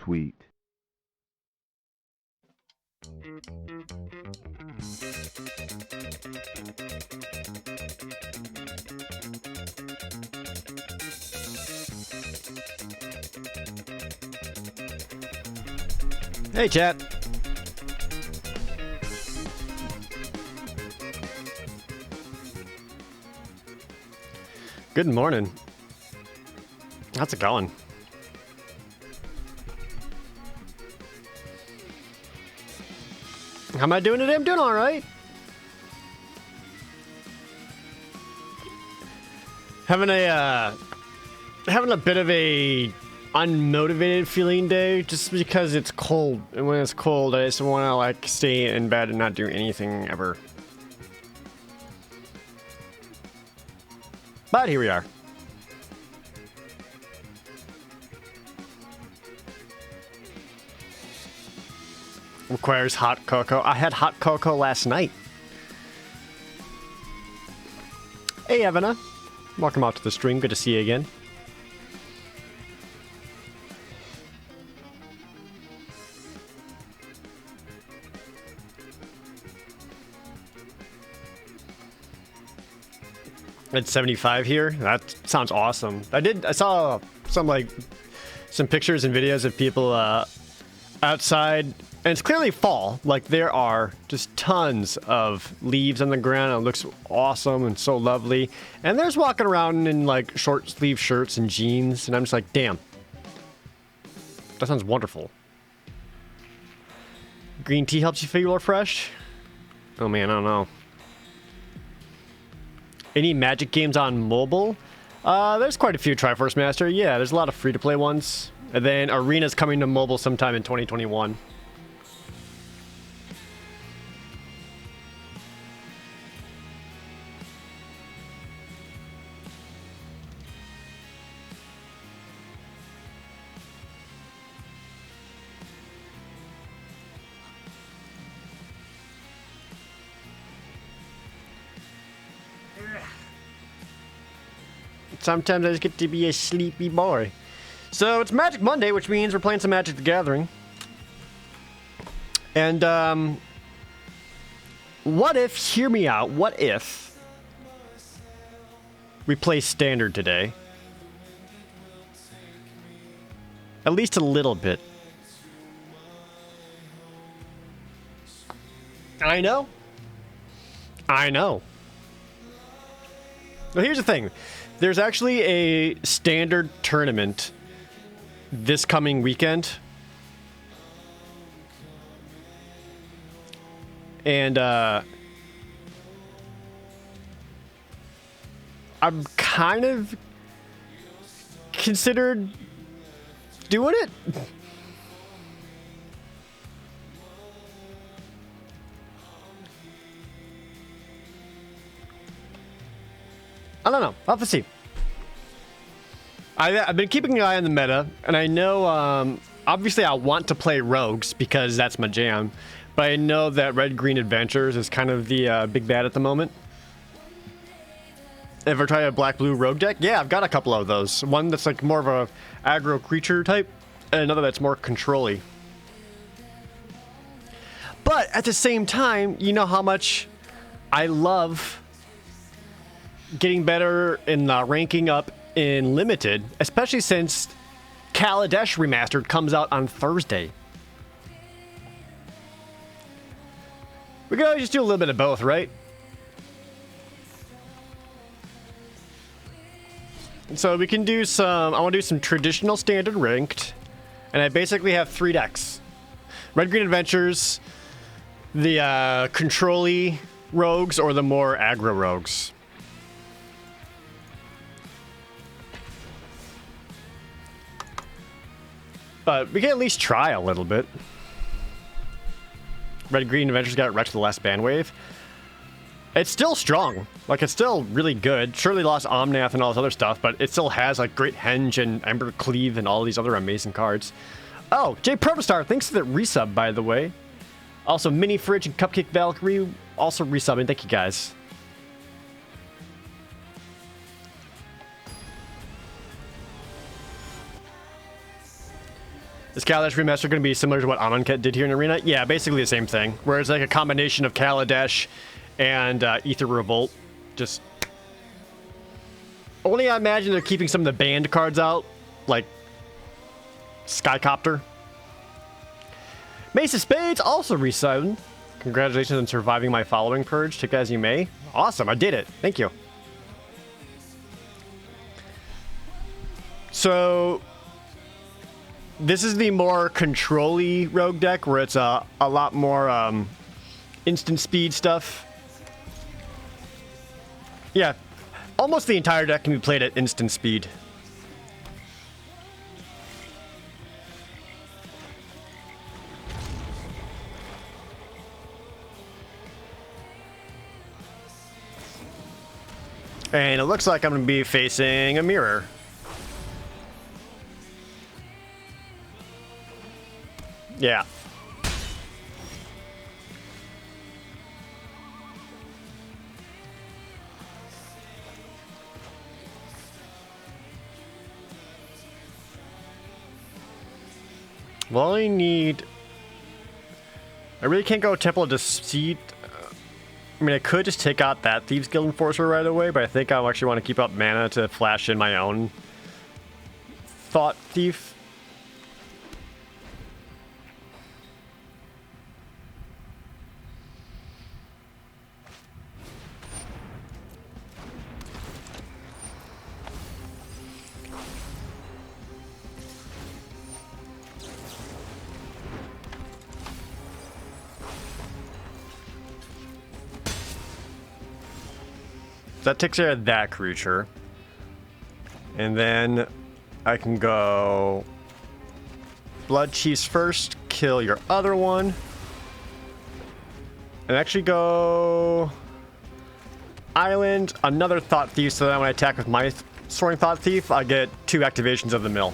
sweet. Hey, chat. Good morning. How's it going? How am I doing today? I'm doing all right. Having a bit of a unmotivated feeling day just because it's cold, and when it's cold I just want to like stay in bed and not do anything ever. But here we are. Requires hot cocoa. I had hot cocoa last night. Hey Evana, welcome out to the stream. Good to see you again. It's 75 here. That sounds awesome. I saw some pictures and videos of people outside, and it's clearly fall. Like there are just tons of leaves on the ground. It looks awesome and so lovely. And there's walking around in like short sleeve shirts and jeans, and I'm just like, damn. That sounds wonderful. Green tea helps you feel refreshed? Oh man, I don't know. Any Magic games on mobile? There's quite a few. Triforce Master. Yeah, there's a lot of free-to-play ones. And then Arena's coming to mobile sometime in 2021. Sometimes I just get to be a sleepy boy. So it's Magic Monday, which means we're playing some Magic the Gathering. And, what if, hear me out, what if we play Standard today? At least a little bit. I know. I know. Well, here's the thing. There's actually a Standard tournament this coming weekend. And I'm kind of considered doing it. I don't know. I'll have to see. I've been keeping an eye on the meta, and I know, obviously I want to play Rogues because that's my jam, but I know that Red-Green Adventures is kind of the big bad at the moment. Ever try a Black-Blue Rogue deck? Yeah, I've got a couple of those. One that's like more of a aggro creature type, and another that's more control-y. But at the same time, you know how much I love getting better in ranking up in Limited, especially since Kaladesh Remastered comes out on Thursday. We can always just do a little bit of both, right? So we can do some, I want to do some traditional Standard ranked, and I basically have 3 decks. Red-Green Adventures, the control-y rogues, or the more aggro rogues. But we can at least try a little bit. Red-Green Adventures got wrecked the last ban wave. It's still strong. Like, it's still really good. Surely lost Omnath and all this other stuff, but it still has, like, Great Henge and Ember Cleave and all these other amazing cards. Oh, Jay Protostar, thanks for the resub, by the way. Also, Mini Fridge and Cupcake Valkyrie also resubbing. Thank you, guys. Is Kaladesh Remaster going to be similar to what Amonkhet did here in Arena? Yeah, basically the same thing. Where it's like a combination of Kaladesh and Ether Revolt. Just... Only I imagine they're keeping some of the banned cards out. Like... Skycopter. Mace of Spades also resubmed. Congratulations on surviving my following purge. Take it as you may. Awesome, I did it. Thank you. So... This is the more control-y rogue deck, where it's a lot more instant speed stuff. Yeah, almost the entire deck can be played at instant speed. And it looks like I'm going to be facing a mirror. Yeah. Well, I need... I really can't go Temple of Deceit. I mean, I could just take out that Thieves Guild Enforcer right away, but I think I actually want to keep up mana to flash in my own Thought Thief. That takes care of that creature. And then I can go Blood Chiefs first, kill your other one. And actually go Island, another Thought Thief, so that when I attack with my Soaring Thought Thief, I get 2 activations of the mill.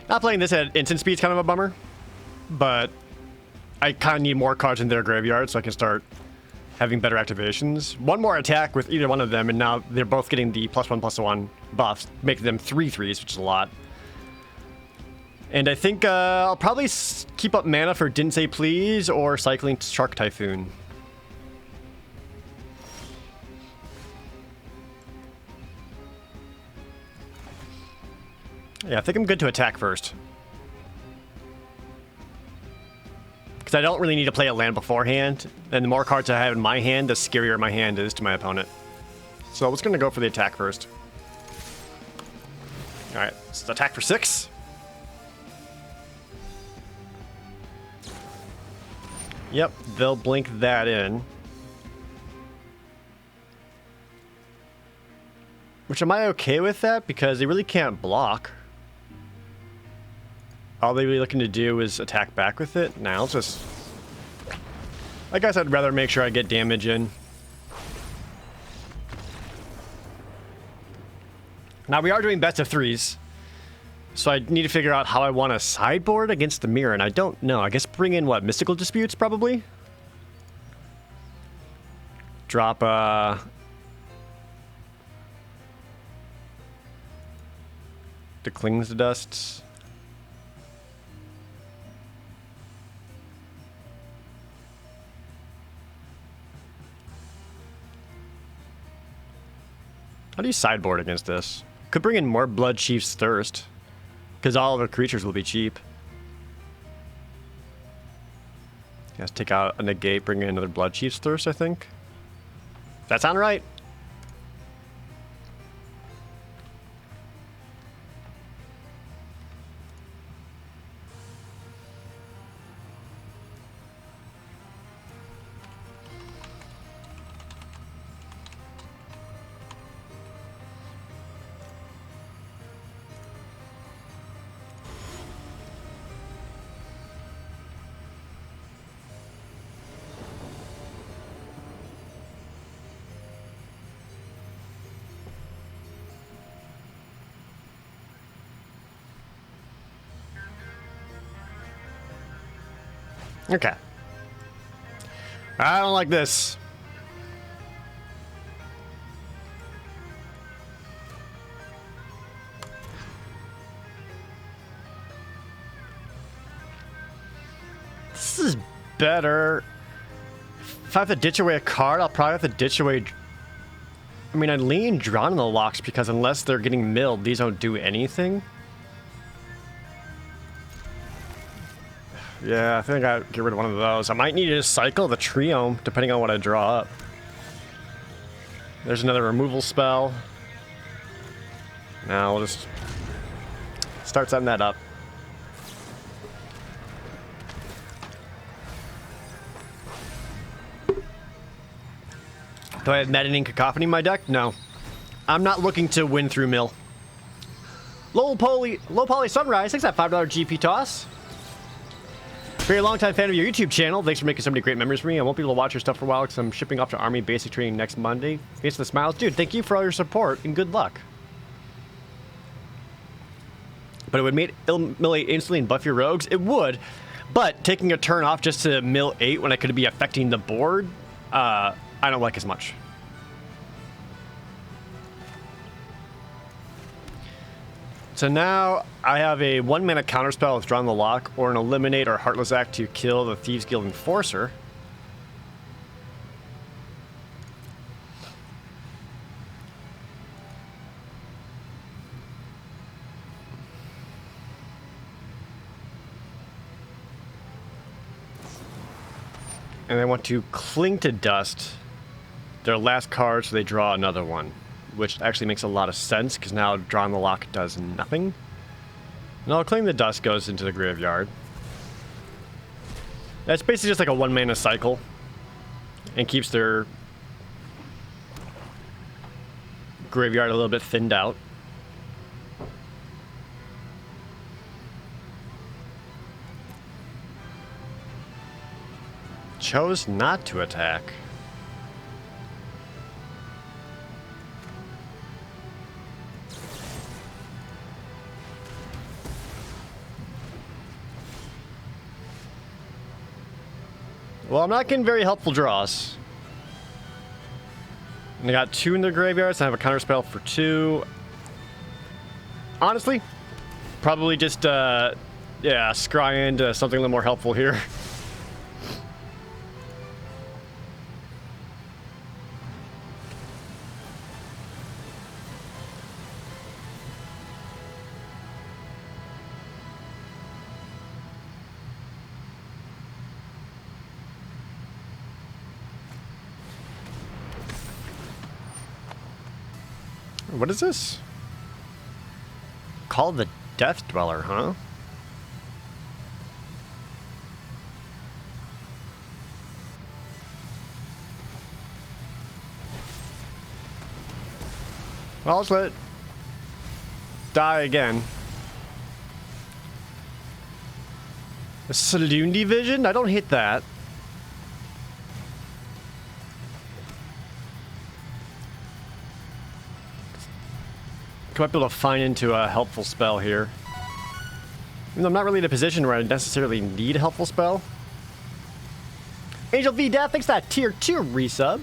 Not playing this at instant speed is kind of a bummer. But I kind of need more cards in their graveyard so I can start having better activations. One more attack with either one of them, and now they're both getting the +1/+1 buffs, making them 3/3s, which is a lot. And I think I'll probably keep up mana for Didn't Say Please or Cycling Shark Typhoon. Yeah, I think I'm good to attack first. Because I don't really need to play a land beforehand, and the more cards I have in my hand, the scarier my hand is to my opponent. So I was going to go for the attack first. Alright, let's attack for 6. Yep, they'll blink that in. Which, am I okay with that? Because they really can't block. All they're really looking to do is attack back with it. Now, let's just... I guess I'd rather make sure I get damage in. Now, we are doing best of 3s. So I need to figure out how I want to sideboard against the mirror, and I don't know. I guess bring in, what, Mystical Disputes, probably? Drop, the Clings to Dust. How do you sideboard against this? Could bring in more Blood Chief's Thirst, because all of the creatures will be cheap. Let's take out a negate, bring in another Blood Chief's Thirst, I think. Does that sound right? Okay. I don't like this. this is better. If I have to ditch away a card, I'll probably have to ditch away... I mean, I'd lean Drawn in the Locks because unless they're getting milled, these don't do anything. Yeah, I think I gotta get rid of one of those. I might need to cycle the Triome, depending on what I draw up. There's another removal spell. Now we'll just start setting that up. Do I have Maddening Cacophony in my deck? No. I'm not looking to win through mill. Low Poly Sunrise, thanks for that $5 GP toss. Very long-time fan of your YouTube channel. Thanks for making so many great memories for me. I won't be able to watch your stuff for a while because I'm shipping off to Army basic training next Monday. Thanks for the smiles. Dude, thank you for all your support and good luck. But it would mill 8 instantly and buff your rogues? It would, but taking a turn off just to mill 8 when I could be affecting the board, I don't like as much. So now I have a 1-mana counterspell with Drawn the Lock or an Eliminate or Heartless Act to kill the Thieves Guild Enforcer. And they want to Cling to Dust their last card so they draw another one, which actually makes a lot of sense because now Drawn the Lock does nothing. No, Cling the Dust goes into the graveyard. That's basically just like a 1-mana cycle and keeps their graveyard a little bit thinned out. Chose not to attack. Well, I'm not getting very helpful draws. And I got 2 in the graveyard, so I have a counterspell for 2. Honestly, probably just, yeah, scry into something a little more helpful here. What is this? Call the Death Dweller, huh? Well, let's let it die again. A Saloon Division? I don't hate that. Might be able to find into a helpful spell here. Even though I'm not really in a position where I necessarily need a helpful spell. Angel V Death, thanks for that tier 2 resub.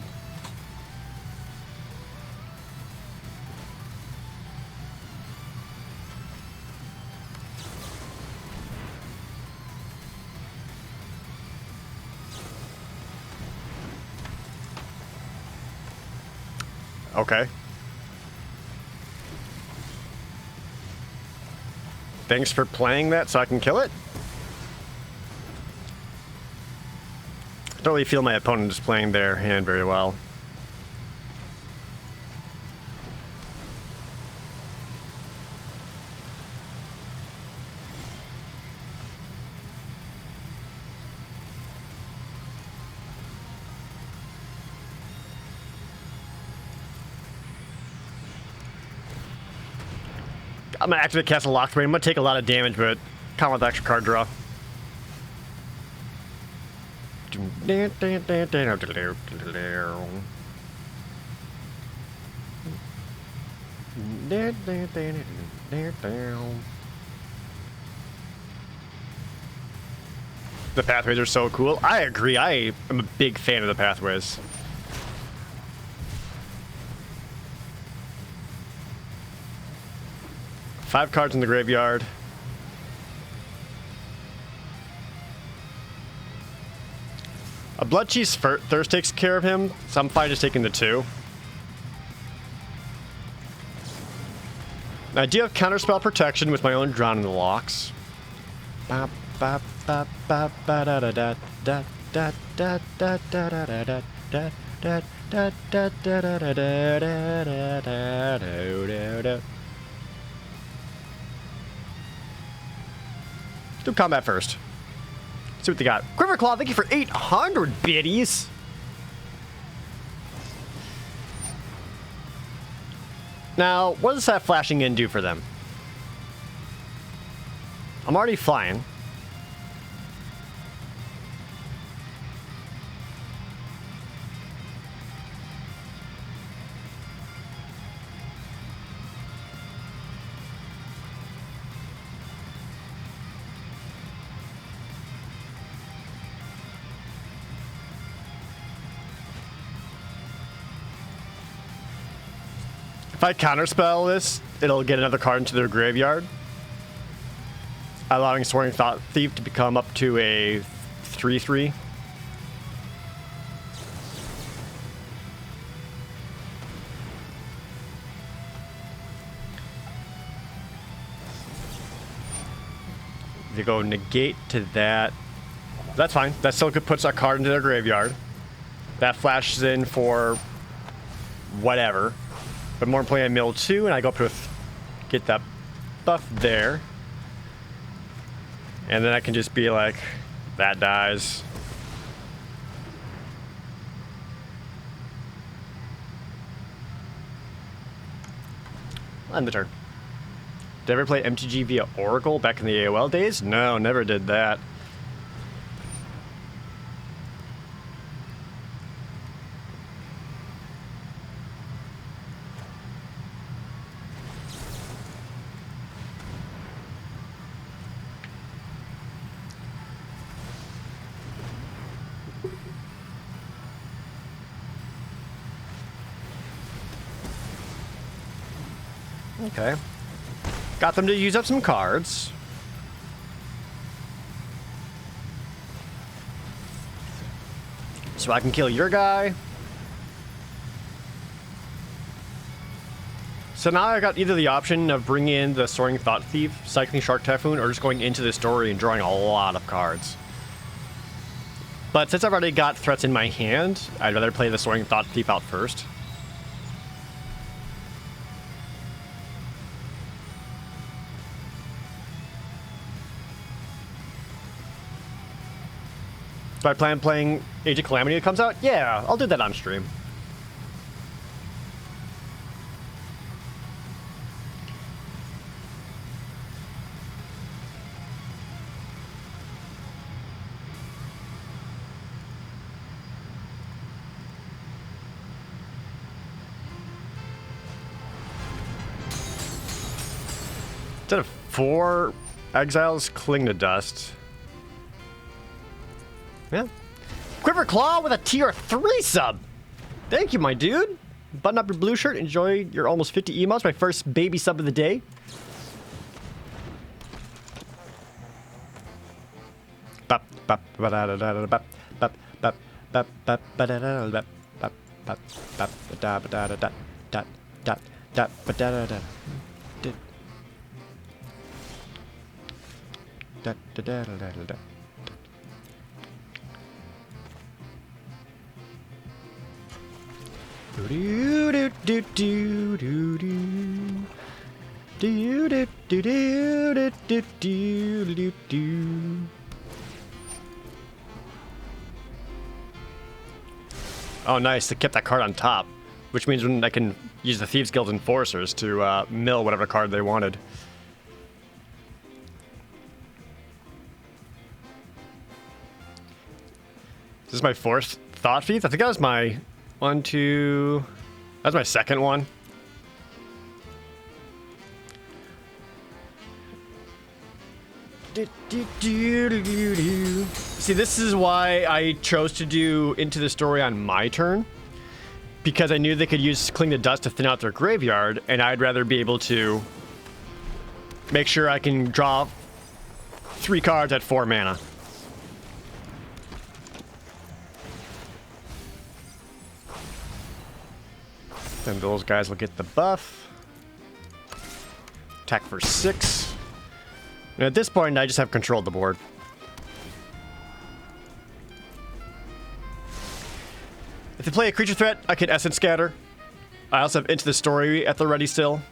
Okay. Thanks for playing that so I can kill it. I don't really feel my opponent is playing their hand very well. I'm gonna activate Castle Lockthwaite. I'm gonna take a lot of damage, but kind of want the extra card draw. The pathways are so cool. I agree. I am a big fan of the pathways. Five cards in the graveyard. Bloodchief's Thirst takes care of him, so I'm fine just taking the 2. I do have counterspell protection with my own Drown in the Locks. Do combat first. See what they got. Quiverclaw, thank you for 800 biddies. Now, what does that flashing in do for them? I'm already flying. If I counterspell this, it'll get another card into their graveyard, allowing Soaring Thought Thief to become up to a 3/3. They go negate to that. That's fine. That still puts that card into their graveyard. That flashes in for whatever. But more importantly, I mill 2, and I go up to get that buff there. And then I can just be like, that dies. End the turn. Did I ever play MTG via Oracle back in the AOL days? No, never did that. Okay. Got them to use up some cards. So I can kill your guy. So now I got either the option of bringing in the Soaring Thought Thief, Cycling Shark Typhoon, or just going into the story and drawing a lot of cards. But since I've already got threats in my hand, I'd rather play the Soaring Thought Thief out first. Do I plan playing Age of Calamity when it comes out? Yeah, I'll do that on stream. Instead of 4 exiles, cling to dust. Yeah. Quiverclaw with a tier 3 sub. Thank you, my dude. Button up your blue shirt. Enjoy your almost 50 emotes. My first baby sub of the day. Bap, bap, ba da da da da bap, bap, bap, bap, bap, ba da da da bap, bap, bap, bap, ba da ba da da da da da da ba da da da da da da da da da. Do do do do do do do do do do do do do do. Oh, nice! They kept that card on top, which means when I can use the Thieves Guild Enforcers to mill whatever card they wanted. This is my 4th Thought Thief. I think that was my 1, 2. That's my 2nd one. See, this is why I chose to do Into the Story on my turn. Because I knew they could use Cling to Dust to thin out their graveyard, and I'd rather be able to make sure I can draw 3 cards at 4 mana. Then those guys will get the buff. Attack for 6. And at this point, I just have control of the board. If they play a creature threat, I can Essence Scatter. I also have Into the Story at the ready still.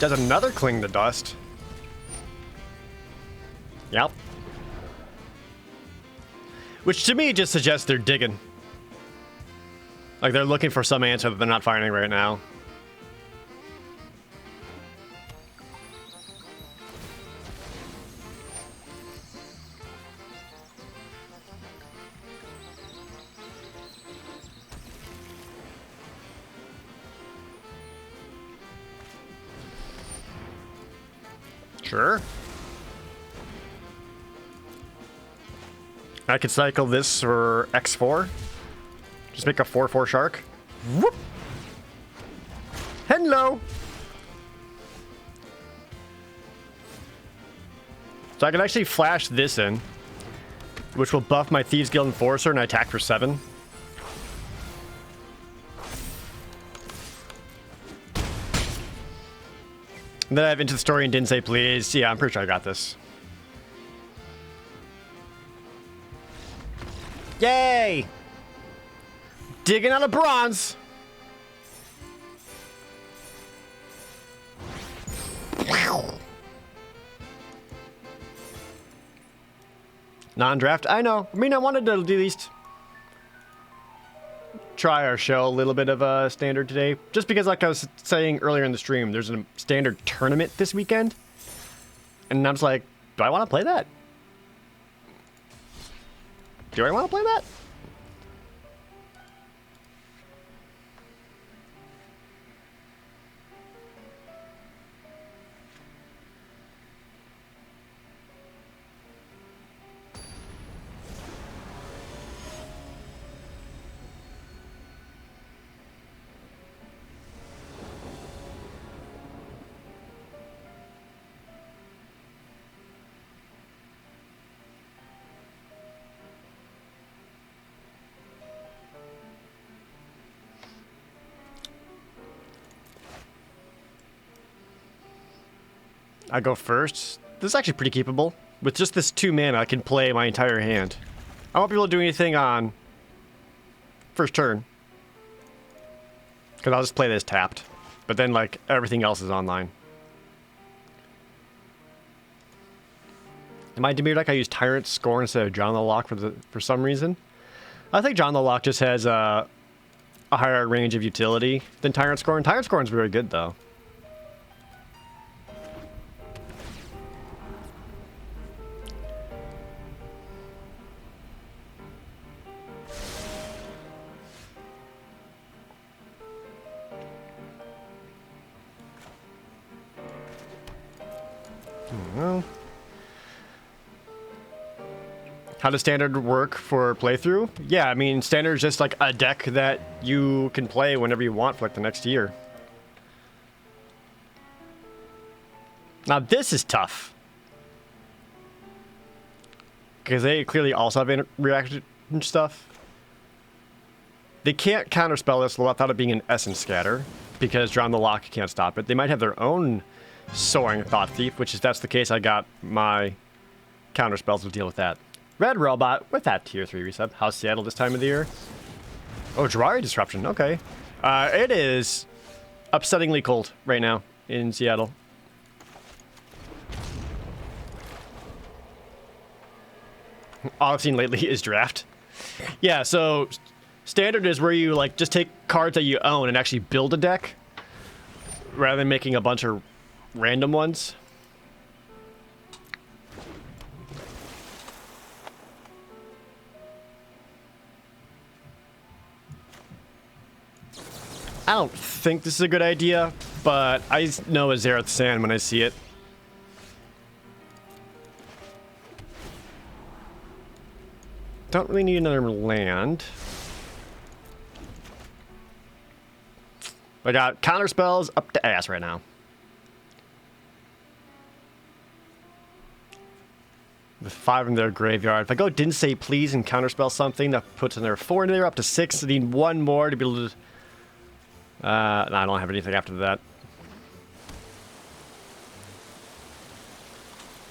Does another Cling to Dust. Yep. Which to me just suggests they're digging. Like they're looking for some answer that they're not finding right now. Sure. I could cycle this for X4. Just make a 4/4 shark. Whoop! Hello! So I can actually flash this in, which will buff my Thieves Guild Enforcer and I attack for 7. And then I have Into the Story and Didn't Say Please. Yeah, I'm pretty sure I got this. Yay! Digging out of bronze! Non-draft? I know. I mean, I wanted to at least try our show a little bit of standard today. Just because, like I was saying earlier in the stream, there's a standard tournament this weekend. And I'm just like, do I want to play that? Do I want to play that? I go first. This is actually pretty capable. With just this 2 mana, I can play my entire hand. I won't be able to do anything on first turn. Because I'll just play this tapped. But then, like, everything else is online. In my Dimir deck, I use Tyrant Scorn instead of John the Lock for some reason. I think John the Lock just has a higher range of utility than Tyrant Scorn. Tyrant Scorn's very good, though. Well, how does standard work for playthrough? Yeah, I mean, standard is just like a deck that you can play whenever you want for like the next year. Now this is tough. Because they clearly also have reaction stuff. They can't counterspell this without it being an Essence Scatter, because Drown the Lock can't stop it. They might have their own Soaring Thought Thief, which if that's the case, I got my counterspells to deal with that. Red Robot with that tier 3 reset. How's Seattle this time of the year? Oh, Terraria Disruption. Okay. It is upsettingly cold right now in Seattle. All I've seen lately is draft. Yeah, so standard is where you like just take cards that you own and actually build a deck rather than making a bunch of random ones. I don't think this is a good idea, but I know a Zerath Sand when I see it. Don't really need another land. I got counter spells up to ass right now. With 5 in their graveyard. If I go didn't say please and counterspell something, that puts in there 4 in there, up to 6. I need 1 more to be able to. No, I don't have anything after that.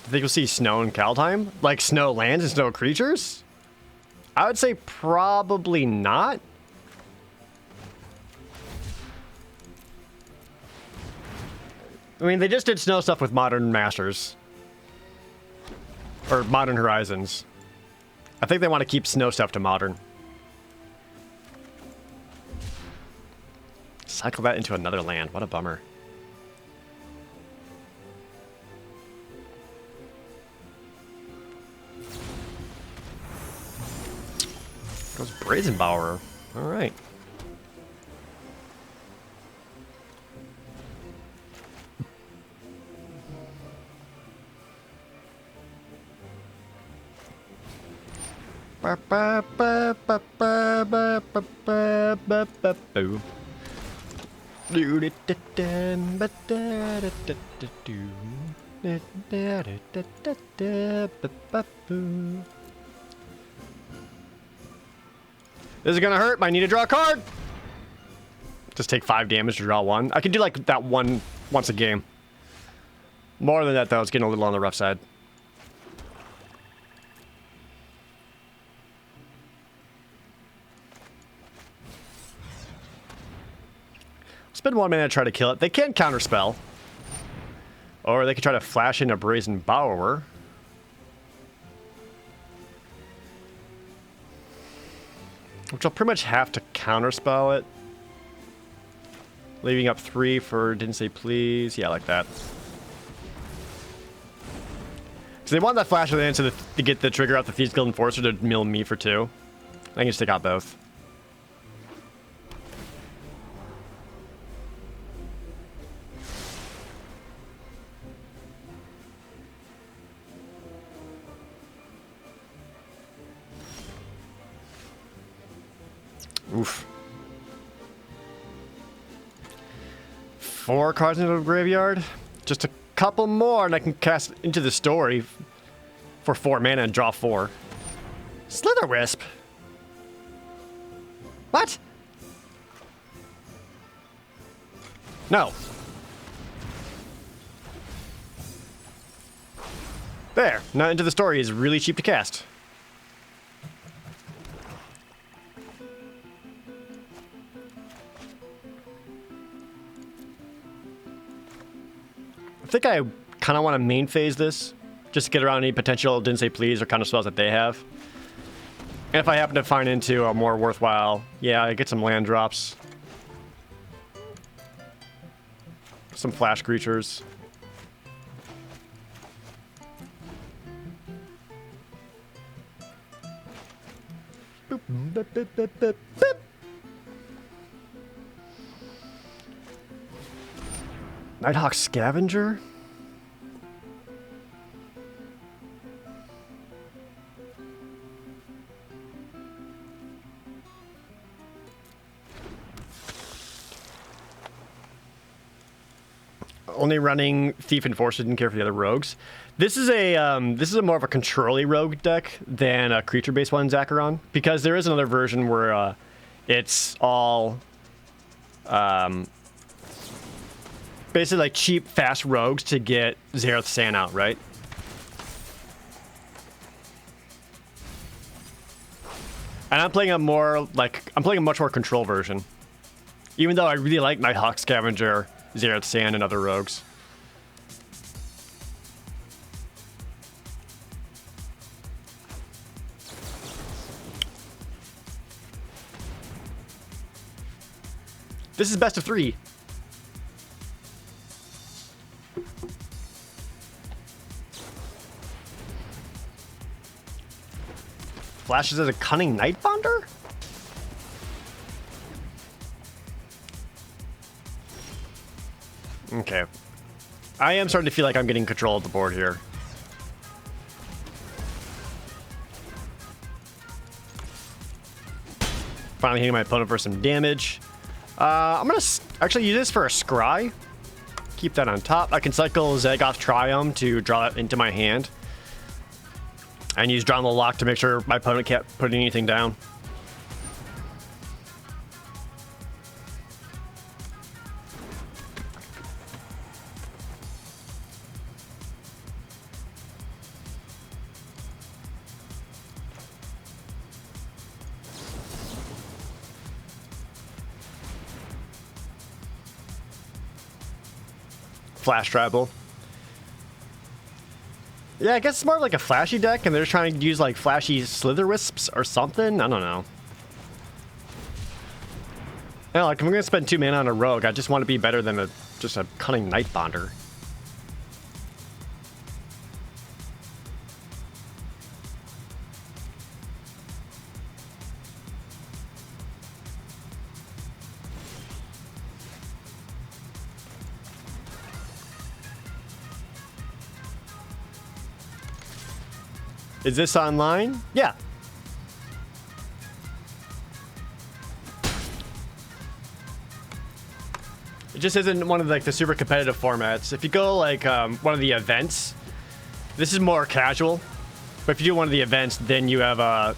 I think you'll see snow in Kaldheim? Like snow lands and snow creatures? I would say probably not. I mean, they just did snow stuff with Modern Masters. Or Modern Horizons. I think they want to keep snow stuff to Modern. Cycle that into another land. What a bummer. Goes Brazenbauer. All right. This is gonna hurt. I need to draw a card. Just take 5 damage to draw 1. I can do like that one once a game. More than that though, it's getting a little on the rough side. Spend 1 minute to try to kill it. They can counterspell. Or they could try to flash in a Brazenbauer. Which I'll pretty much have to counterspell it. Leaving up 3 for didn't say please. Yeah, like that. So they want that flash in so to get the trigger out the Thieves Guild Enforcer to mill me for 2. I can just take out both. Oof. 4 cards into the graveyard. Just a couple more and I can cast Into the Story for 4 mana and draw 4. Slither Wisp? What? No. There. Now Into the Story is really cheap to cast. I think I kind of want to main phase this, just to get around any potential didn't say please or counter spells that they have. And if I happen to find into a more worthwhile, yeah, I get some land drops. Some flash creatures. Boop, boop, boop, boop, boop, boop. Nighthawk Scavenger? Only running Thief Enforcer, didn't care for the other rogues. This is a more of a control-y rogue deck than a creature-based one, Zacharon, because there is another version where it's all basically like cheap, fast rogues to get Xerath Sand out, right? And I'm playing a much more control version. Even though I really like Nighthawk Scavenger, Xerath Sand, and other rogues. This is best of 3. Flashes as a Cunning Nightbonder? Okay. I am starting to feel like I'm getting control of the board here. Finally hitting my opponent for some damage. I'm gonna actually use this for a scry. Keep that on top. I can cycle Zagoth Triumph to draw it into my hand. And use Drama Lock to make sure my opponent can't put anything down. Flash Tribal. Yeah, I guess it's more like a flashy deck, and they're trying to use like flashy Slither Wisps or something. I don't know. Yeah, like if I'm gonna spend 2 mana on a rogue, I just want to be better than just a Cunning Nightbonder. Is this online? Yeah. It just isn't one of like the super competitive formats. If you go like one of the events, this is more casual. But if you do one of the events, then you have a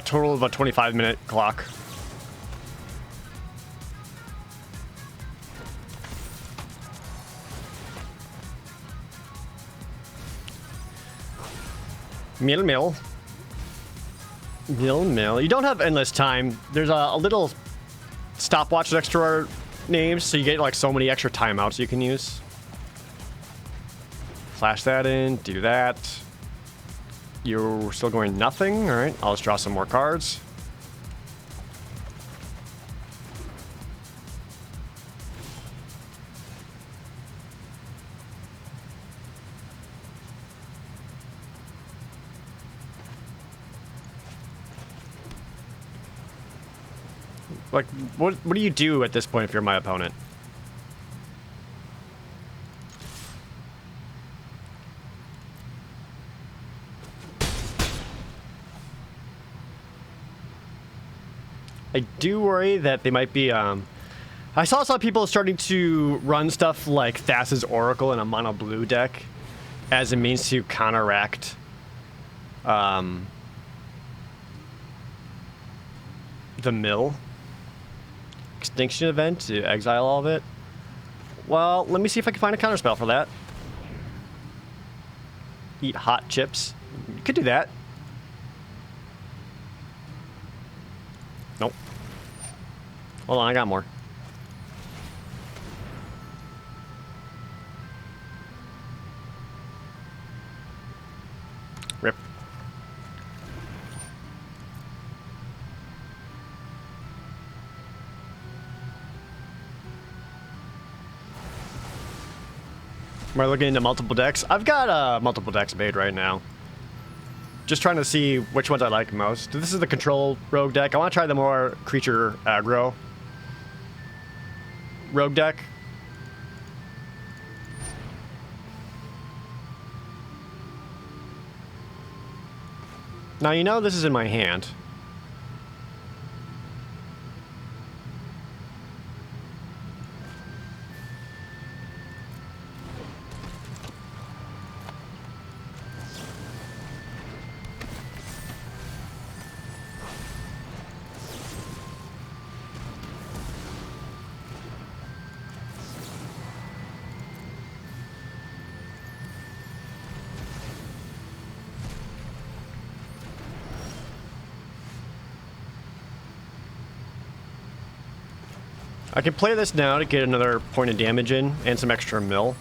total of a 25-minute clock. Mill. You don't have endless time. There's a little stopwatch next to our names, so you get like so many extra timeouts you can use. Flash that in, do that. You're still going nothing. All right, I'll just draw some more cards. Like, what do you do at this point if you're my opponent? I do worry that they might be, I saw some people starting to run stuff like Thassa's Oracle in a mono blue deck as a means to counteract, the mill. Extinction event to exile all of it. Well, let me see if I can find a counterspell for that. Eat hot chips. You could do that. Nope. Hold on, I got more. Rip. Am I looking into multiple decks? I've got multiple decks made right now. Just trying to see which ones I like most. This is the control rogue deck. I want to try the more creature aggro rogue deck. Now you know this is in my hand. I can play this now to get another point of damage in and some extra mill.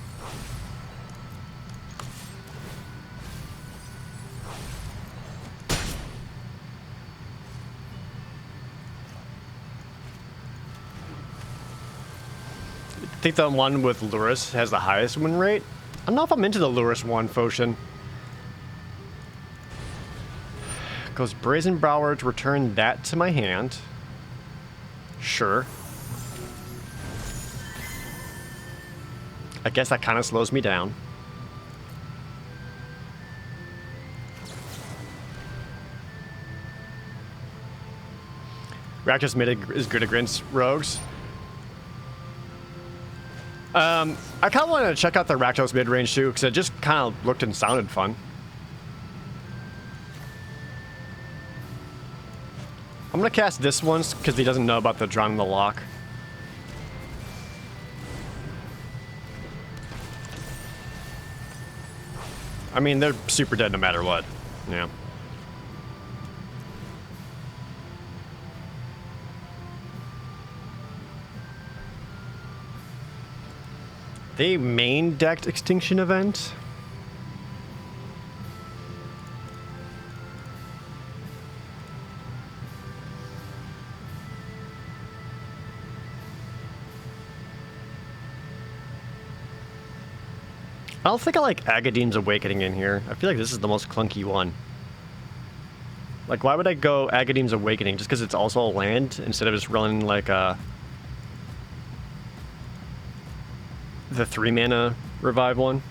I think the one with Lurrus has the highest win rate. I don't know if I'm into the Lurrus one, Foshin. Goes Brazen Brower to return that to my hand. Sure. I guess that kind of slows me down. Rakdos Mid is good against rogues. I kind of want to check out the Rakdos mid-range too, because it just kind of looked and sounded fun. I'm going to cast this once, because he doesn't know about the Drown in the Lock. I mean, they're super dead no matter what. Yeah. They main decked Extinction Event. I don't think I like Agadeem's Awakening in here. I feel like this is the most clunky one. Like, why would I go Agadeem's Awakening? Just because it's also a land instead of just running like a... the 3-mana revive one?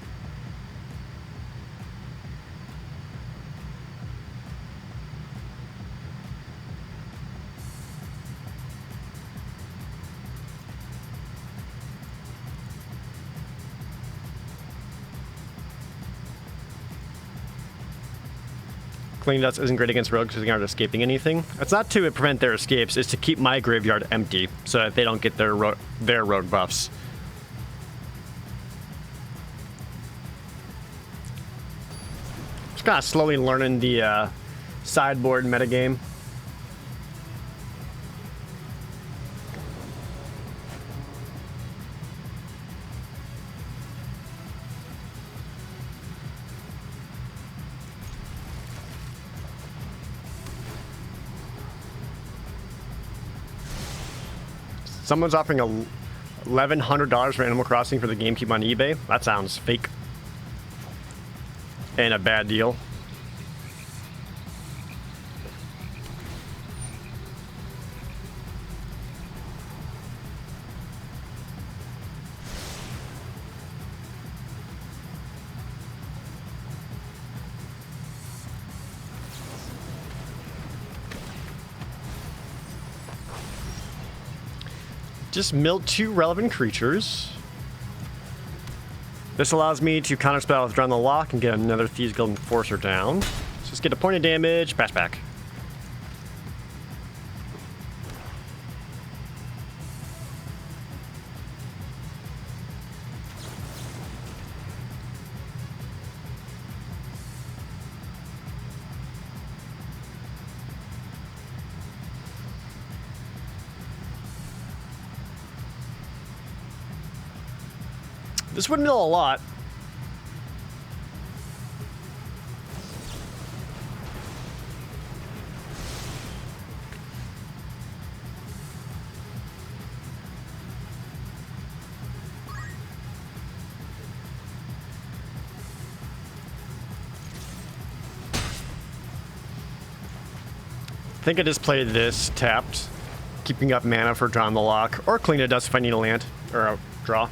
Clean Dust isn't great against rogues because they aren't escaping anything. It's not to prevent their escapes, it's to keep my graveyard empty so that they don't get their rogue buffs. Just kind of slowly learning the sideboard metagame. Someone's offering $1,100 for Animal Crossing for the GameCube on eBay. That sounds fake. And a bad deal. Just mill 2 relevant creatures. This allows me to counterspell with Drown the Lock and get another Thieves Guild Enforcer down. So just get a point of damage, pass back. This would mill a lot. I think I just played this tapped, keeping up mana for Drown the Lock, or Clean a Dust if I need a land, or a draw.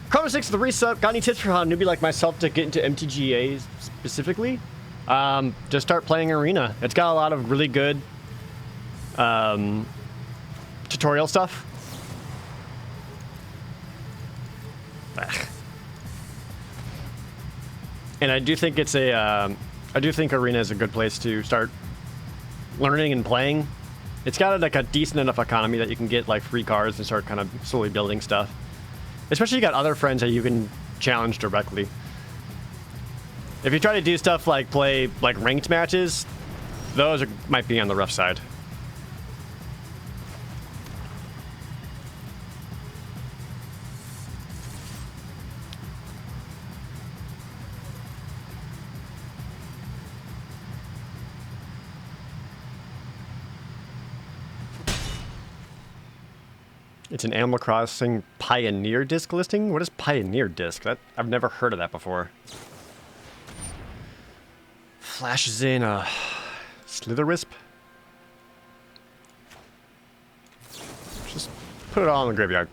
Chroma 6 with the resub. Got any tips for how a newbie like myself to get into MTGA specifically? Just start playing Arena. It's got a lot of really good tutorial stuff. And I do think it's a, I do think Arena is a good place to start learning and playing. It's got like a decent enough economy that you can get like free cards and start kind of slowly building stuff. Especially you got other friends that you can challenge directly. If you try to do stuff like play like ranked matches, those might be on the rough side. It's an Animal Crossing Pioneer Disc listing? What is Pioneer Disc? I've never heard of that before. Flashes in a Slitherwisp. Just put it all in the graveyard.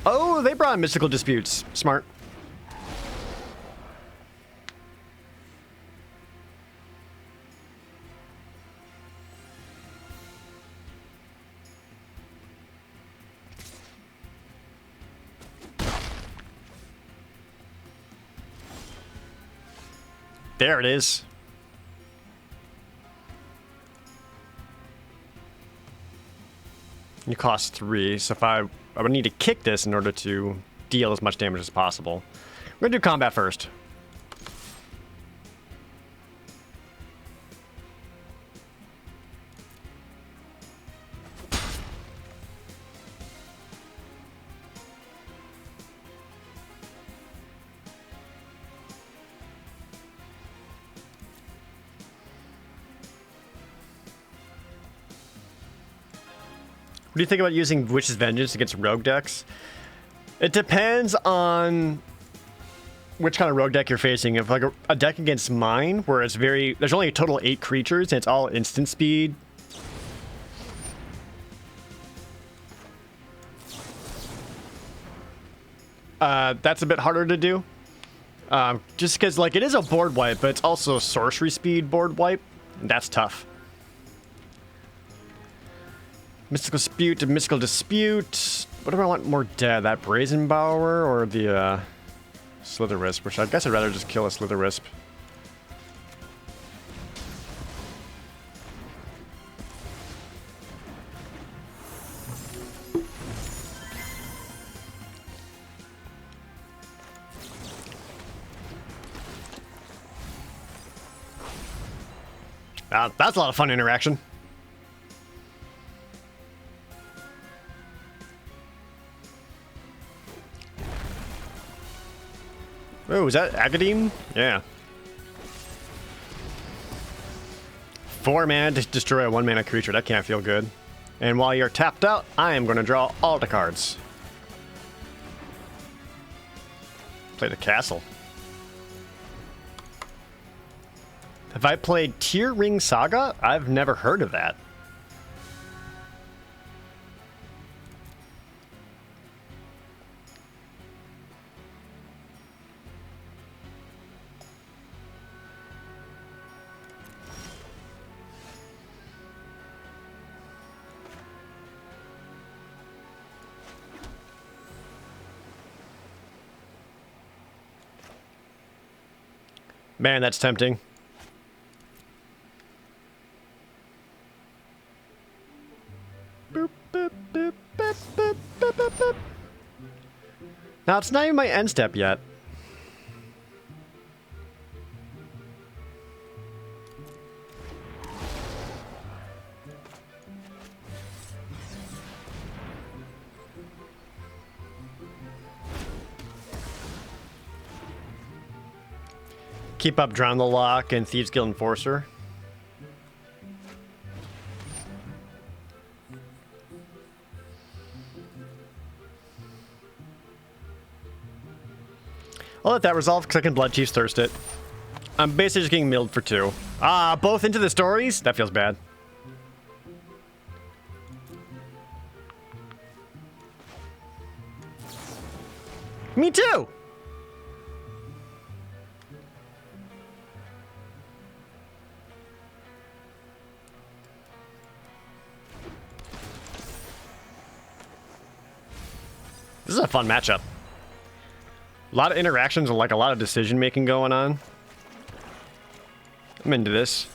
Oh, they brought Mystical Disputes. Smart. There it is. You cost 3, so if I would need to kick this in order to deal as much damage as possible. We're gonna do combat first. What do you think about using Witch's Vengeance against rogue decks? It depends on which kind of rogue deck you're facing. If like a deck against mine, where it's there's only a total 8 creatures and it's all instant speed. That's a bit harder to do. Just because like it is a board wipe, but it's also sorcery speed board wipe. And that's tough. Mystical Dispute to Mystical Dispute. What do I want more dead? That Brazen Bower or the Slither Wisp? Which I guess I'd rather just kill a Slither Wisp. That's a lot of fun interaction. Oh, is that Agadine? Yeah. 4 mana to destroy a 1 mana creature. That can't feel good. And while you're tapped out, I am going to draw all the cards. Play the castle. Have I played Tear Ring Saga? I've never heard of that. Man, that's tempting. Boop, boop, boop, boop, boop, boop, boop, boop. Now, it's not even my end step yet. Keep up Drown the Lock and Thieves Guild Enforcer. I'll let that resolve because I can Blood Chief's Thirst it. I'm basically just getting milled for 2. Ah, both into the stories? That feels bad. Me too! This is a fun matchup. A lot of interactions and like a lot of decision making going on. I'm into this.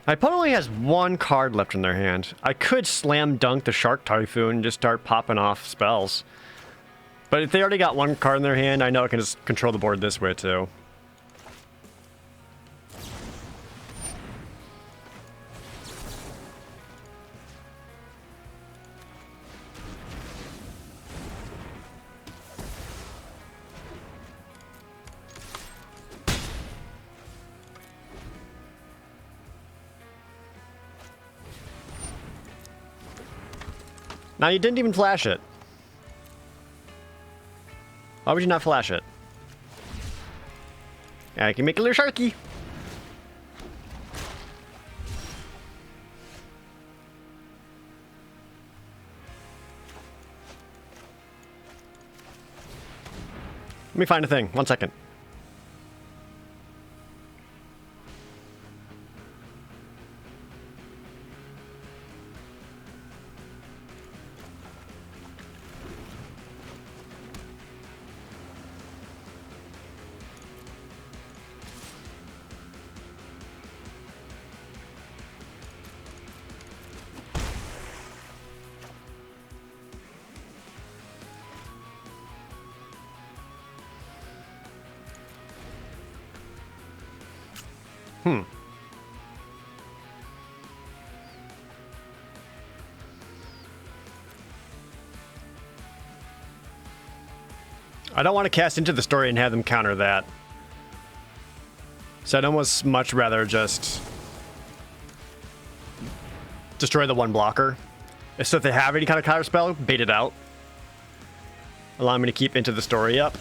My opponent only has 1 card left in their hand. I could slam dunk the Shark Typhoon and just start popping off spells. But if they already got 1 card in their hand, I know I can just control the board this way too. Now, you didn't even flash it. Why would you not flash it? Yeah, I can make a little sharky. Let me find a thing. 1 second. I don't want to cast into the story and have them counter that. So I'd almost much rather just destroy the one blocker. So if they have any kind of counter spell, bait it out. Allow me to keep into the story up.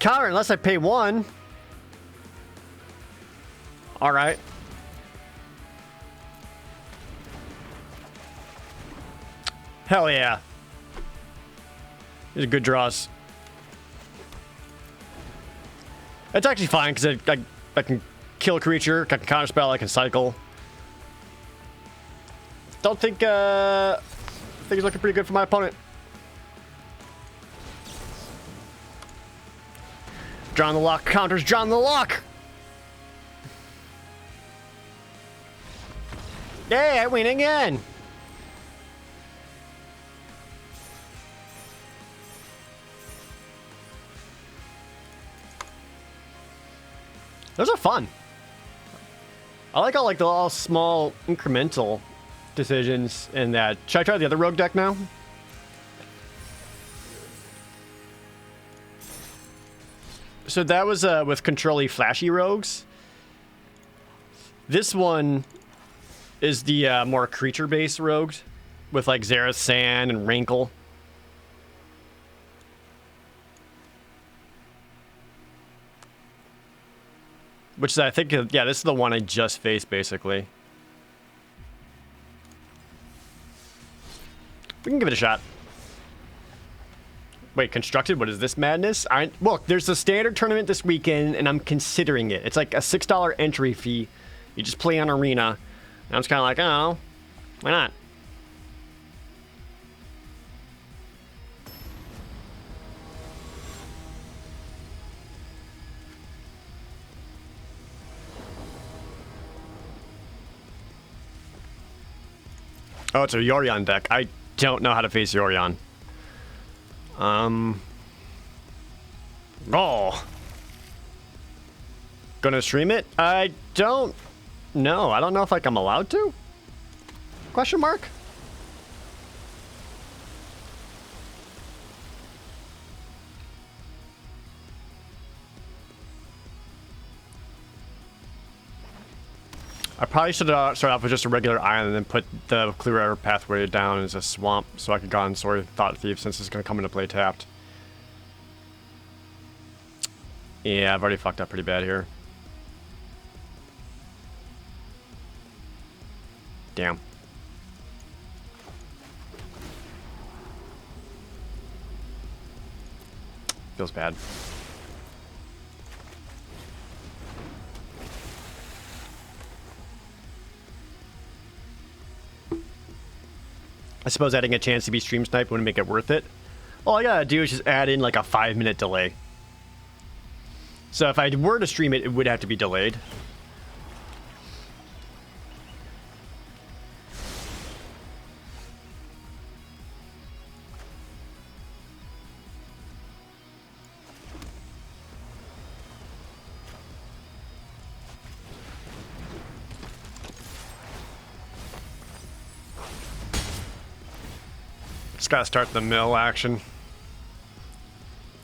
Counter unless I pay one. All right. Hell yeah. These are good draws. It's actually fine because I can kill a creature, I can counterspell, I can cycle. Don't think think it's looking pretty good for my opponent. Drawing the lock counters, drawing the lock. Yay, I win again. Those are fun. I like all the all small incremental decisions in that. Should I try the other rogue deck now? So that was with controlly flashy rogues. This one is the more creature-based rogue with like Xerath Sand and Rankle. Which is, I think, yeah, this is the one I just faced, basically. We can give it a shot. Wait, constructed? What is this madness? Look, there's a standard tournament this weekend, and I'm considering it. It's like a $6 entry fee. You just play on Arena. And I'm just kind of like, oh, why not? Oh, it's a Yorion deck. I don't know how to face Yorion. Oh. Gonna stream it? I don't know. I don't know if I'm allowed to? Question mark? I probably should start off with just a regular island and then put the Clear Air Pathway down as a swamp so I could go on Sword Thought Thief since it's going to come into play tapped. Yeah, I've already fucked up pretty bad here. Damn. Feels bad. I suppose adding a chance to be stream sniped wouldn't make it worth it. All I gotta do is just add in like a 5-minute delay. So if I were to stream it, it would have to be delayed. Just gotta start the mill action.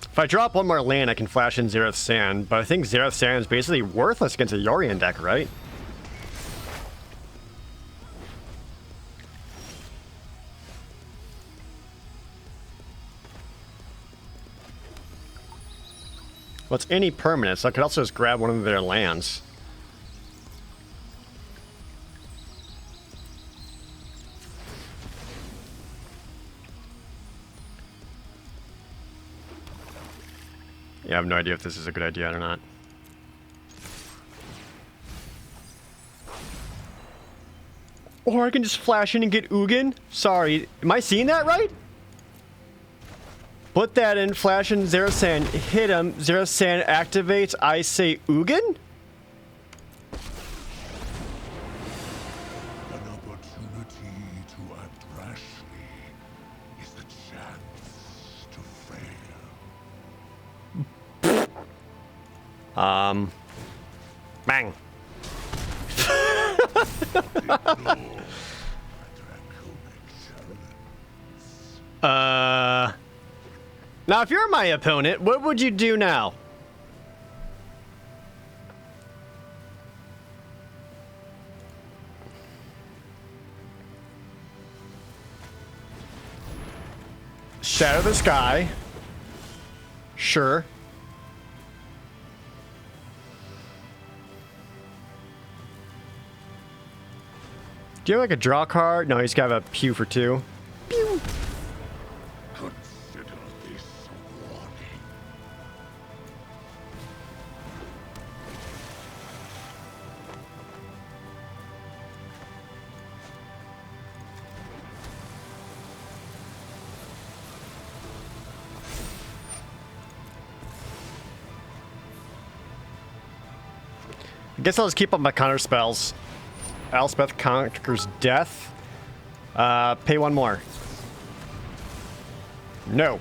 If I drop one more land, I can flash in Xerath Sand, but I think Xerath Sand is basically worthless against a Yorion deck, right? Well, it's any permanent, so I could also just grab one of their lands. Yeah, I have no idea if this is a good idea or not. Or I can just flash in and get Ugin? Sorry, am I seeing that right? Put that in, flash in Xerath Sand, hit him, Xerath Sand activates, I say Ugin? An opportunity to act rashly is a challenge. Bang. Now, if you're my opponent, what would you do now? Shatter the sky. Sure. Do you have like a draw card? No, he's got a pew for 2. Pew. Consider this a warning. I guess I'll just keep up my counter spells. Elspeth conquers death. Pay 1 more. No.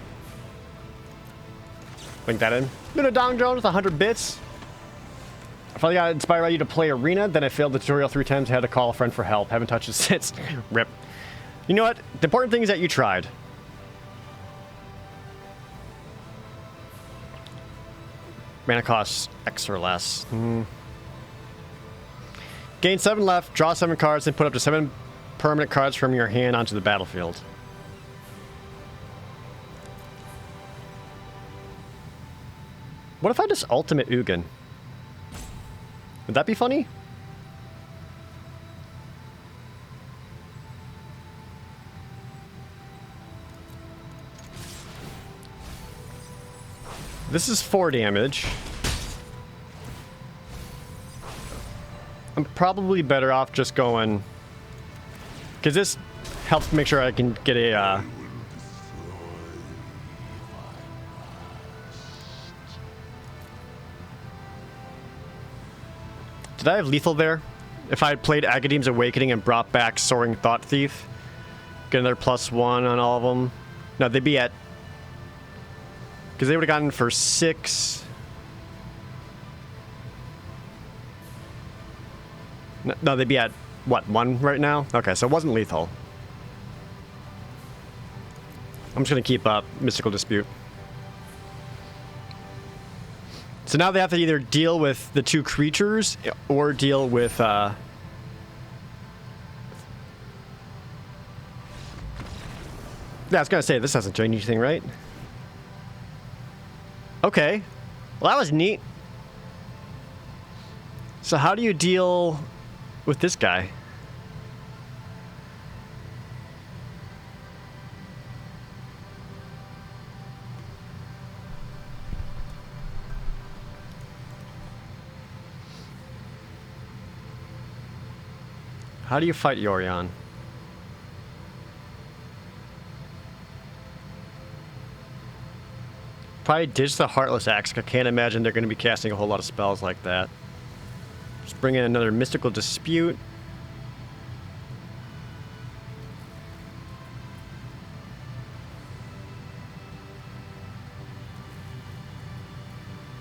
Link that in. Luna Dong Jones with 100 bits. I finally got inspired by you to play Arena, then I failed the tutorial 3 times, had to call a friend for help. Haven't touched it since. Rip. You know what? The important thing is that you tried. Mana costs X or less. Gain 7 left, draw 7 cards, and put up to 7 permanent cards from your hand onto the battlefield. What if I just ultimate Ugin? Would that be funny? This is 4 damage. I'm probably better off just going... Because this helps make sure I can get a... Did I have lethal there? If I had played Agadeem's Awakening and brought back Soaring Thought Thief? Get another +1 on all of them? No, they'd be at... Because they would have gotten for 6... No, they'd be at, what, 1 right now? Okay, so it wasn't lethal. I'm just going to keep up Mystical Dispute. So now they have to either deal with the 2 creatures or deal with... Yeah, I was going to say, this hasn't changed anything, right? Okay. Well, that was neat. So how do you deal... with this guy? How do you fight Yorion? Probably ditch the Heartless Axe. I can't imagine they're going to be casting a whole lot of spells like that. Just bring in another Mystical Dispute.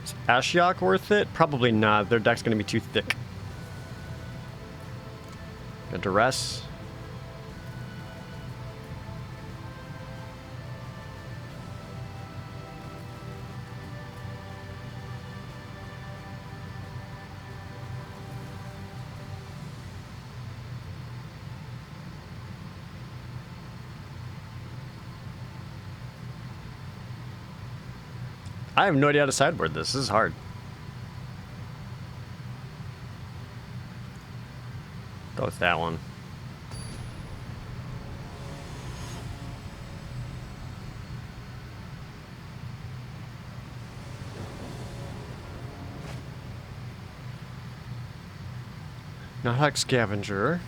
Is Ashiok worth it? Probably not. Their deck's going to be too thick. A Duress. I have no idea how to sideboard this. This is hard. Go with that one. Not like Scavenger.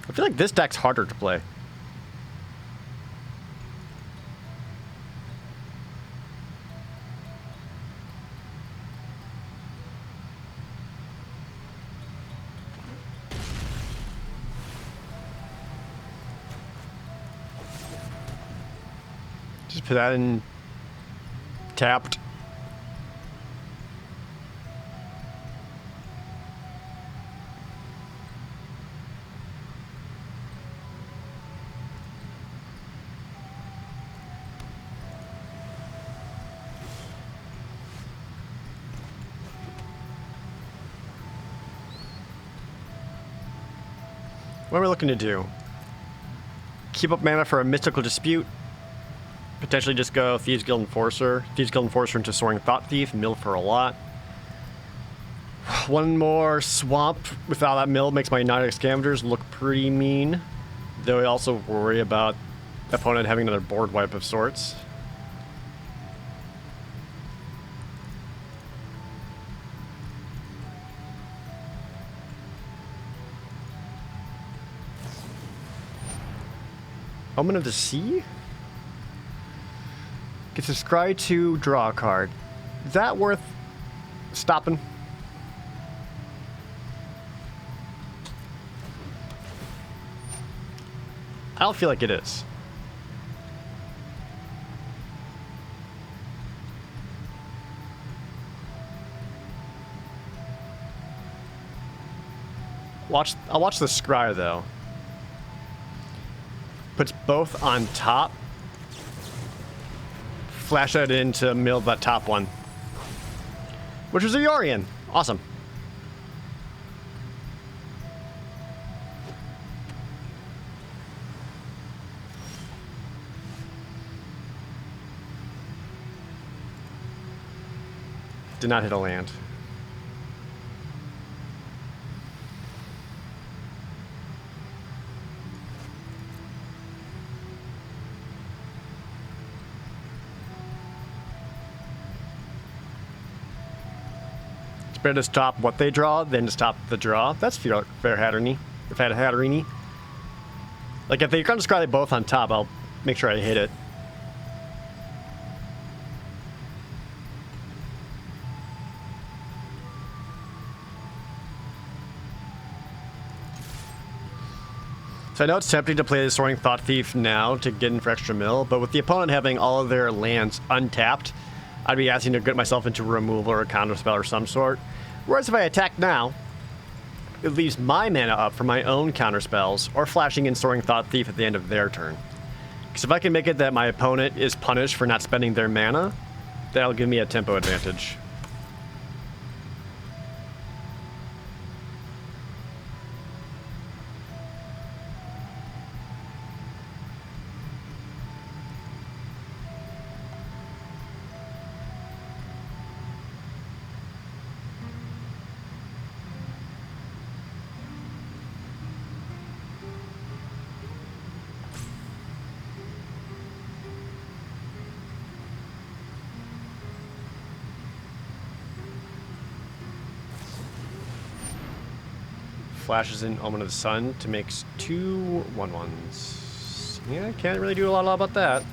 I feel like this deck's harder to play. Just put that in tapped. What are we looking to do? Keep up mana for a mystical dispute. Potentially just go Thieves Guild Enforcer. Thieves Guild Enforcer into Soaring Thought Thief. Mill for a lot. One more swamp without that mill makes my United Scavengers look pretty mean. Though I also worry about opponent having another board wipe of sorts. Omen of the Sea? Gets a scry to draw a card. Is that worth stopping? I don't feel like it is. I'll watch the scry though. Puts both on top. Flash that in to mill that top one. Which was a Yorion. Awesome. Did not hit a land. It's better to stop what they draw than to stop the draw. That's fair Hatterini. Hatterini. Like if they're going to scry it both on top, I'll make sure I hit it. So I know it's tempting to play the Soaring Thought Thief now to get in for extra mill, but with the opponent having all of their lands untapped, I'd be asking to get myself into removal or a counter spell or some sort. Whereas if I attack now, it leaves my mana up for my own counter spells or flashing in Soaring Thought Thief at the end of their turn. Because if I can make it that my opponent is punished for not spending their mana, that'll give me a tempo advantage. Flashes in Omen of the Sun to make 2 1/1s. Yeah, can't really do a lot about that.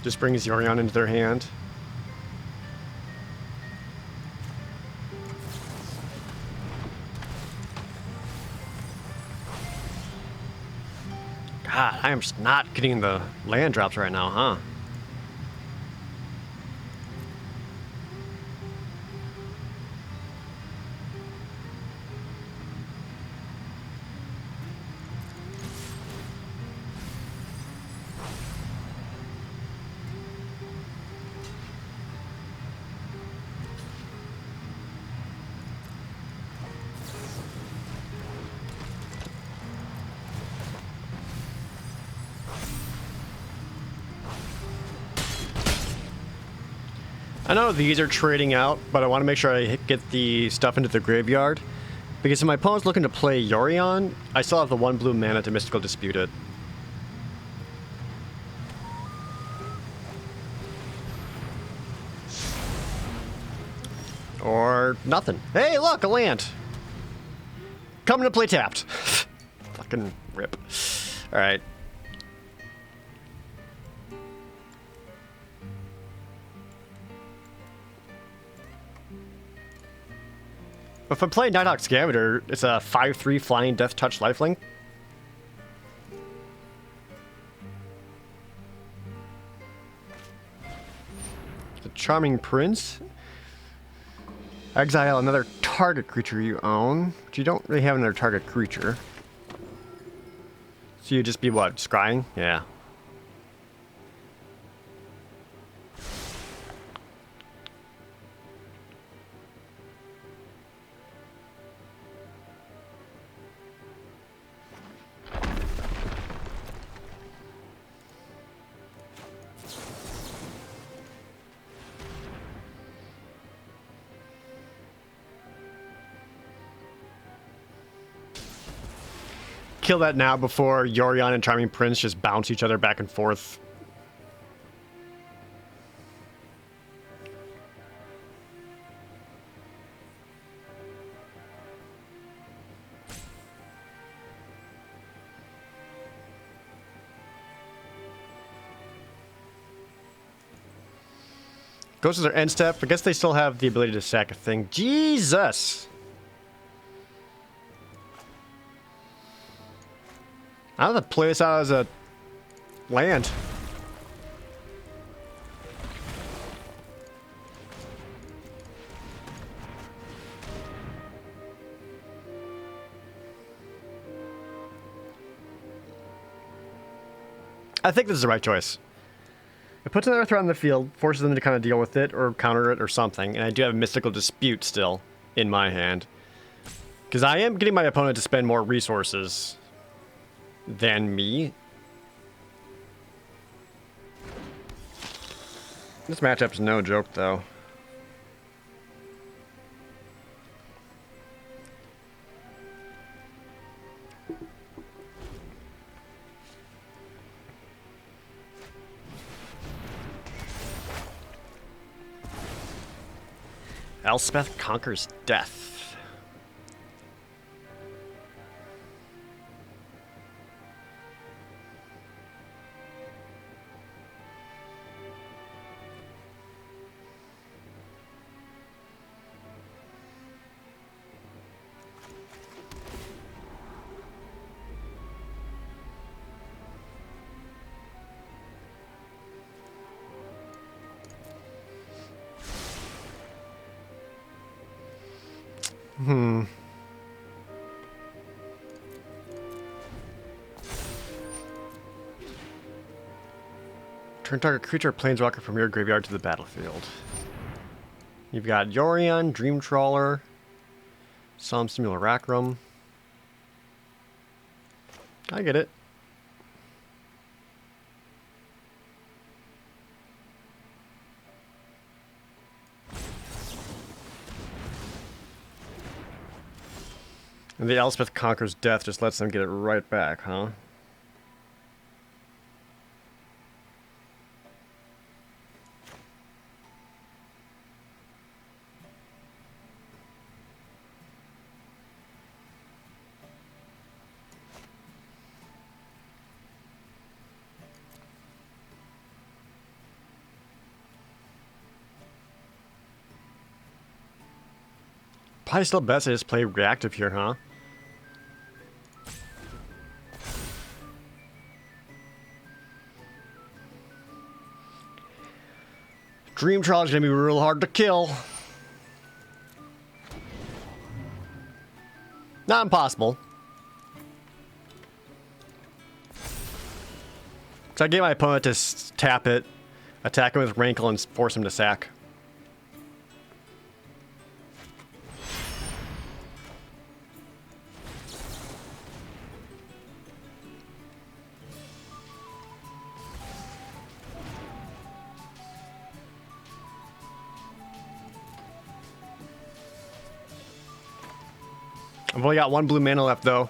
Just brings Yorion into their hand. God, I am just not getting the land drops right now, huh? I know these are trading out, but I want to make sure I get the stuff into the graveyard. Because if my opponent's looking to play Yorion, I still have the 1 blue mana to Mystical Dispute it. Or nothing. Hey, look, a land! Coming to play tapped. Fucking rip. Alright. If I play Nighthawk Scavenger, it's a 5/3 flying death touch lifelink. The Charming Prince. Exile another target creature you own, but you don't really have another target creature. So you just be what? Scrying? Yeah. Kill that now before Yorion and Charming Prince just bounce each other back and forth. Goes to their end step. I guess they still have the ability to sack a thing. Jesus! I have to play this out as a land. I think this is the right choice. It puts another threat on the field, forces them to kind of deal with it or counter it or something, and I do have a Mystical Dispute still in my hand. Because I am getting my opponent to spend more resources than me. This matchup's no joke, though. Elspeth conquers death. Turn target creature or planeswalker from your graveyard to the battlefield. You've got Yorion, Dream Trawler, Solemn Simulacrum. I get it. And the Elspeth Conquers Death just lets them get it right back, huh? Probably still best I just play reactive here, huh? Dream Trial is gonna be real hard to kill. Not impossible. So I get my opponent to tap it, attack him with Rankle, and force him to sack. I've only got one blue mana left, though.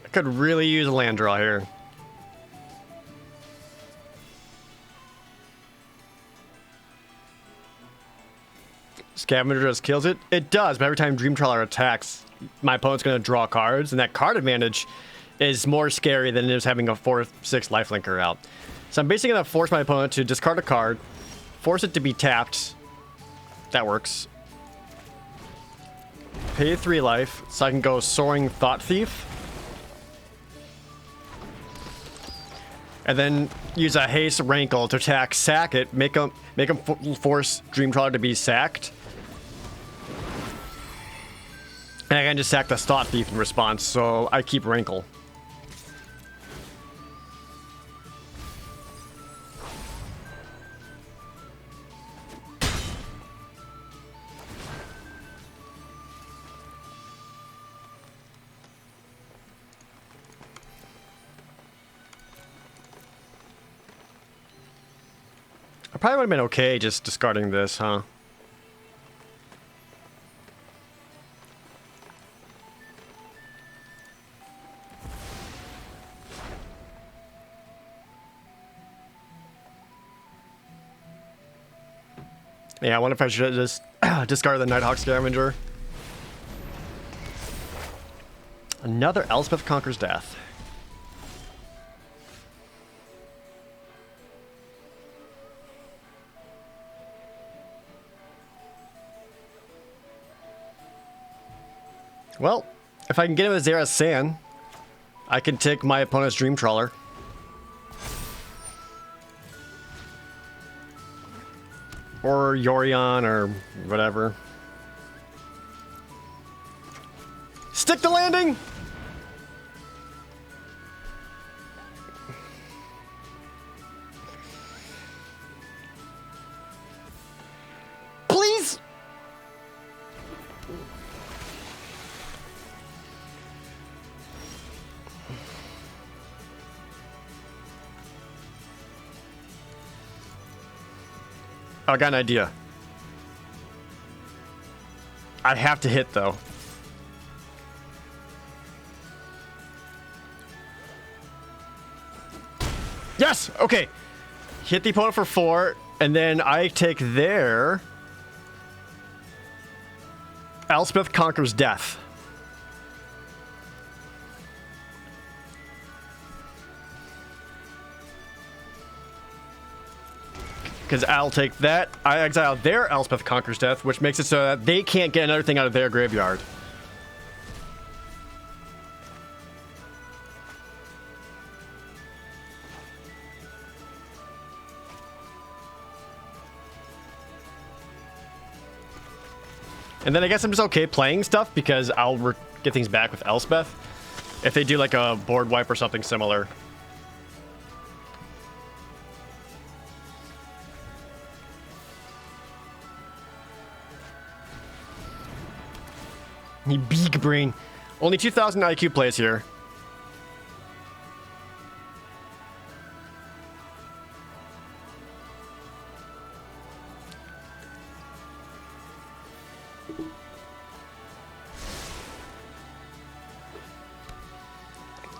I could really use a land draw here. Scavenger just kills it. It does, but every time Dream Trawler attacks, my opponent's going to draw cards, and that card advantage is more scary than it is having a 4/6 lifelinker out. So I'm basically going to force my opponent to discard a card, force it to be tapped. That works. Pay 3 life, so I can go Soaring Thought Thief. And then use a Haste Rankle to attack, sack it, make him force Dream Trawler to be sacked. And I can just sack the Thought Thief in response, so I keep Rankle. I probably would have been okay just discarding this, huh? Yeah, I wonder if I should just discard the Nighthawk Scavenger. Another Elspeth Conquers Death. Well, if I can get him with Zera's Sand, I can take my opponent's Dream Trawler. Or Yorion, or whatever. Stick the landing! Please! I got an idea. I have to hit, though. Yes! Okay. Hit the opponent for 4, and then I take their Elspeth Conquers Death. Because I'll take that. I exile their Elspeth Conquers Death, which makes it so that they can't get another thing out of their graveyard. And then I guess I'm just okay playing stuff because I'll get things back with Elspeth if they do like a board wipe or something similar. You big brain. Only 2,000 IQ plays here.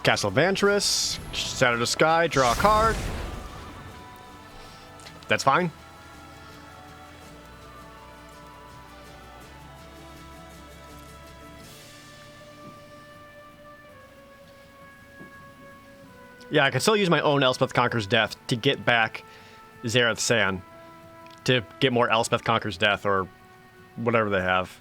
Castle Vantress, Shadow to Sky, draw a card. That's fine. Yeah, I can still use my own Elspeth Conquers Death to get back Zerath Sand. To get more Elspeth Conquers Death or whatever they have.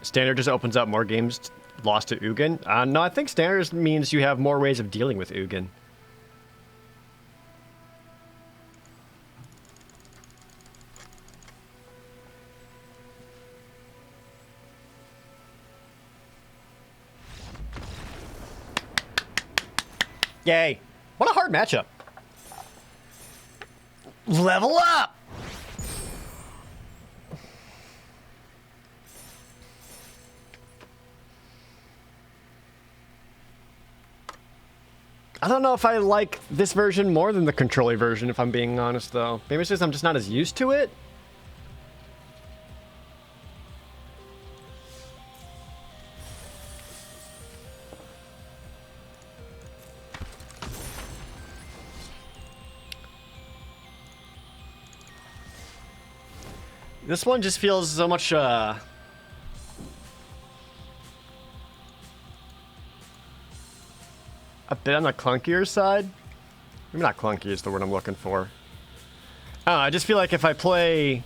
Standard just opens up more games lost to Ugin. No, I think Standard just means you have more ways of dealing with Ugin. Yay. What a hard matchup. Level up! I don't know if I like this version more than the controller version, if I'm being honest, though. Maybe it's just I'm just not as used to it. This one just feels so much, a bit on the clunkier side. Maybe not clunky is the word I'm looking for. I just feel like if I play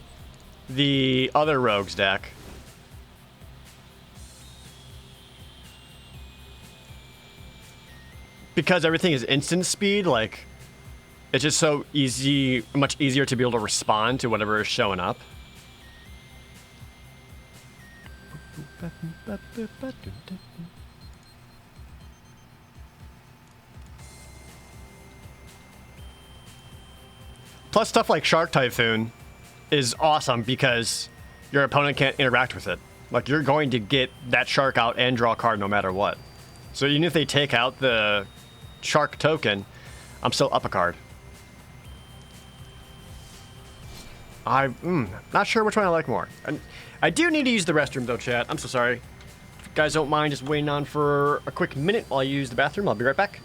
the other rogues deck, because everything is instant speed, like, it's just so easy, much easier to be able to respond to whatever is showing up. Plus, stuff like Shark Typhoon is awesome because your opponent can't interact with it. Like, you're going to get that shark out and draw a card no matter what. So even if they take out the shark token, I'm still up a card. I'm not sure which one I like more. I do need to use the restroom though, chat. I'm so sorry. If you guys don't mind just waiting on for a quick minute while I use the bathroom, I'll be right back.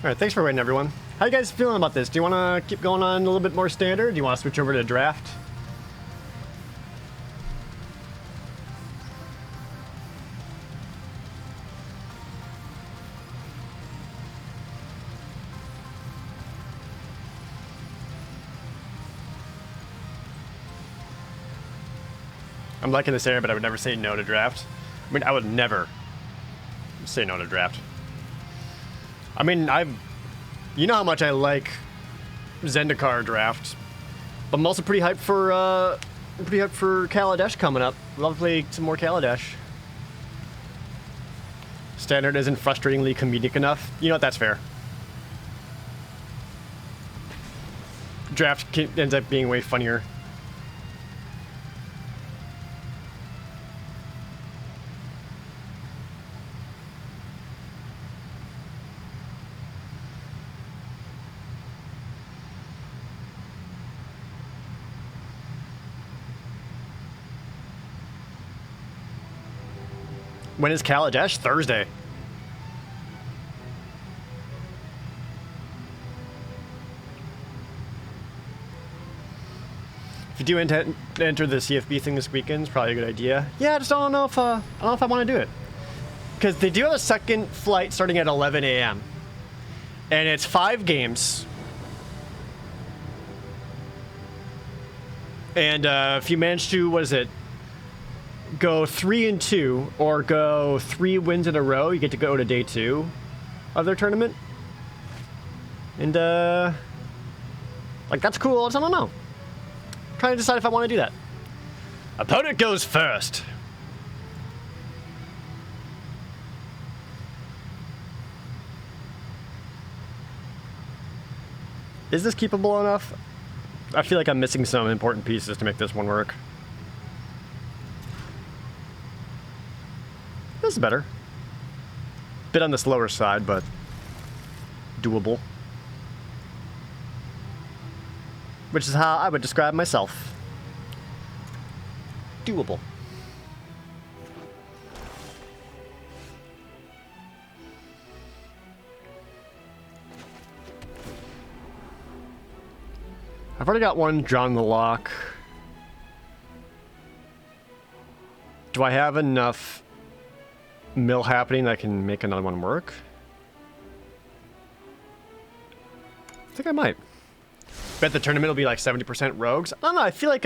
All right, thanks for waiting, everyone. How you guys feeling about this? Do you want to keep going on a little bit more standard? Do you want to switch over to draft? I'm liking this area, but I would never say no to draft. I mean, I would never say no to draft. I mean, you know how much I like Zendikar draft, but I'm also pretty hyped for Kaladesh coming up. Love to play some more Kaladesh. Standard isn't frustratingly comedic enough. You know what? That's fair. Draft ends up being way funnier. When is Kaladesh? Thursday. If you do intend to enter the CFB thing this weekend, it's probably a good idea. Yeah, I just don't know if I want to do it, because they do have a second flight starting at 11 a.m. and it's 5 games. And if you manage to, what is it? Go 3-2 or go 3 wins in a row, you get to go to day 2 of their tournament. And like, that's cool. I don't know. I'm trying to decide if I want to do that. Opponent goes first. Is this keepable enough? I feel like I'm missing some important pieces to make this one work. This is better. Bit on the slower side, but doable. Which is how I would describe myself. Doable. I've already got one drawn in the lock. Do I have enough mill happening that I can make another one work? I think I might. Bet the tournament will be like 70% rogues. I don't know, I feel like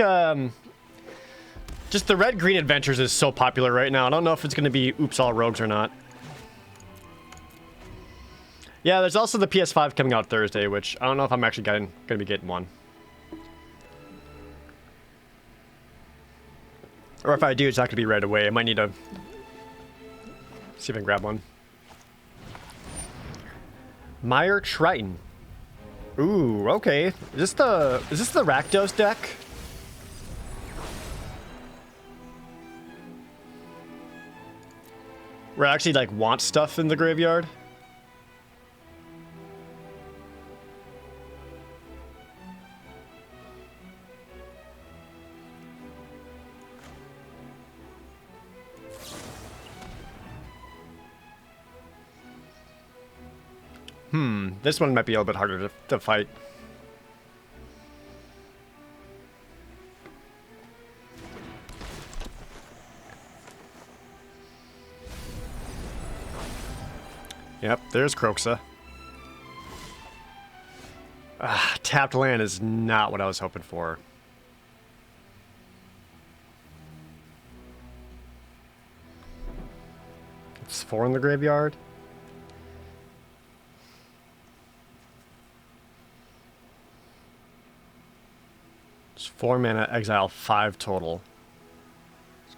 just the red-green adventures is so popular right now. I don't know if it's going to be oops all rogues or not. Yeah, there's also the PS5 coming out Thursday, which I don't know if I'm actually going to be getting one. Or if I do, it's not going to be right away. I might need to see if I can grab one. Meyer Triton. Ooh, okay. Is this the Rakdos deck? Where I actually like want stuff in the graveyard? This one might be a little bit harder to fight. Yep, there's Croxa. Tapped land is not what I was hoping for. It's 4 in the graveyard. It's 4 mana, exile 5 total.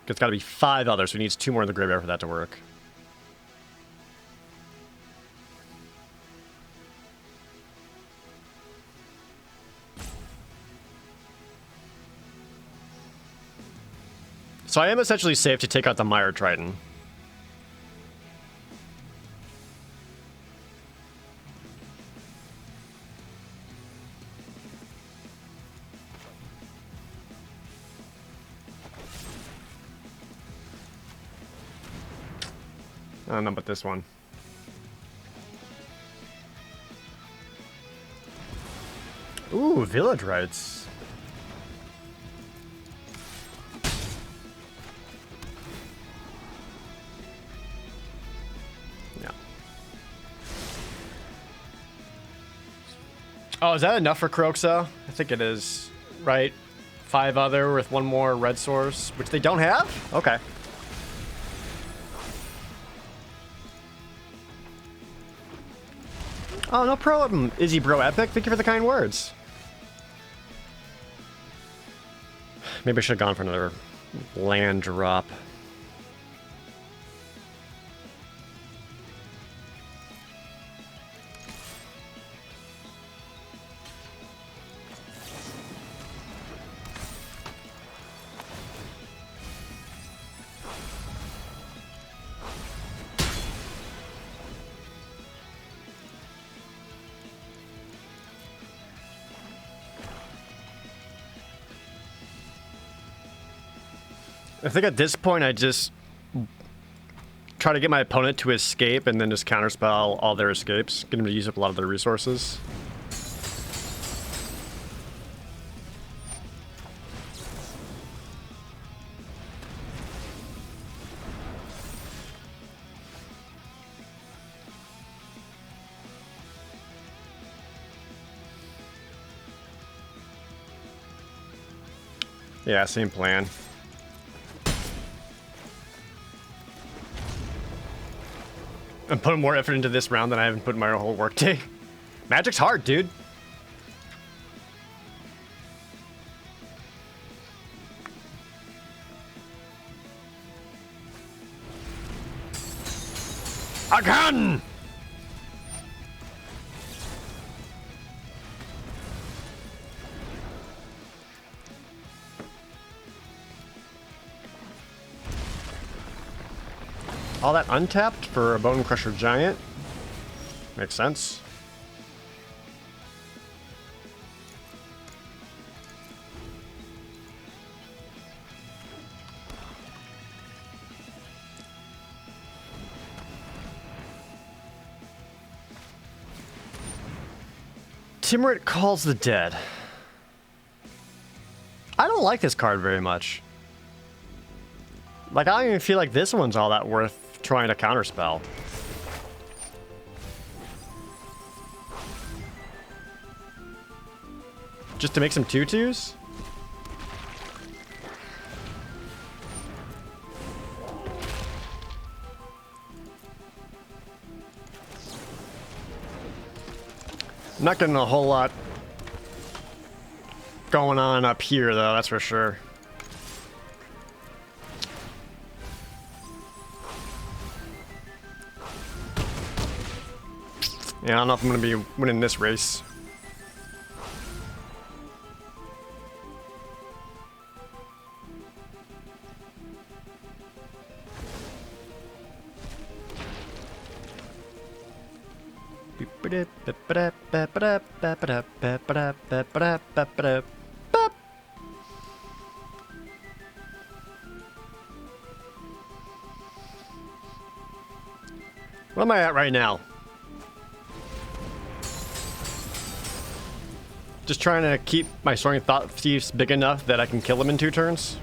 It's got to be 5 others, so he needs 2 more in the graveyard for that to work. So I am essentially safe to take out the Meyer Triton. I don't know about this one. Ooh, village rights. Yeah. Oh, is that enough for Croxa? I think it is, right? 5 other with 1 more red source, which they don't have? Okay. Oh, no problem, Izzy Bro Epic. Thank you for the kind words. Maybe I should have gone for another land drop. I think at this point I just try to get my opponent to escape and then just counterspell all their escapes. Get them to use up a lot of their resources. Yeah, same plan. I'm putting more effort into this round than I haven't put in my whole workday. Magic's hard, dude. Again! All that untapped for a Bone Crusher Giant. Makes sense. Timrit Calls the Dead. I don't like this card very much. Like, I don't even feel like this one's all that worth trying to counterspell. Just to make some tutus? I'm not getting a whole lot going on up here, though, that's for sure. Yeah, I don't know if I'm going to be winning this race. What am I at right now? Just trying to keep my Soaring Thought Thieves big enough that I can kill them in 2 turns.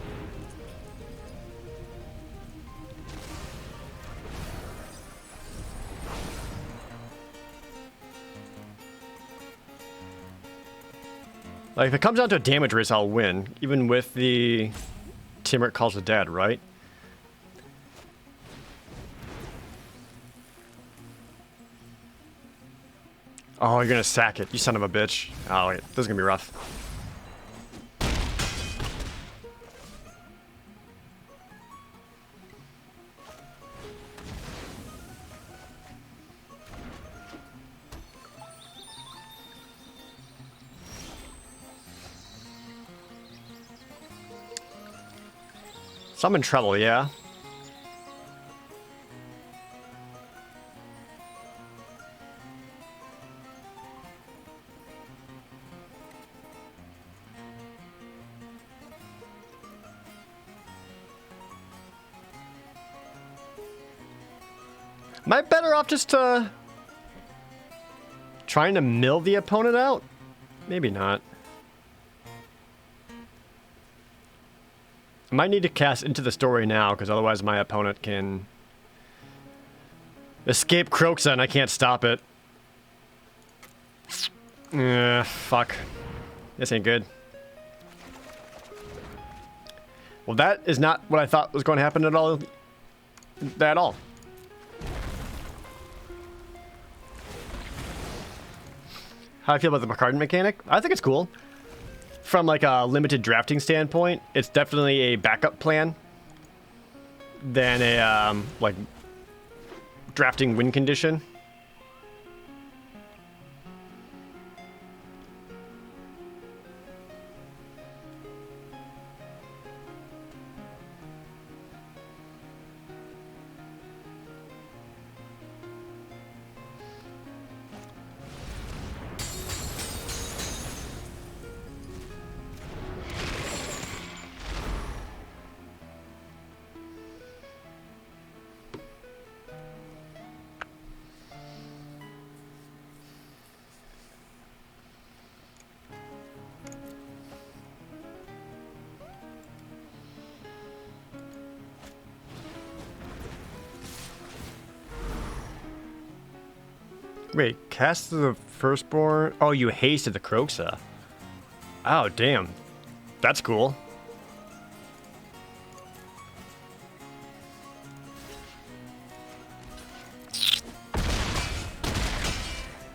Like, if it comes down to a damage race, I'll win. Even with the Timrit Calls the Dead, right? Oh, you're gonna sack it, you son of a bitch. Oh, wait, this is gonna be rough. So I'm in trouble, yeah? Am I better off just trying to mill the opponent out? Maybe not. I might need to cast Into the Story now, because otherwise my opponent can escape Kroxa and I can't stop it. Fuck. This ain't good. Well, that is not what I thought was going to happen at all. At all. How do I feel about the card mechanic? I think it's cool. From like a limited drafting standpoint, it's definitely a backup plan than a like drafting win condition. Wait, cast the Firstborn? Oh, you hasted the Kroxa. Oh, damn. That's cool.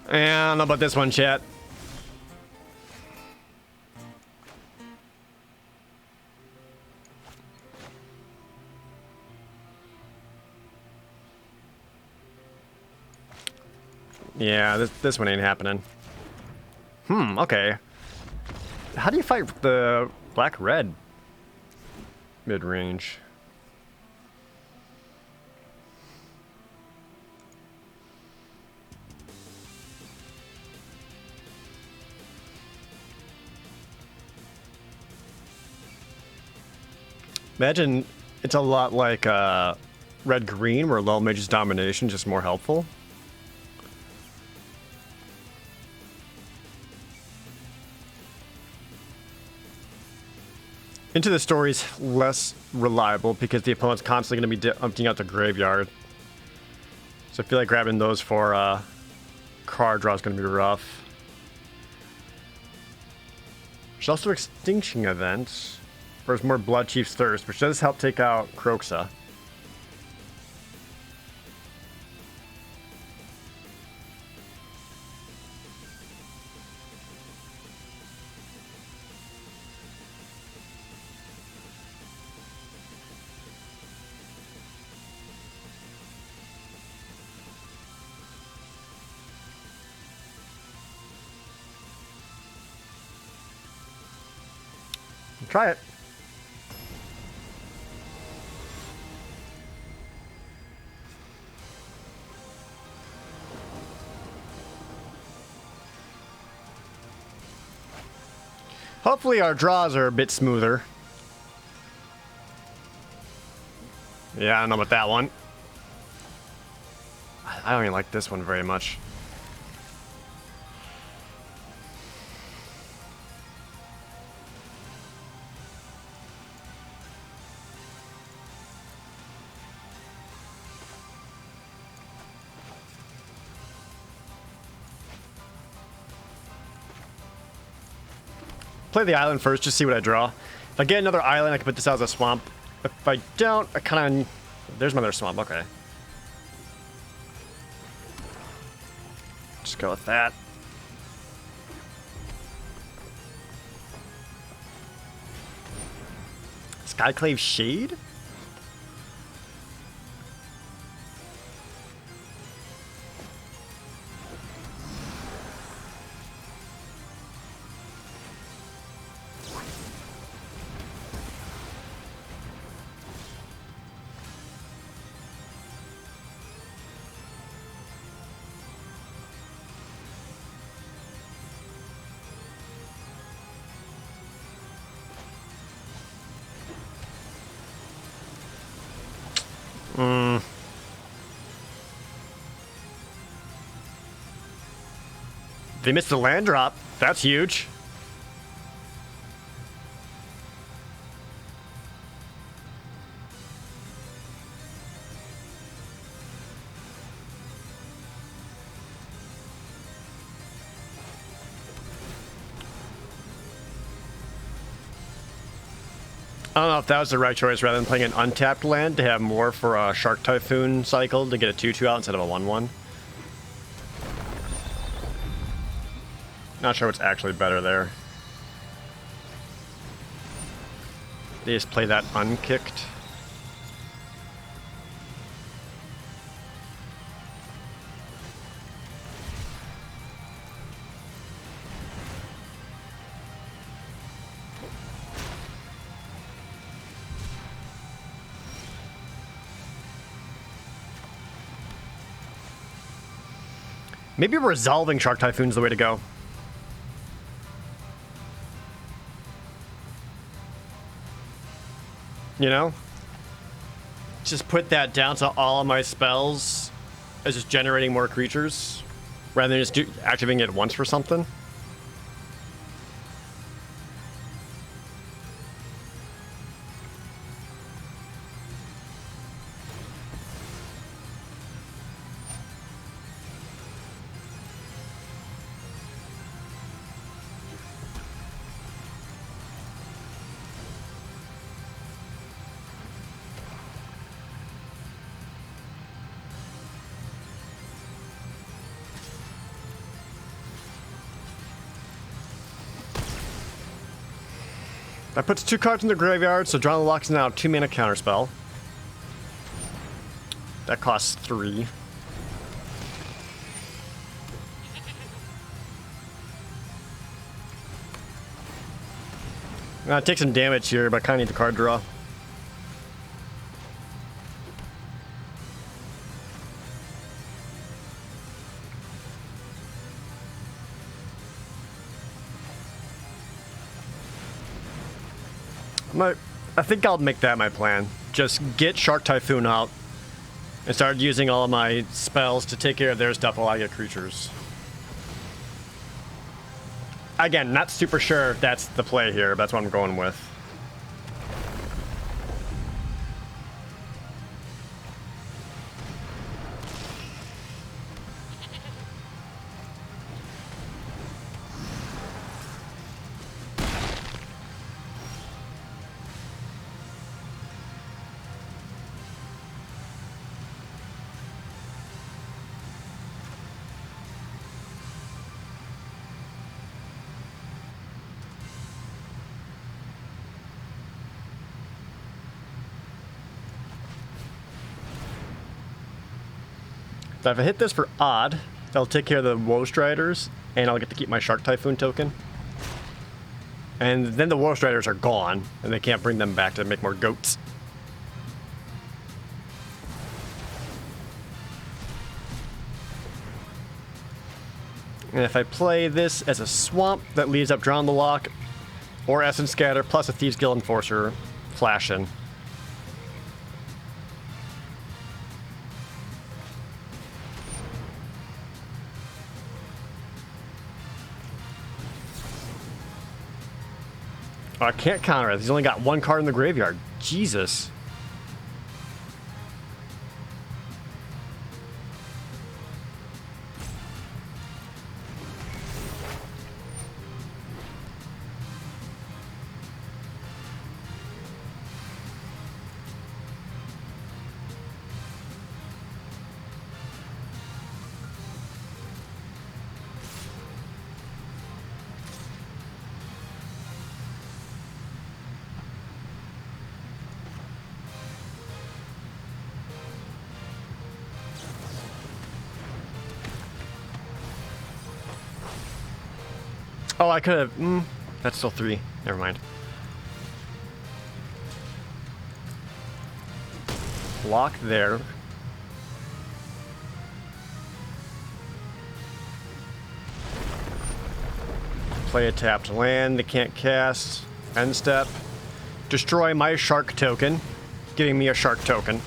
I don't know about this one, chat. Yeah, this one ain't happening. Okay. How do you fight the black-red mid-range? Imagine it's a lot like red-green, where low mage's domination is just more helpful. Into the Story's less reliable because the opponent's constantly going to be emptying out the graveyard. So I feel like grabbing those for card draw is going to be rough. There's also Extinction Event. There's more Blood Chief's Thirst, which does help take out Kroxa. Try it. Hopefully our draws are a bit smoother. Yeah, I don't know about that one. I don't even like this one very much. Play the island first, just see what I draw. If I get another island, I can put this out as a swamp. If I don't, I kind of... There's my other swamp, okay. Just go with that. Skyclave Shade? They missed the land drop. That's huge. I don't know if that was the right choice rather than playing an untapped land to have more for a Shark Typhoon cycle to get a 2-2 out instead of a 1-1. Not sure what's actually better there. They just play that unkicked. Maybe resolving Shark Typhoon's the way to go. You know? Just put that down to all of my spells as just generating more creatures rather than just activating it once for something. That puts 2 cards in the graveyard, so Drawn the Lock is now a 2-mana counterspell. That costs 3. Take some damage here, but I kind of need the card draw. I think I'll make that my plan. Just get Shark Typhoon out and start using all of my spells to take care of their stuff while I get creatures. Again, not super sure if that's the play here, but that's what I'm going with. So if I hit this for odd, that'll take care of the Woe Striders, and I'll get to keep my Shark Typhoon token. And then the Woe Striders are gone, and they can't bring them back to make more goats. And if I play this as a swamp that leaves up Drawn the Lock, or Essence Scatter, plus a Thieves Guild Enforcer flash in. Oh, I can't counter it. He's only got 1 card in the graveyard. Jesus. Oh, I could have... that's still 3. Never mind. Block there. Play a tapped land. They can't cast. End step. Destroy my shark token, giving me a shark token.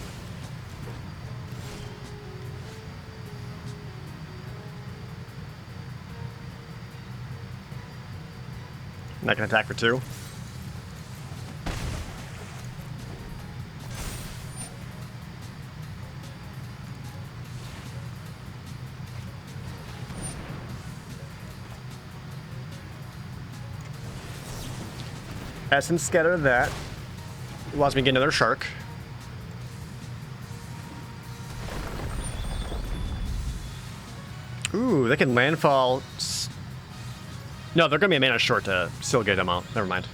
And I can attack for 2. Essence scatter that. Allows me to get another shark. Ooh, they can landfall. No, they're gonna be a mana short to still get them out. Never mind.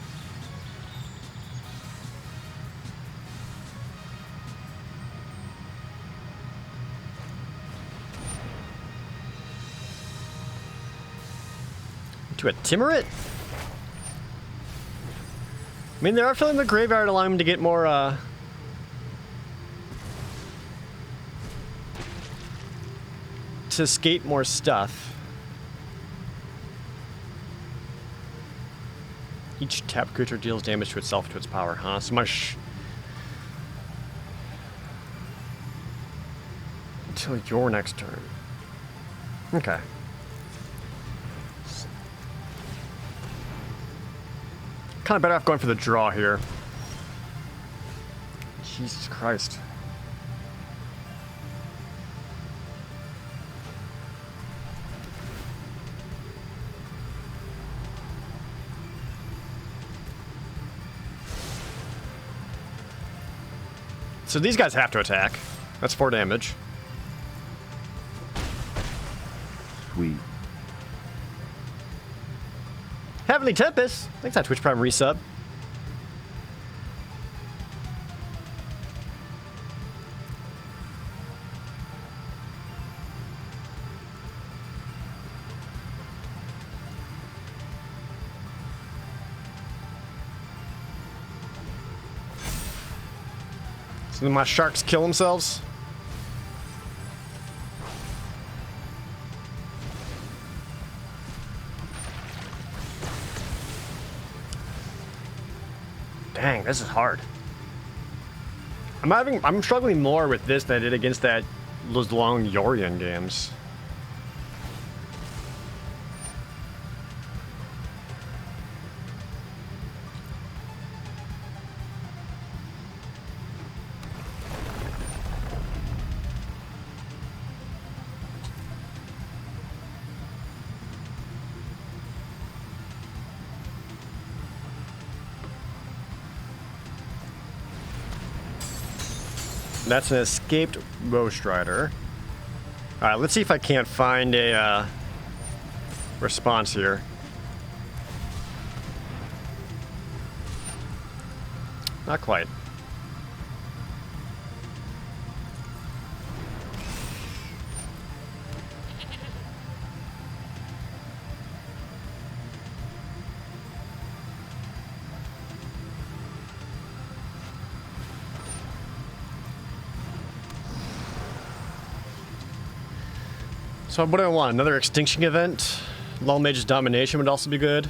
To a Timurit? I mean, they are filling the graveyard, allowing them to get more, to escape more stuff. Each tapped creature deals damage to itself to its power, huh? So much... Until your next turn. Okay. Kind of better off going for the draw here. Jesus Christ. So these guys have to attack. That's 4 damage. Sweet. Heavenly Tempest! Thanks that Twitch Prime resub. So then my sharks kill themselves. Dang, this is hard. I'm struggling more with this than I did against those long Yorion games. That's an escaped Ghost Rider. Alright, let's see if I can't find a response here. Not quite. So what do I want? Another extinction event? Lull Mage's Domination would also be good.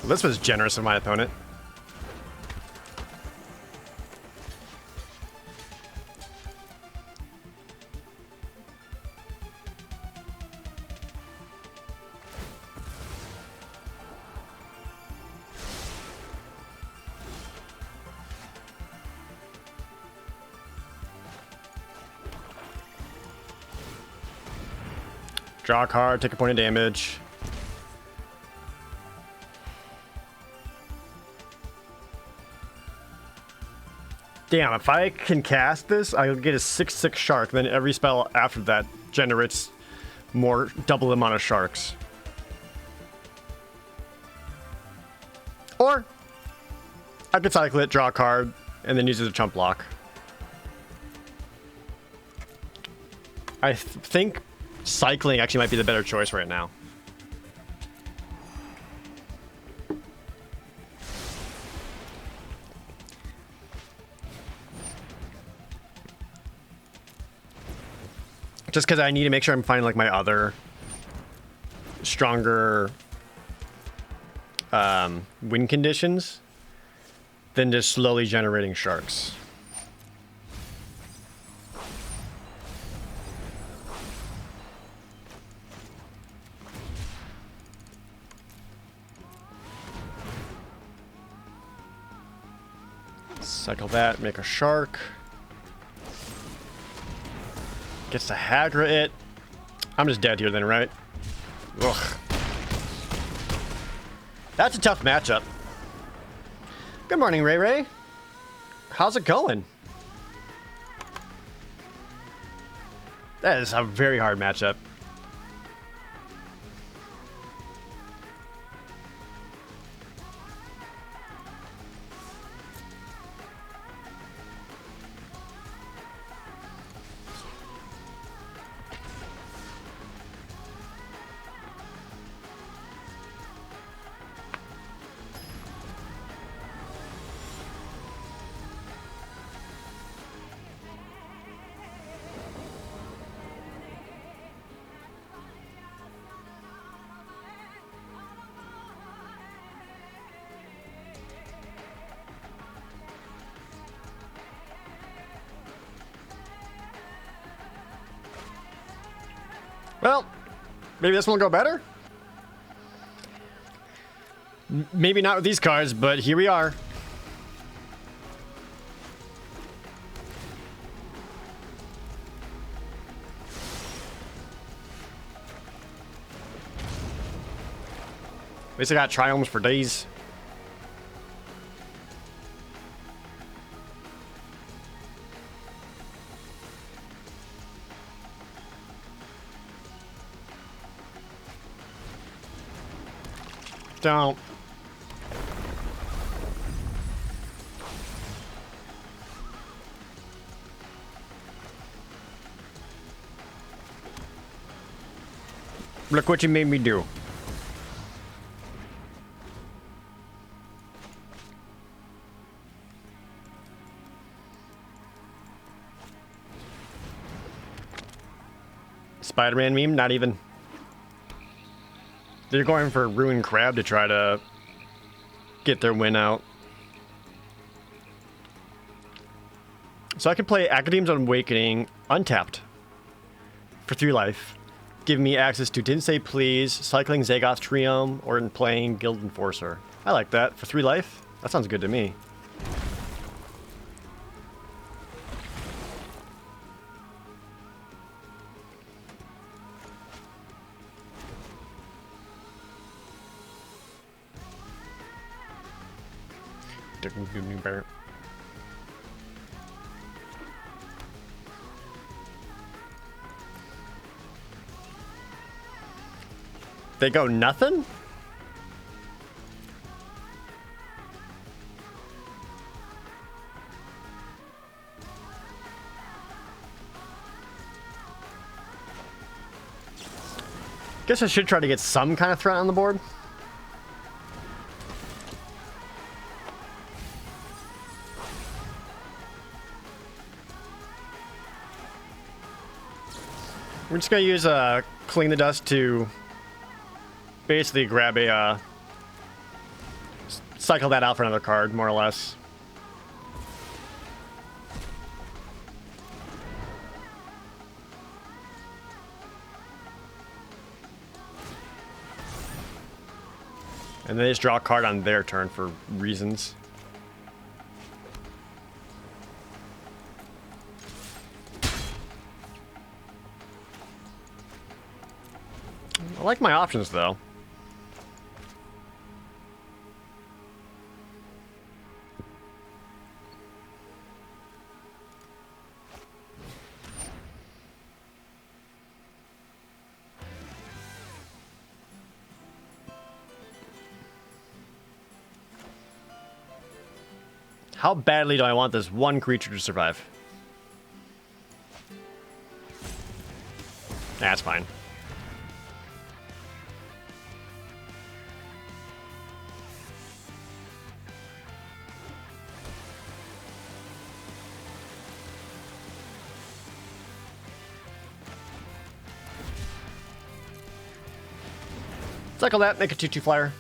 This was generous of my opponent. Draw a card, take a point of damage. Damn, if I can cast this, I'll get a 6/6 shark, then every spell after that generates more, double the amount of sharks. Or I could cycle it, draw a card, and then use it as a chump block. I think cycling actually might be the better choice right now. Just because I need to make sure I'm finding like my other stronger win conditions than just slowly generating sharks. Cycle that, make a shark. Gets to Hagra it. I'm just dead here then, right? Ugh. That's a tough matchup. Good morning, Ray Ray. How's it going? That is a very hard matchup. Well, maybe this one will go better. Maybe not with these cards, but here we are. At least I got triumphs for days. Don't. Look what you made me do. Spider-Man meme, not even. They're going for Ruined Crab to try to get their win out. So I can play Academy's Awakening untapped for 3 life, giving me access to Didn't Say Please, cycling Zagoth Triumph, or in playing Guild Enforcer. I like that. For 3 life? That sounds good to me. They go nothing? Guess I should try to get some kind of threat on the board. We're just gonna use Clean the Dust to basically grab a cycle that out for another card, more or less. And they just draw a card on their turn for reasons. I like my options, though. How badly do I want this one creature to survive? That's fine. Cycle that, make a 2/2 flyer.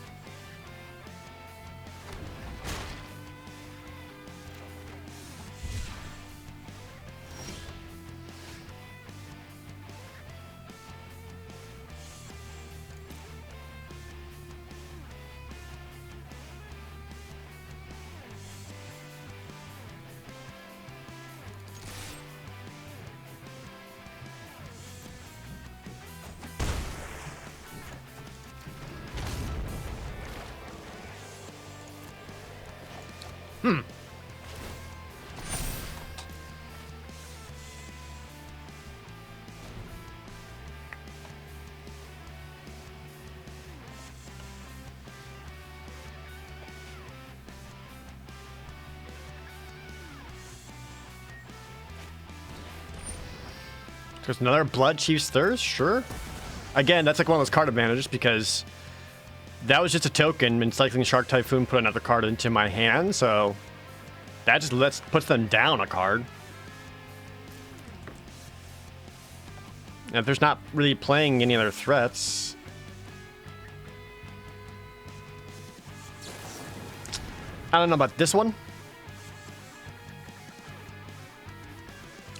There's another Blood Chief's Thirst, sure. Again, that's like one of those card advantages because that was just a token, and cycling Shark Typhoon put another card into my hand, so that just puts them down a card. And if there's not really playing any other threats, I don't know about this one.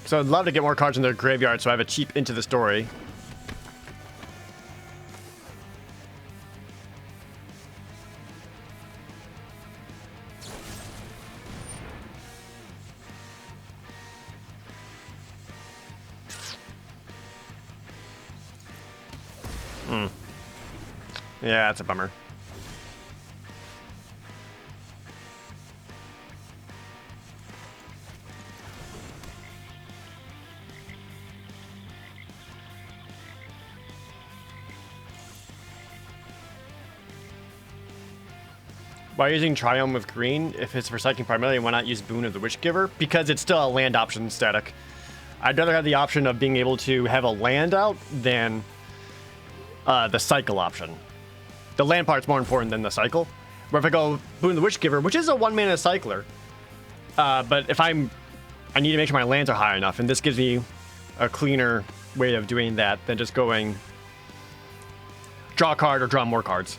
So I'd love to get more cards in their graveyard so I have a cheap into the story. Yeah, that's a bummer. By using Triumph with green, if it's for cycling primarily, why not use Boon of the Witchgiver? Because it's still a land option static. I'd rather have the option of being able to have a land out than the cycle option. The land part's more important than the cycle. Where if I go Boon of the Witchgiver, which is a 1-mana cycler, but if I need to make sure my lands are high enough, and this gives me a cleaner way of doing that than just going draw a card or draw more cards.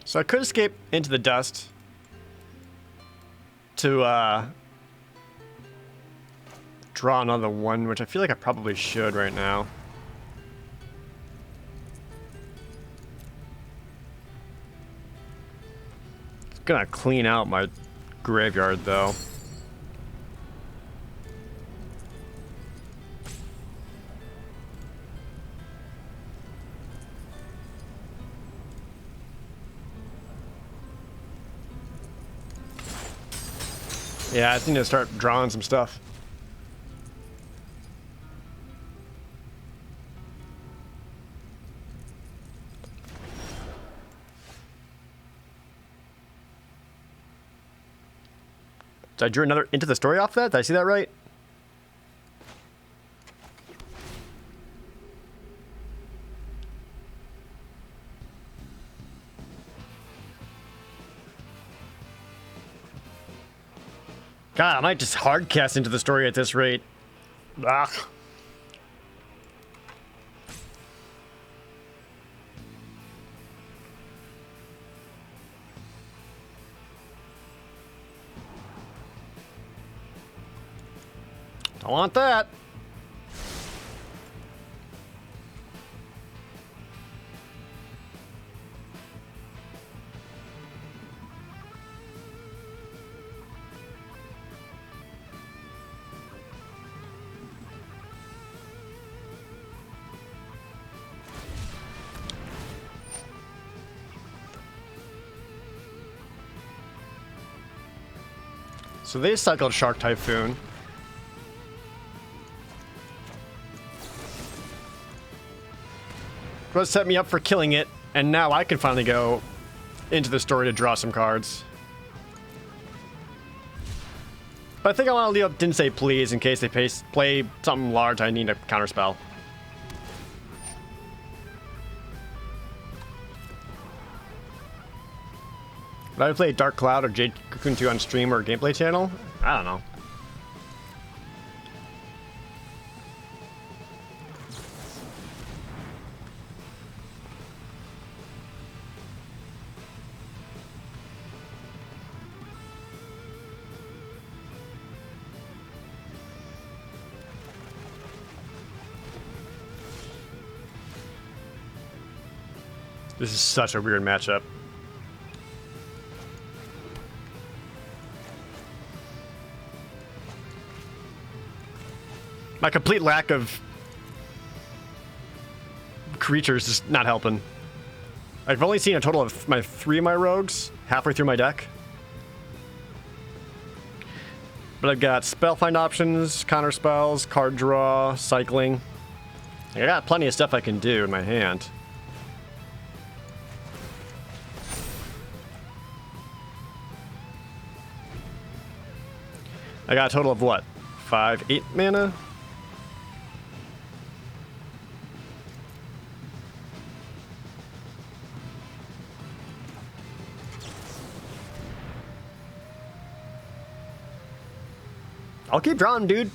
So I could escape into the dust to draw another one, which I feel like I probably should right now. It's gonna clean out my graveyard though. Yeah, I just need to start drawing some stuff. So I drew another into the story off that? Did I see that right? God, I might just hardcast into the story at this rate. Ugh. Don't want that. So they cycled Shark Typhoon. What set me up for killing it, and now I can finally go into the story to draw some cards. But I think I want to leave up Didn't Say Please in case they play something large I need a counterspell. Did I play Dark Cloud or Jade Cocoon 2 on stream or gameplay channel? I don't know. This is such a weird matchup. My complete lack of creatures is not helping. I've only seen a total of 3 of my rogues halfway through my deck. But I've got spellfind options, counter spells, card draw, cycling. I got plenty of stuff I can do in my hand. I got a total of what? 5, 8 mana? I'll keep drawing, dude.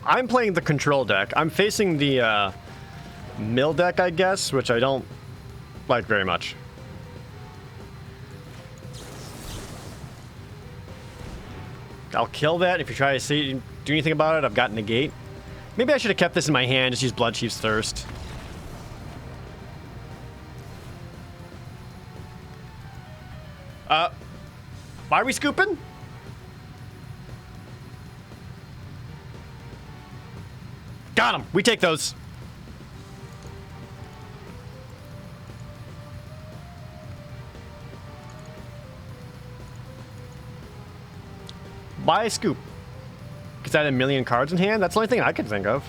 I'm playing the control deck. I'm facing the mill deck, I guess, which I don't like very much. I'll kill that. If you try to do anything about it, I've got negate. Maybe I should have kept this in my hand, just use Bloodchief's Thirst. Why are we scooping? Got him. We take those. Why scoop? Because I had a million cards in hand? That's the only thing I can think of.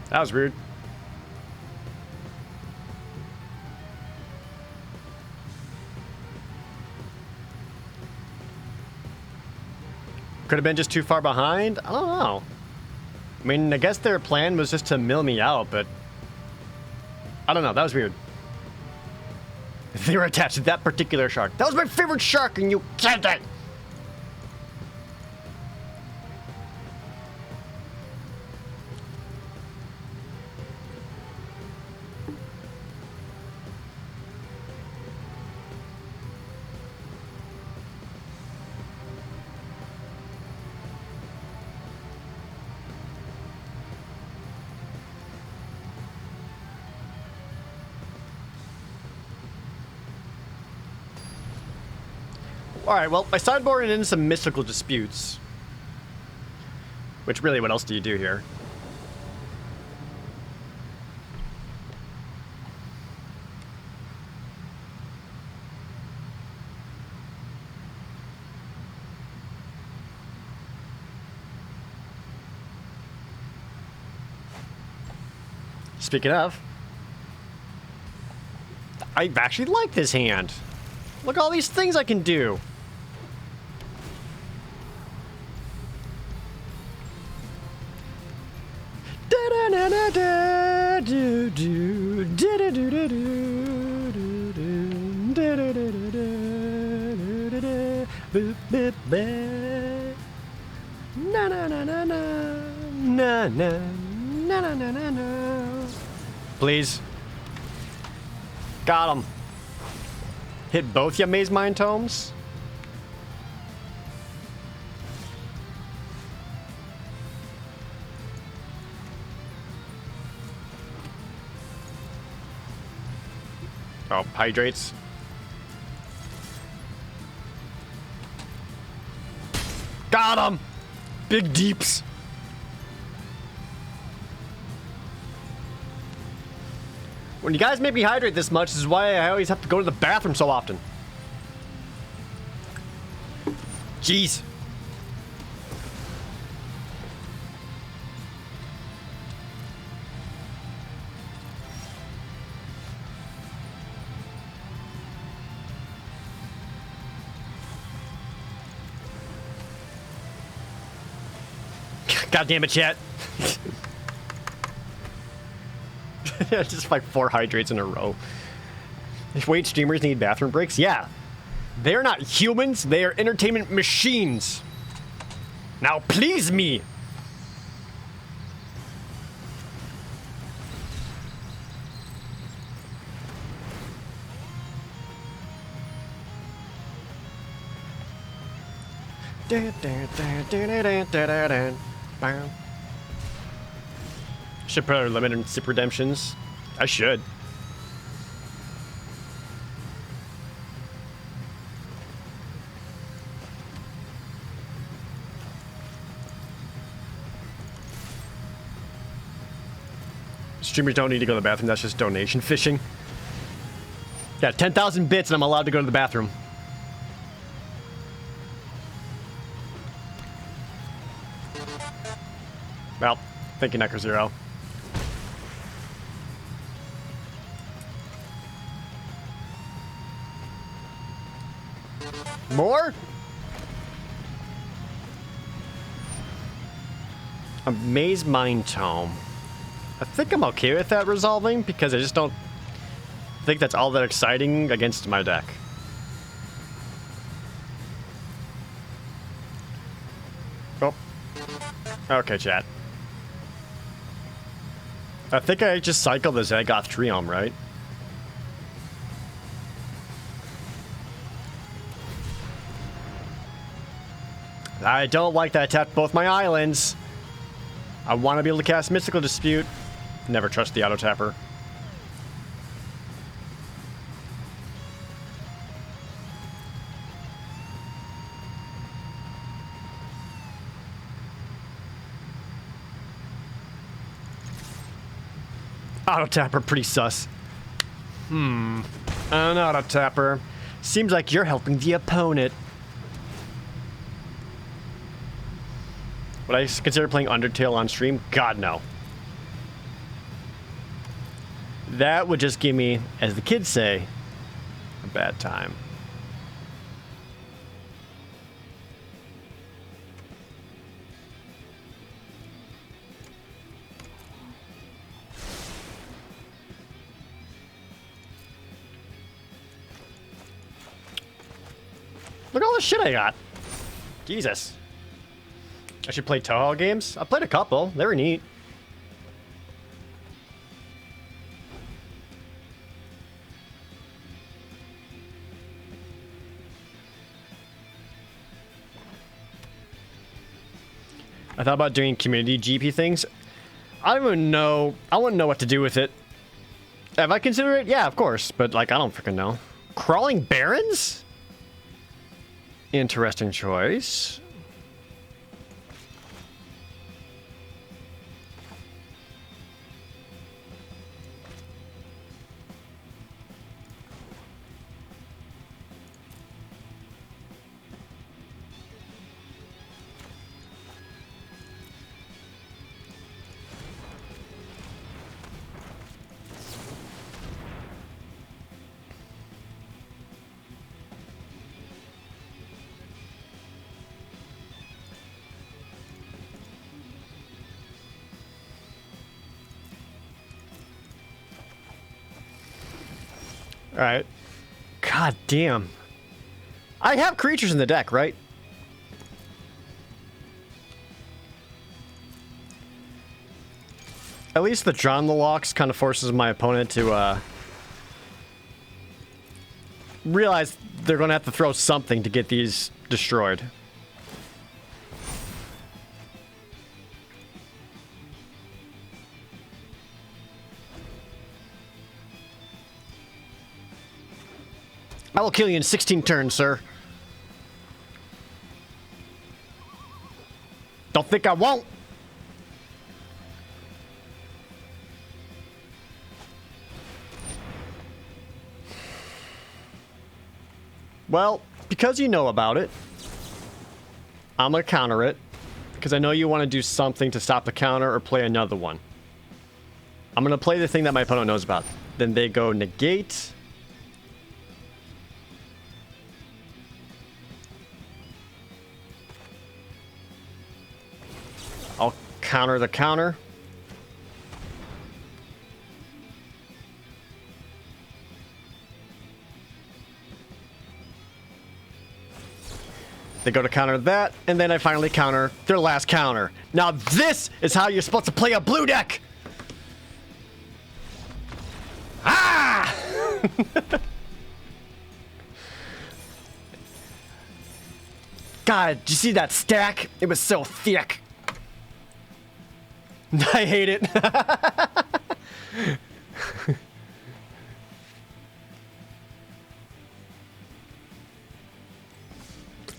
That was weird. Could have been just too far behind? I don't know. I mean, I guess their plan was just to mill me out, but I don't know. That was weird. They were attached to that particular shark. That was my favorite shark, and you killed it! Alright, well, I sideboarded in some mystical disputes. Which, really, what else do you do here? Speaking of, I actually like this hand. Look at all these things I can do. Please. Got him. Hit both your Maze Mind Tomes. Oh, hydrates. Got him! Big deeps. When you guys make me hydrate this much, this is why I always have to go to the bathroom so often. Jeez. God damn it, chat. Just like 4 hydrates in a row. Wait, streamers need bathroom breaks? Yeah. They're not humans, they are entertainment machines. Now please me. Should put a limit on sip redemptions. I should. Streamers don't need to go to the bathroom. That's just donation fishing. Yeah, 10,000 bits and I'm allowed to go to the bathroom. Well, thank you, Necro0. More? A Maze Mind Tome. I think I'm okay with that resolving because I just don't think that's all that exciting against my deck. Oh. Okay, chat. I think I just cycled the Zagoth Triome, right? I don't like that I tapped both my islands. I want to be able to cast Mystical Dispute. Never trust the auto tapper. Auto tapper, pretty sus. An auto tapper. Seems like you're helping the opponent. Would I consider playing Undertale on stream? God, no. That would just give me, as the kids say, a bad time. Look at all the shit I got. Jesus. I should play Toho games? I played a couple. They were neat. I thought about doing community GP things. I don't even know. I wouldn't know what to do with it. Have I considered it? Yeah, of course. But, like, I don't freaking know. Crawling Barrens? Interesting choice. All right. God damn. I have creatures in the deck, right? At least the John the Locks kind of forces my opponent to realize they're going to have to throw something to get these destroyed. I will kill you in 16 turns, sir. Don't think I won't. Well, because you know about it, I'm gonna counter it. Because I know you want to do something to stop the counter or play another one. I'm gonna play the thing that my opponent knows about. Then they go negate. I'll counter the counter. They go to counter that, and then I finally counter their last counter. Now this is how you're supposed to play a blue deck! Ah! God, did you see that stack? It was so thick. I hate it.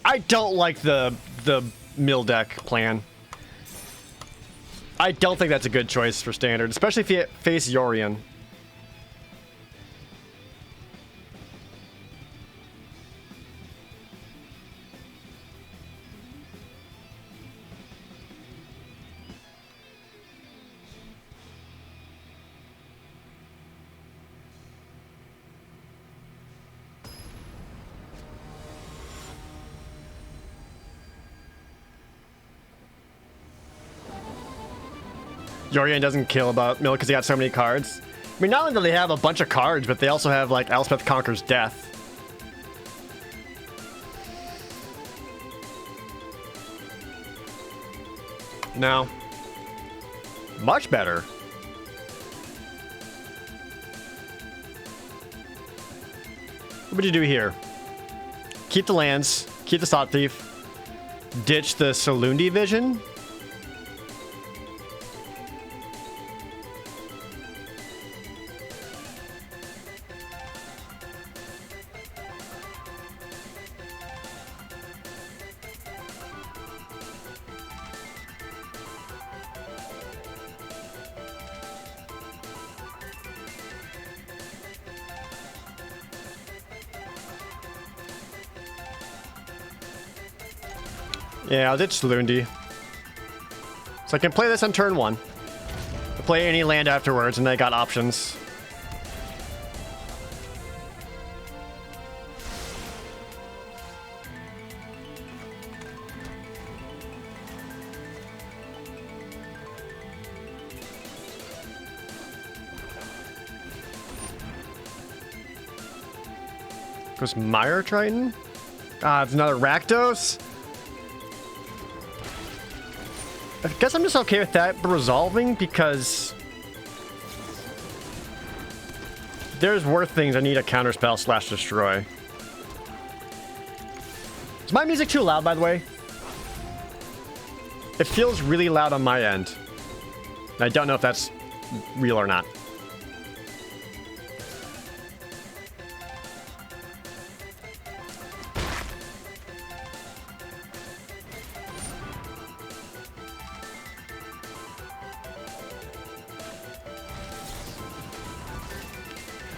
I don't like the mill deck plan. I don't think that's a good choice for standard, especially if you face Yorion. Yorion doesn't kill about mill because he got so many cards. I mean, not only do they have a bunch of cards, but they also have, like, Elspeth Conquers Death. No. Much better. What would you do here? Keep the lands, keep the Thought Thief, ditch the Salundi Vision. Yeah, I'll ditch Salundi. So I can play this on turn 1. I'll play any land afterwards, and I got options. Goes Mire Triton? Ah, it's another Rakdos? I guess I'm just okay with that resolving because there's worse things I need a counterspell / destroy. Is my music too loud, by the way? It feels really loud on my end. I don't know if that's real or not.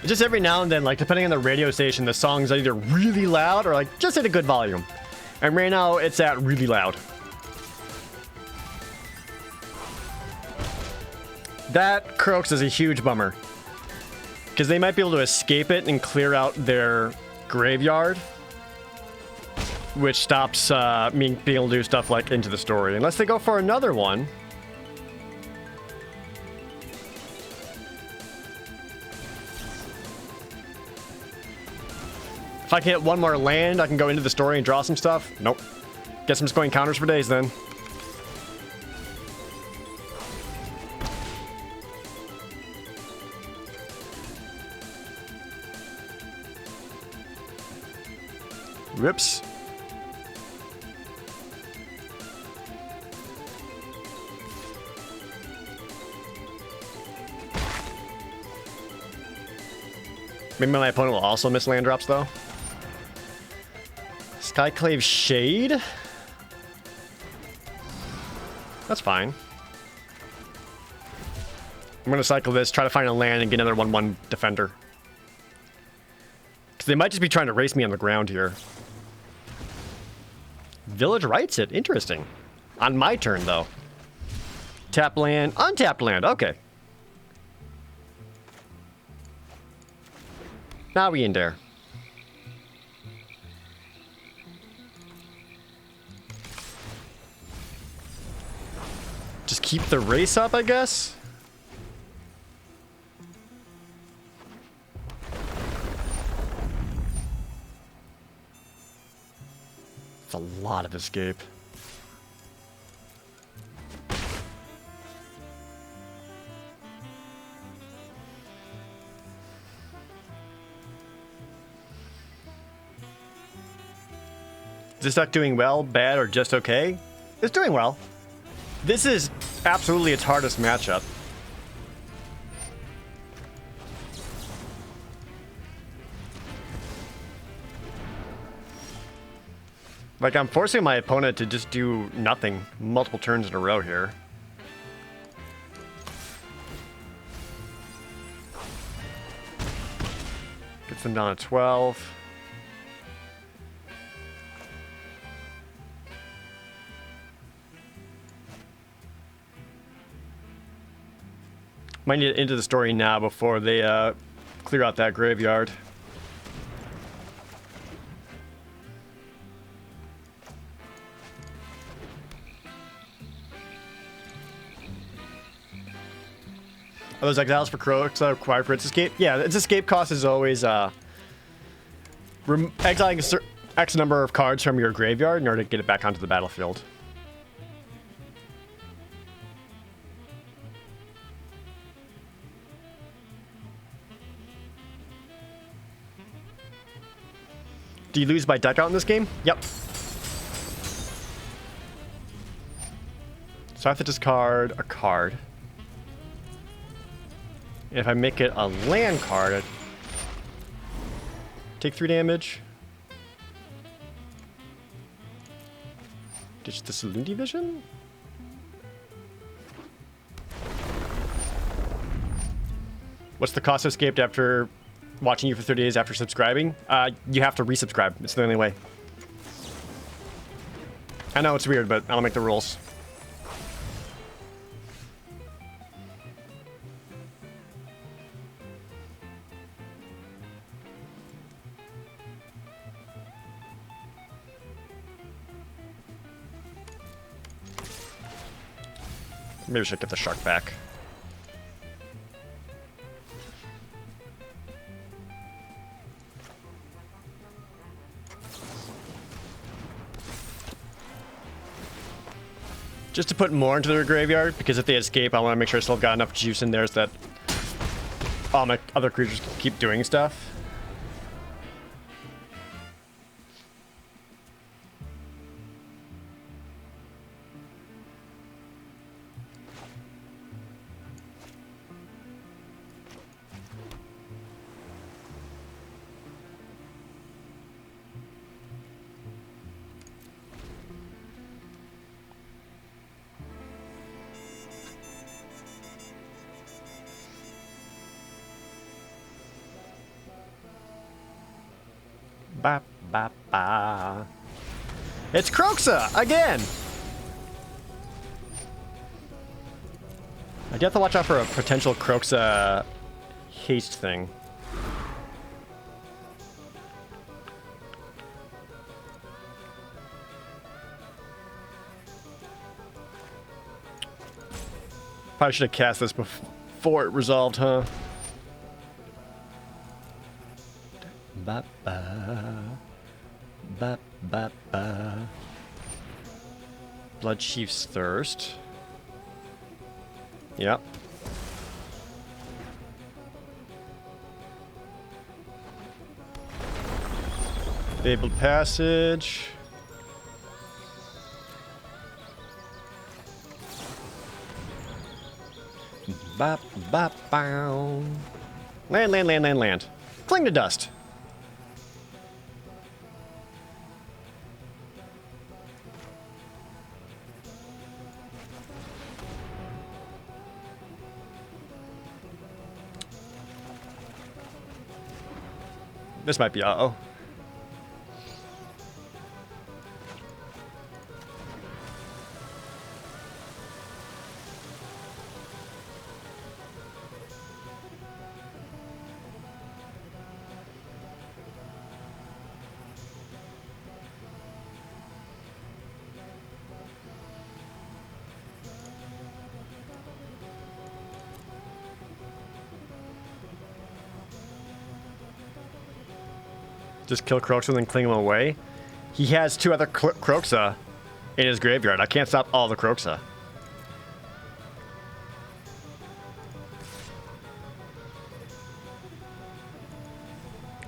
Just every now and then, like, depending on the radio station, the song's either really loud or, like, just at a good volume. And right now, it's at really loud. That Croaks is a huge bummer. Because they might be able to escape it and clear out their graveyard. Which stops me being able to do stuff like Into the Story. Unless they go for another one. If I can hit one more land, I can go Into the Story and draw some stuff. Nope. Guess I'm just going counters for days then. Whoops. Maybe my opponent will also miss land drops though. Skyclave Shade? That's fine. I'm gonna cycle this, try to find a land and get another 1/1 defender. Because they might just be trying to race me on the ground here. Village writes it. Interesting. On my turn, though. Tap land, untapped land. Okay. Now we in there. Just keep the race up, I guess. It's a lot of escape. Is this deck doing well, bad, or just okay? It's doing well. This is absolutely its hardest matchup. Like, I'm forcing my opponent to just do nothing multiple turns in a row here. Gets them down to 12. Might need to into the story now before they clear out that graveyard. Are those exiles for Crocs required for its escape? Yeah, its escape cost is always exiling X number of cards from your graveyard in order to get it back onto the battlefield. Do you lose by deck out in this game? Yep. So I have to discard a card. If I make it a land card, I take 3 damage. Ditch the Saloon Division? What's the cost of escaped after watching you for 30 days after subscribing? You have to resubscribe. It's the only way. I know it's weird, but I'll make the rules. Maybe we should get the shark back. Just to put more into their graveyard, because if they escape, I want to make sure I still got enough juice in there so that all my other creatures can keep doing stuff. Ba, ba, ba. It's Croxa again! I do have to watch out for a potential Croxa haste thing. Probably should have cast this before it resolved, huh? Ba ba ba ba ba. Blood Chief's Thirst. Yep. Fabled Passage. Ba ba bow. Land, land, land, land, land. Cling to dust. This might be uh-oh. Just kill Croaks and then cling him away. He has 2 other Kroxa in his graveyard. I can't stop all the Kroxa.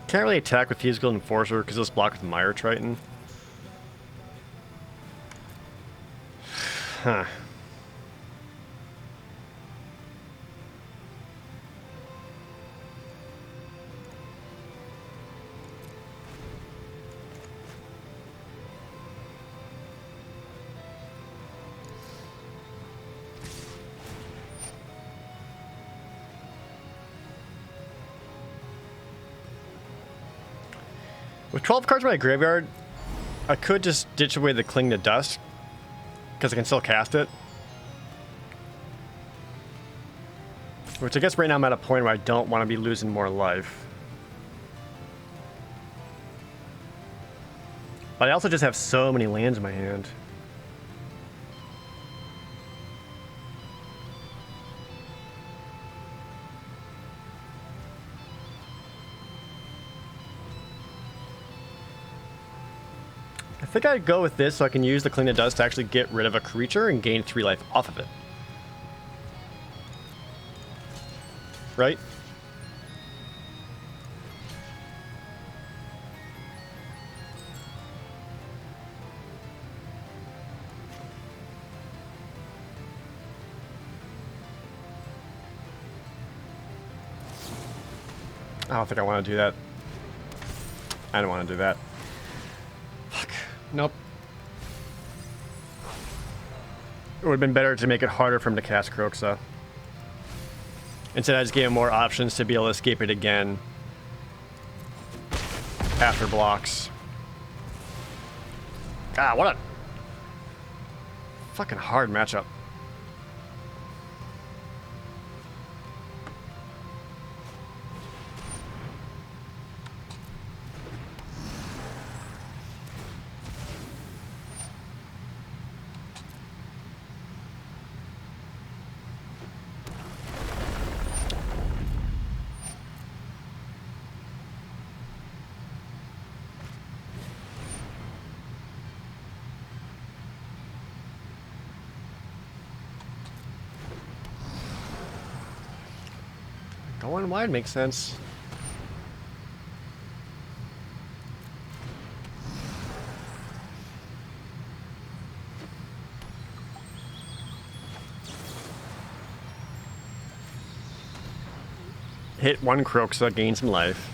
Can't really attack with Thieves Guild Enforcer because it's blocked with Mire Triton. Huh. With 12 cards in my graveyard, I could just ditch away the Cling to Dust, because I can still cast it. Which I guess right now I'm at a point where I don't want to be losing more life. But I also just have so many lands in my hand. I think I'd go with this so I can use the Cling to Dust to actually get rid of a creature and gain 3 life off of it. Right? I don't think I want to do that. I don't want to do that. Fuck. Nope. It would have been better to make it harder for him to cast Kroxa. Instead, I just gave him more options to be able to escape it again after blocks. Ah, what a fucking hard matchup. Going wide makes sense. Hit 1 Kroxa, gain some life.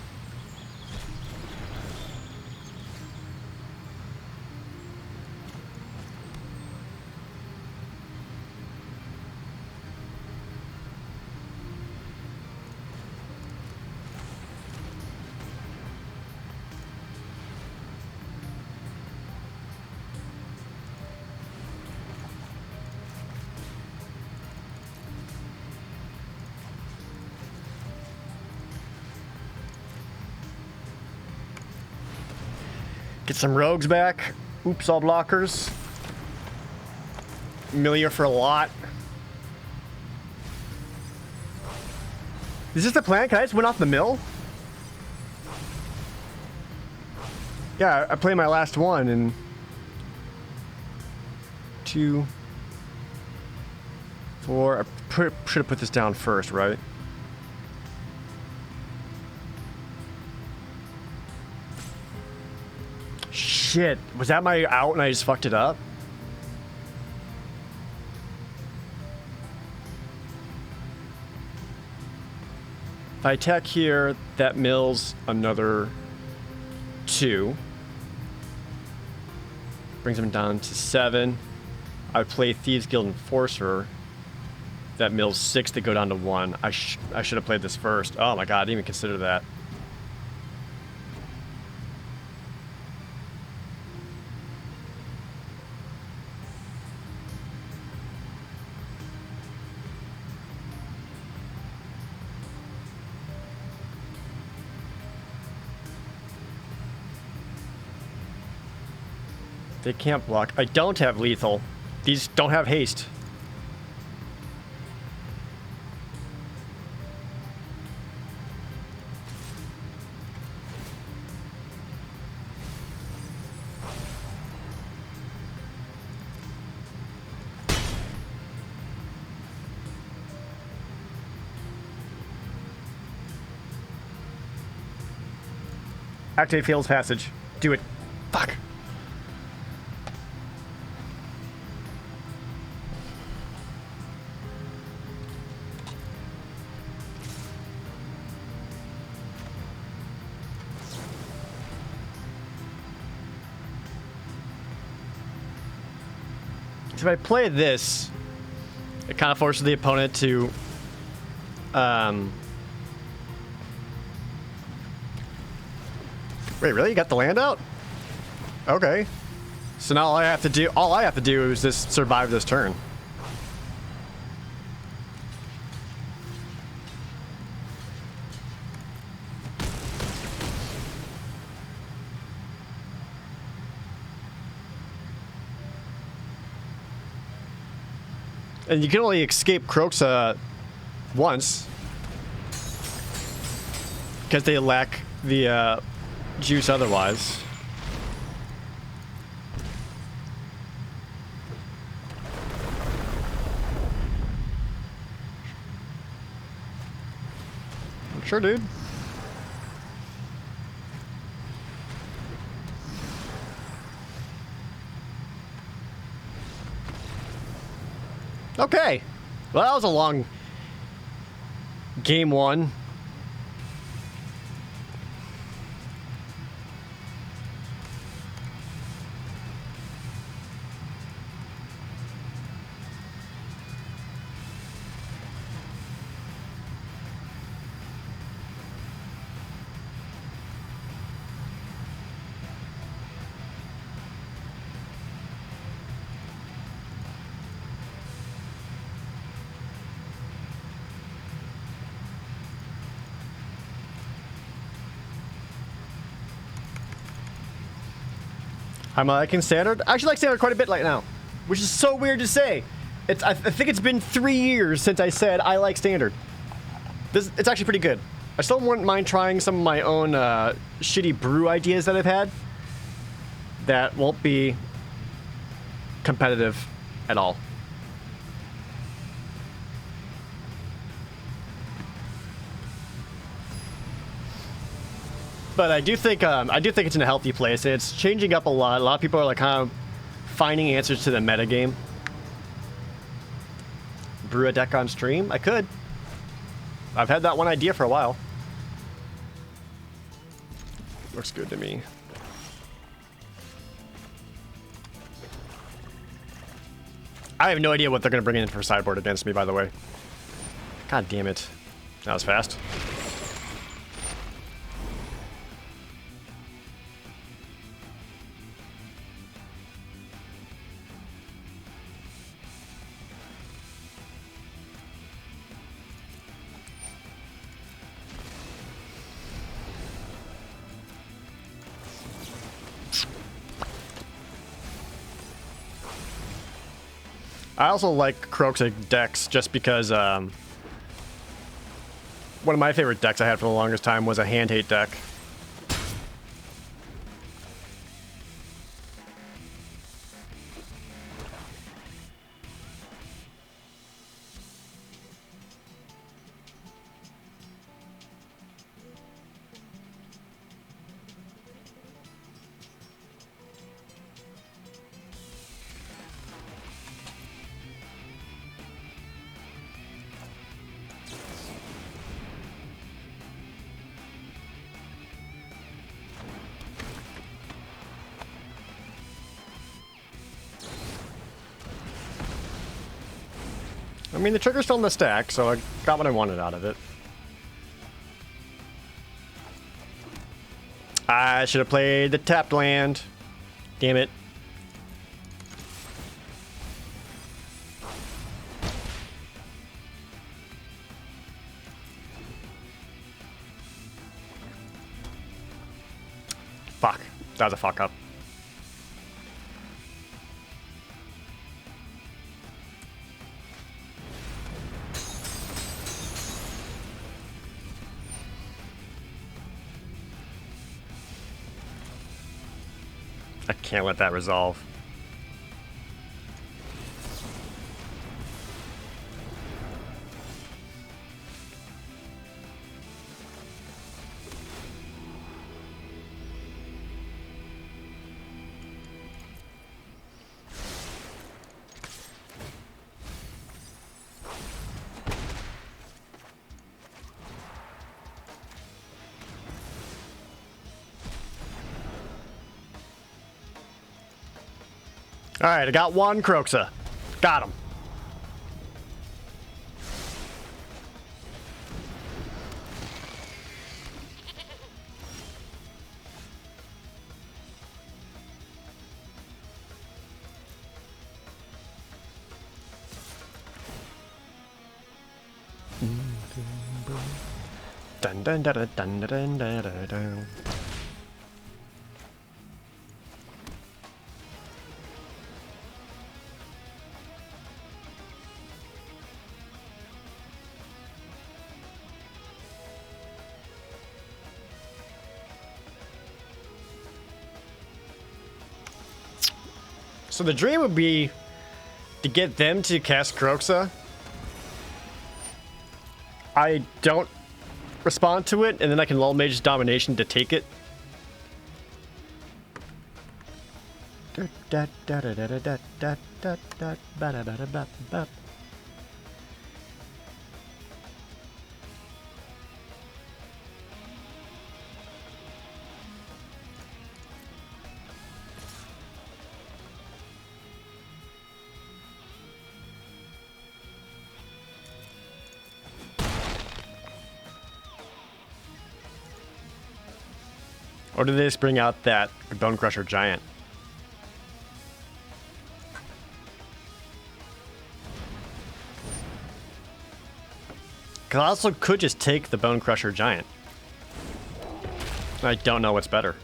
Get some rogues back. Oops, all blockers. Milia for a lot. Is this the plan? Can I just win off the mill? Yeah, I play my last one and 2, 4. I should have put this down first, right? Shit, was that my out and I just fucked it up? If I attack here, that mills another 2. Brings him down to 7. I play Thieves Guild Enforcer. That mills 6 to go down to 1. I should have played this first. Oh my god, I didn't even consider that. They can't block. I don't have lethal. These don't have haste. Activate Field's Passage. Do it. Fuck. So if I play this, it kind of forces the opponent to wait, really? You got the land out? Okay. So now all I have to do is just survive this turn. And you can only escape Kroxa once because they lack the juice otherwise. Sure, dude. Okay. Well, that was a long game one. I'm liking Standard. I actually like Standard quite a bit right now, which is so weird to say. I think it's been 3 years since I said I like Standard. It's actually pretty good. I still wouldn't mind trying some of my own shitty brew ideas that I've had that won't be competitive at all. But I do think it's in a healthy place. It's changing up a lot. A lot of people are like kind of finding answers to the meta game. Brew a deck on stream? I could. I've had that one idea for a while. Looks good to me. I have no idea what they're going to bring in for sideboard against me, by the way. God damn it. That was fast. I also like Kroxa decks just because one of my favorite decks I had for the longest time was a hand-hate deck. I mean, the trigger's still in the stack, so I got what I wanted out of it. I should have played the tapped land. Damn it. Fuck. That was a fuck up. I can't let that resolve. All right, I got one Croxa. Got him. Dun dun dun dun dun dun dun dun dun. So the dream would be to get them to cast Croxa. I don't respond to it, and then I can lull Mage's Domination to take it. Or do they just bring out that Bone Crusher Giant? Because I also could just take the Bone Crusher Giant. I don't know what's better.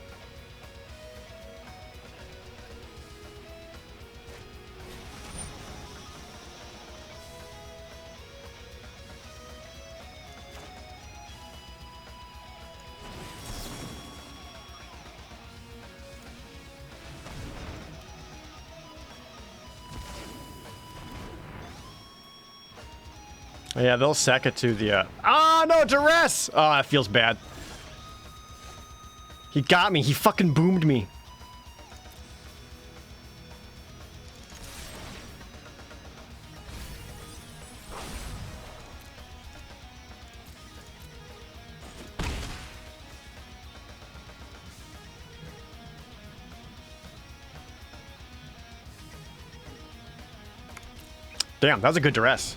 Yeah, they'll sack it to the, oh, no, duress! Oh, that feels bad. He got me. He fucking boomed me. Damn, that was a good duress.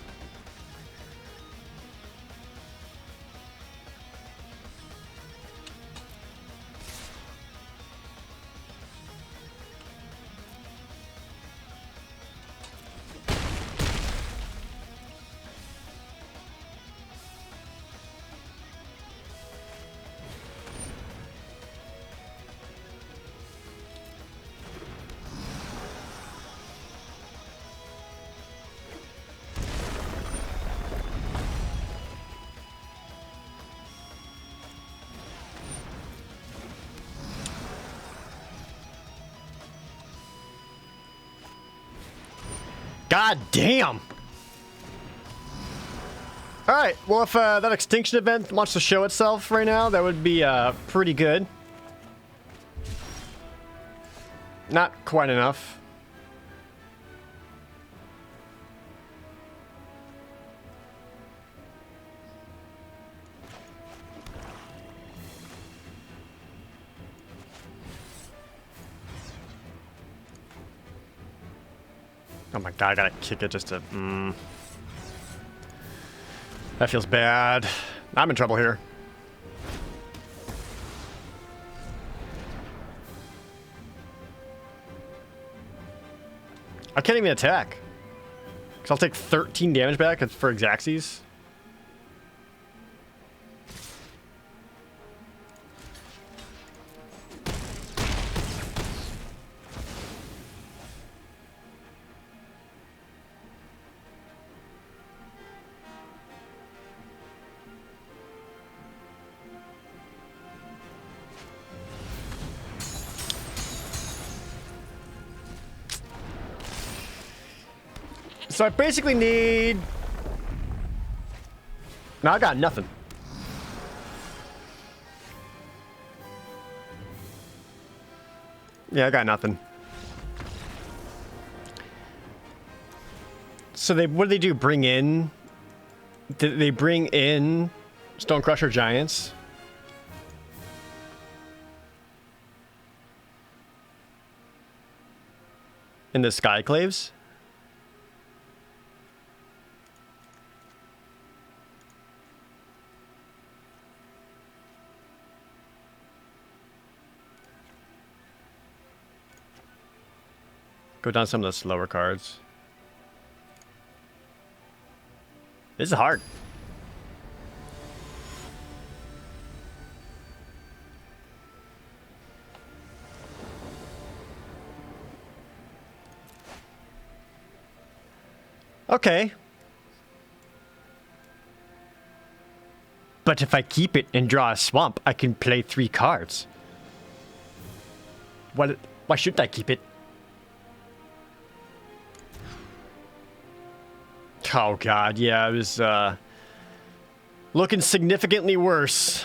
God damn! Alright, well if that extinction event wants to show itself right now, that would be pretty good. Not quite enough. Oh my god, I gotta kick it just to... That feels bad. I'm in trouble here. I can't even attack. Because I'll take 13 damage back for Xaxes. So I basically need... No, I got nothing. Yeah, I got nothing. So what do they do? Bring in... Did they bring in Stone Crusher Giants? in the Skyclaves. Go down some of the slower cards. This is hard. Okay. But if I keep it and draw a swamp, I can play 3 cards. Why shouldn't I keep it? Oh god, yeah, it was looking significantly worse.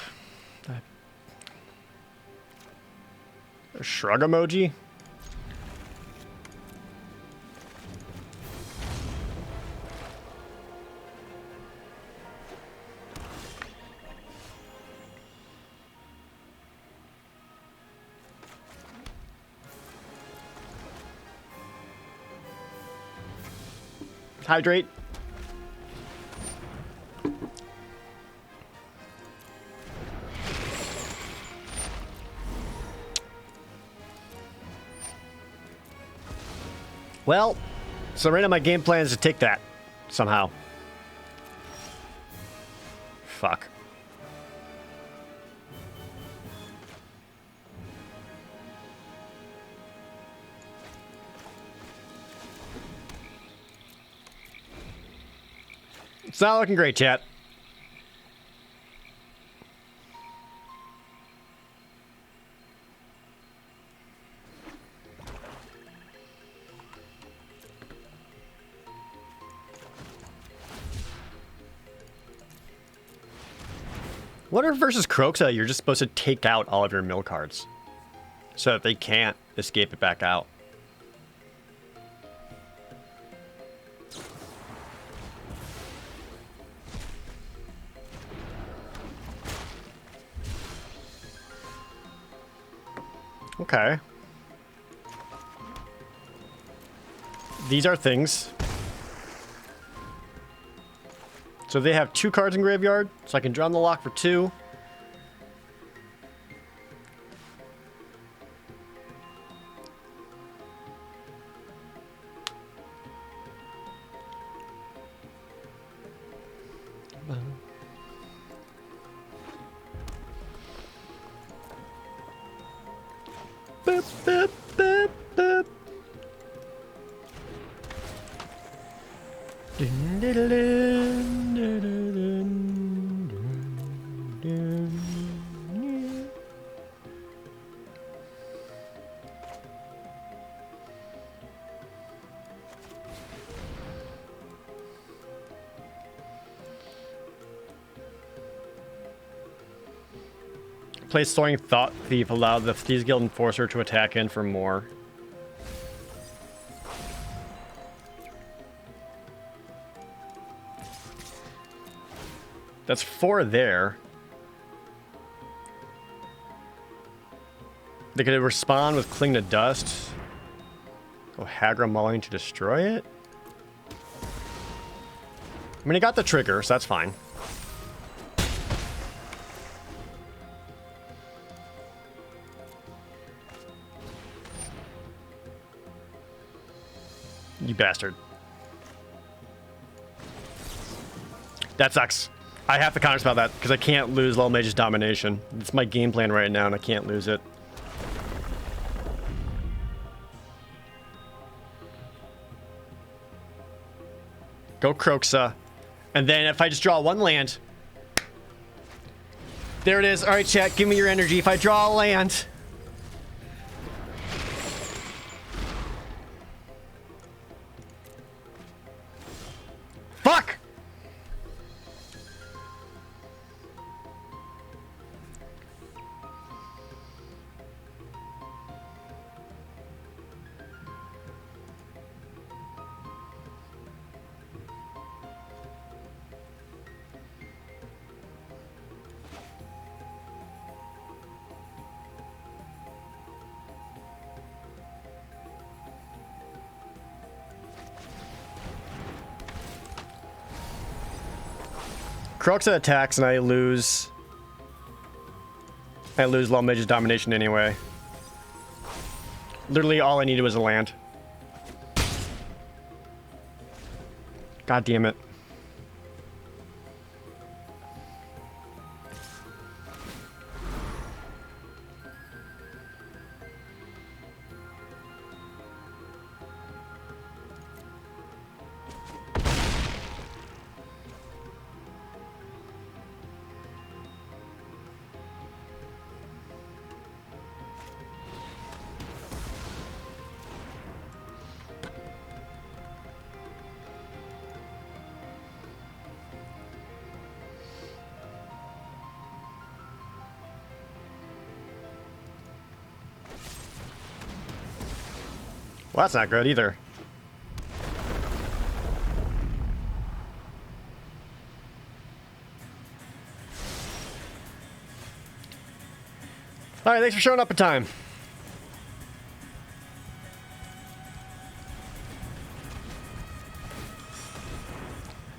A shrug emoji? Hydrate. Well, so right now my game plan is to take that somehow. Fuck. It's not looking great, chat. What if versus Croxa, you're just supposed to take out all of your mill cards so that they can't escape it back out? Okay. These are things. So they have 2 cards in graveyard, so I can draw on the lock for 2. Boop, boop, boop, boop. Dun, dun, dun, dun, dun, dun, dun, dun. Play Soaring Thought Thief, allow the Thieves Guild Enforcer to attack in for more. That's 4 there. They could respond with Cling to Dust. Go Hagra Mulling to destroy it. I mean, I got the trigger, so that's fine. You bastard. That sucks. I have to counterspell that because I can't lose Little Mage's Domination. It's my game plan right now and I can't lose it. Go Croxa. And then if I just draw 1 land. There it is. All right, chat, give me your energy. If I draw a land. Fuck! Kroxa attacks and I lose. I lose low mage's domination anyway. Literally all I needed was a land. God damn it. Well, that's not good either. All right, thanks for showing up in time.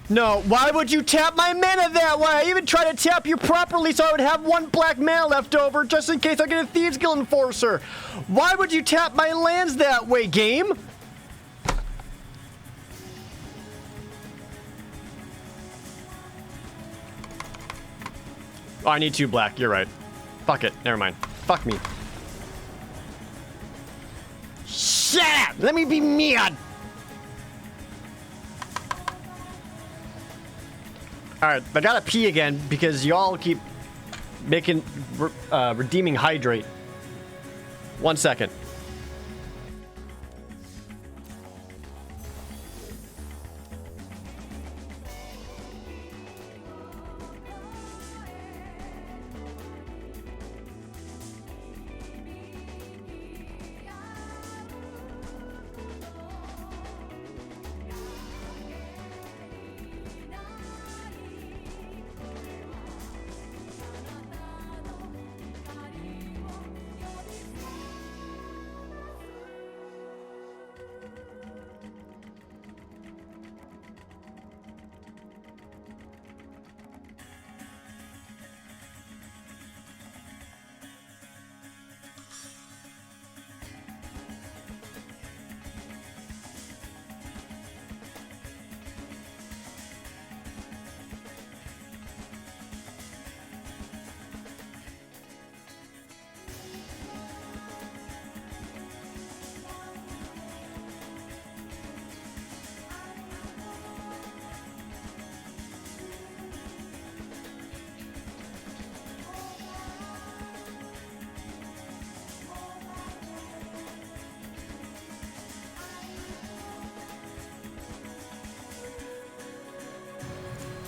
No, why would you tap my mana that way? I even tried to tap you properly so I would have 1 black mana left over just in case I get a Thieves Guild Enforcer. Why would you tap my lands that way, game? Oh, I need 2 black. You're right. Fuck it. Never mind. Fuck me. Shut up! Let me be mad! Alright, I gotta pee again because y'all keep making redeeming hydrate. 1 second.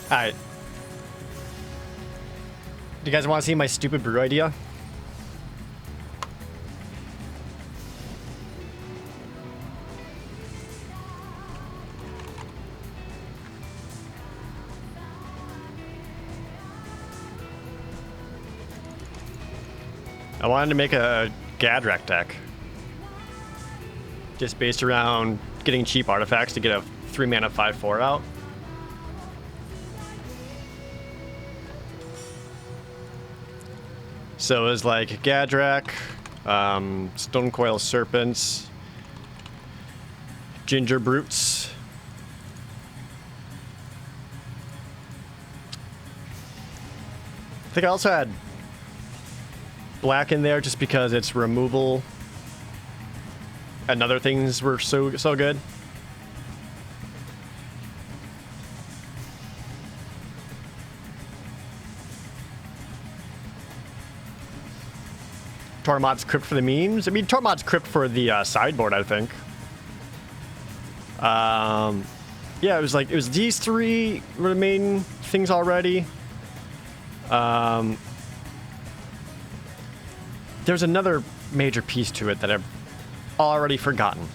Alright. Do you guys want to see my stupid brew idea? I wanted to make a Gadrak deck. Just based around getting cheap artifacts to get a 3-mana 5/4 out. So it was like Gadrak, Stonecoil Serpents, Ginger Brutes. I think I also had black in there just because its removal and other things were so good. Tormod's Crypt for the memes. I mean, Tormod's Crypt for the sideboard, I think. Yeah, it was these 3 were the main things already. There's another major piece to it that I've already forgotten.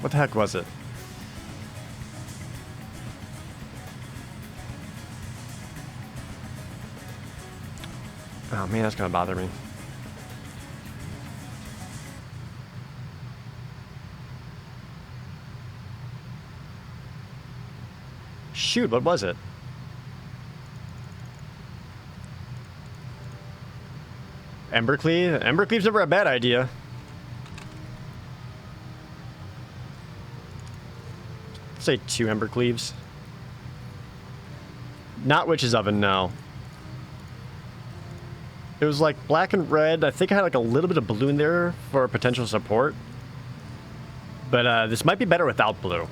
What the heck was it? Oh man, that's gonna bother me. Shoot, what was it? Embercleave? Embercleave's never a bad idea. Say 2 Embercleaves. Not Witch's Oven, no. It was like black and red. I think I had like a little bit of blue in there for potential support. But this might be better without blue.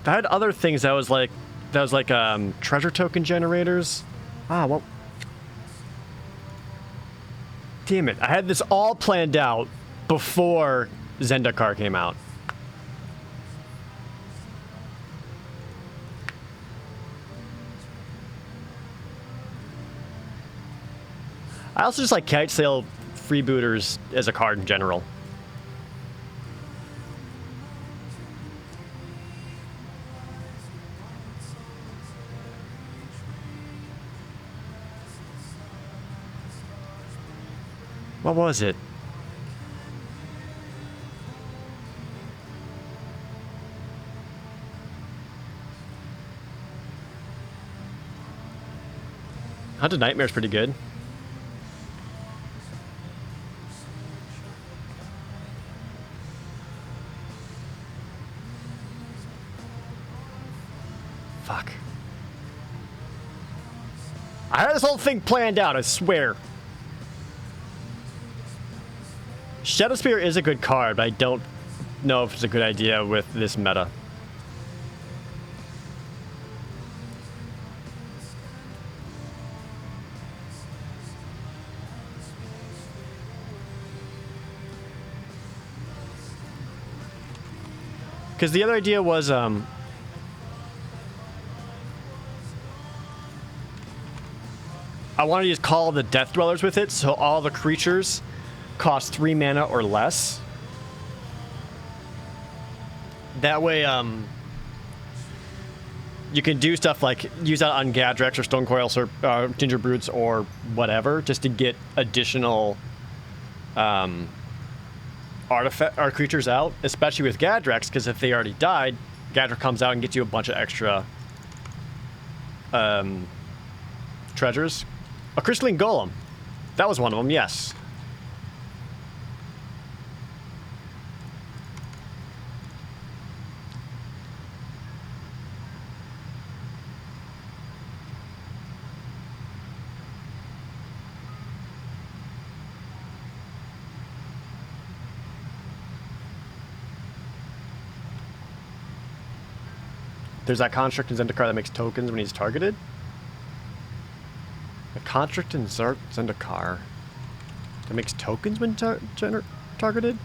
I had other things that was like treasure token generators. Ah, well. Damn it. I had this all planned out before Zendikar came out. I also just like Kite Sail freebooters as a card in general. What was it? Haunted Nightmare's pretty good. Fuck. I had this whole thing planned out, I swear. Shadow Spear is a good card, but I don't know if it's a good idea with this meta. Because the other idea was, I wanted to just call the Death Dwellers with it, so all the creatures cost 3 mana or less. That way, you can do stuff like use that on Gadrex or Stonecoils or Ginger Brutes or whatever, just to get additional artifact or creatures out, especially with Gadrex, because if they already died, Gadrex comes out and gets you a bunch of extra treasures. A Crystalline Golem. That was one of them, yes. There's that construct in Zendikar that makes tokens when he's targeted. A construct in Zendikar that makes tokens when targeted?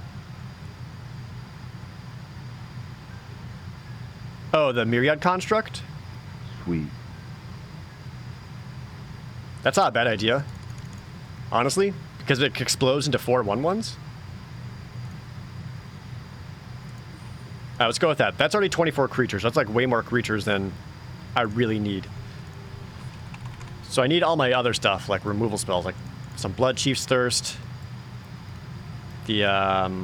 Oh, the Myriad construct? Sweet. That's not a bad idea. Honestly, because it explodes into 4 1/1s. Let's go with that. That's already 24 creatures. That's like way more creatures than I really need. So I need all my other stuff, like removal spells, like some Blood Chief's Thirst. The,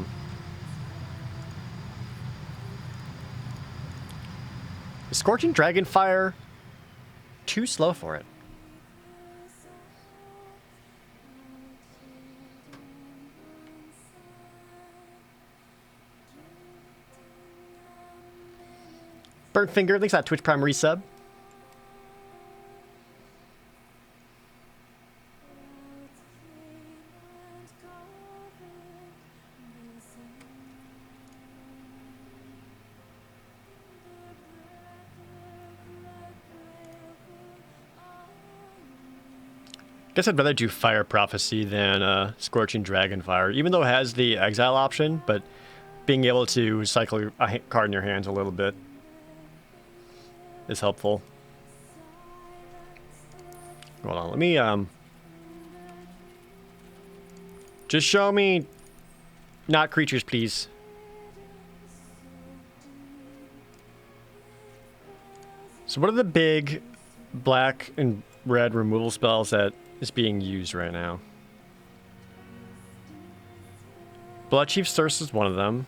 Scorching Dragonfire, too slow for it. Burnt Finger, thanks for that Twitch Prime resub. Guess I'd rather do Fire Prophecy than Scorching Dragonfire, even though it has the exile option, but being able to cycle a card in your hands a little bit is helpful. Hold on, let me just show me not creatures, please. So what are the big black and red removal spells that is being used right now? Blood Chief's Thirst is one of them.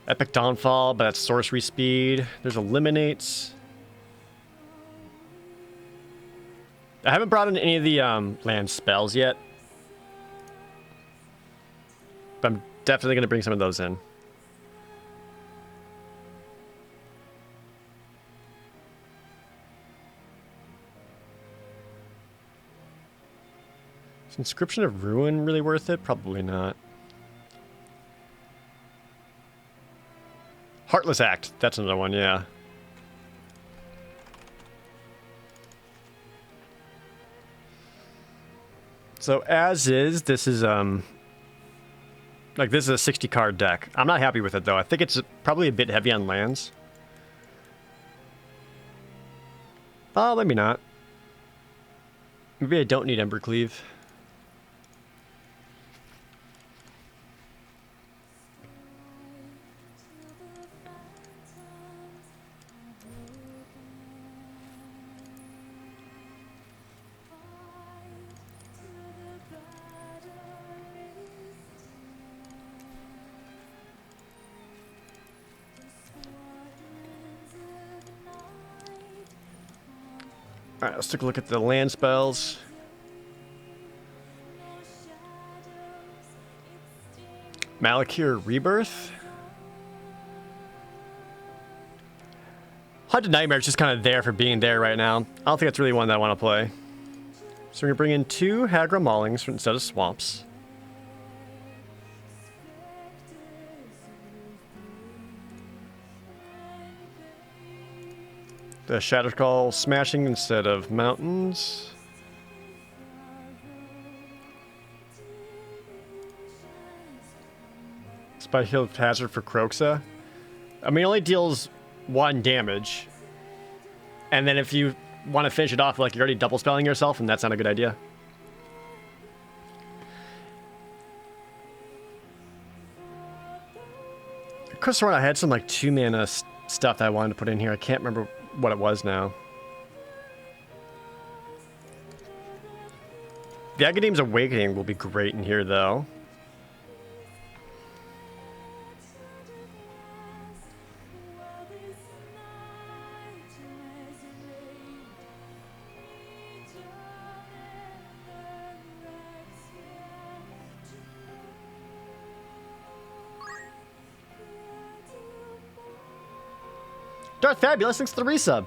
Epic Dawnfall, but that's sorcery speed. There's Eliminates. I haven't brought in any of the land spells yet. But I'm definitely going to bring some of those in. Is Inscription of Ruin really worth it? Probably not. Heartless Act. That's another one, yeah. So as is, this is like this is a 60 card deck. I'm not happy with it though. I think it's probably a bit heavy on lands. Oh, maybe not. Maybe I don't need Embercleave. Alright, let's take a look at the land spells. Malakir Rebirth. Haunted Nightmare's just kind of there for being there right now. I don't think that's really one that I want to play. So we're going to bring in 2 Hagra Maulings instead of Swamps. The Shattercall Smashing instead of Mountains. Spike-Hill Hazard for Kroxa. I mean, it only deals 1 damage. And then if you want to finish it off, like you're already double spelling yourself, and that's not a good idea. I could have sworn I had some like 2 mana stuff that I wanted to put in here. I can't remember what it was now. The Agadeem's Awakening will be great in here, though. Darth Fabulous, thanks to the resub.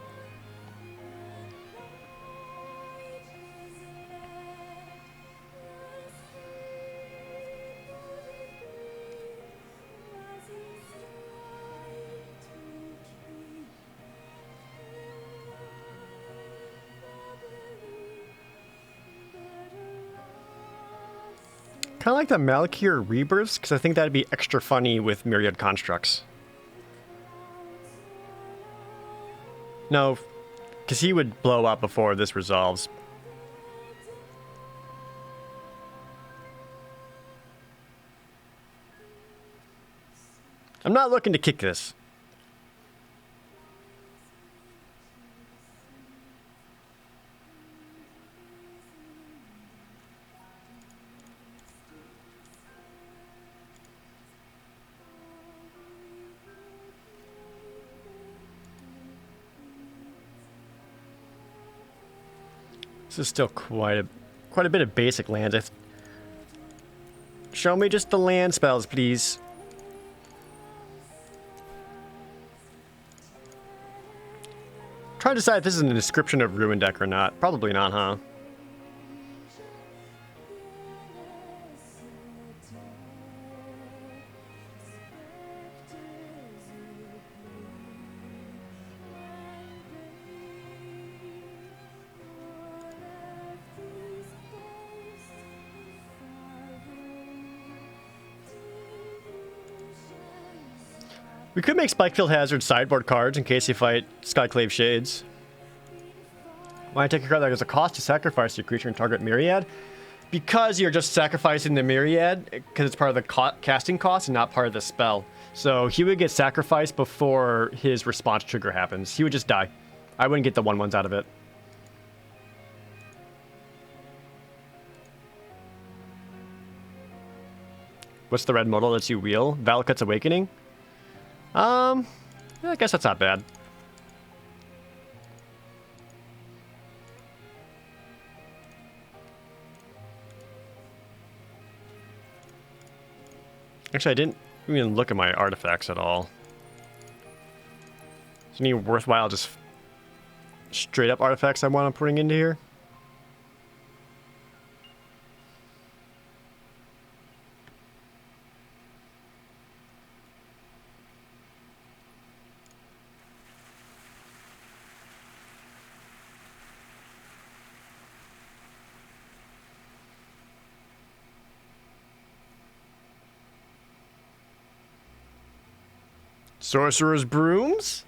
Kind of like the Malakir Rebirths, because I think that'd be extra funny with Myriad Constructs. No, because he would blow up before this resolves. I'm not looking to kick this. This is still quite a bit of basic lands. Show me just the land spells, please. Trying to decide if this is an Inscription of Ruin deck or not. Probably not, huh? We could make Spikefield Hazard sideboard cards in case you fight Skyclave Shades. Why take a card that has a cost to sacrifice your creature and target Myriad? Because you're just sacrificing the Myriad, because it's part of the casting cost and not part of the spell. So he would get sacrificed before his response trigger happens. He would just die. I wouldn't get the 1/1s out of it. What's the red modal that you wheel? Valakut's Awakening? Yeah, I guess that's not bad. Actually, I didn't even look at my artifacts at all. Is there any worthwhile just straight up artifacts I want to putting into here? Sorcerer's Brooms?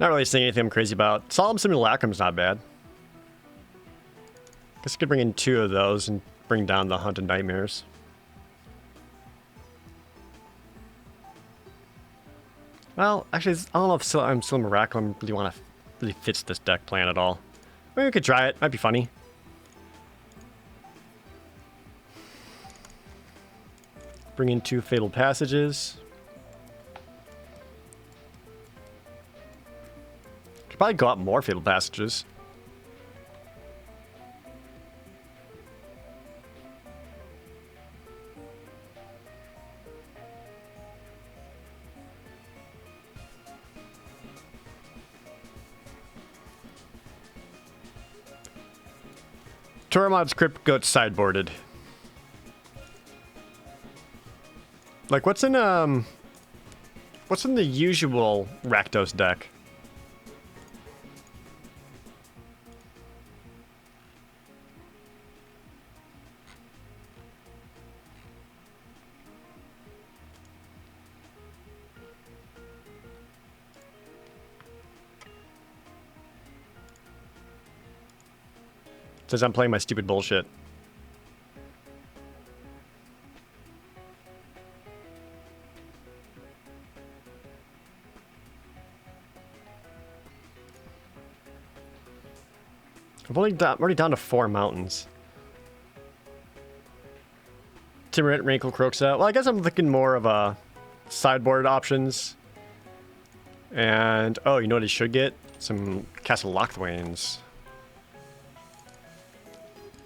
Not really seeing anything I'm crazy about. Solemn Simulacrum's not bad. Guess I could bring in 2 of those and bring down the Haunted Nightmares. Well, actually, I don't know if Simulacrum really fits this deck plan at all. Maybe we could try it. Might be funny. Bring in 2 Fatal Passages. Could probably go out more Fatal Passages. Tormod's Crypt Goat sideboarded. Like, what's in the usual Rakdos deck? Says I'm playing my stupid bullshit. I'm already down to 4 mountains. Timorant Rankle Croaks out. Well, I guess I'm looking more of a sideboard options. And, oh, you know what he should get? Some Castle Lochthwains.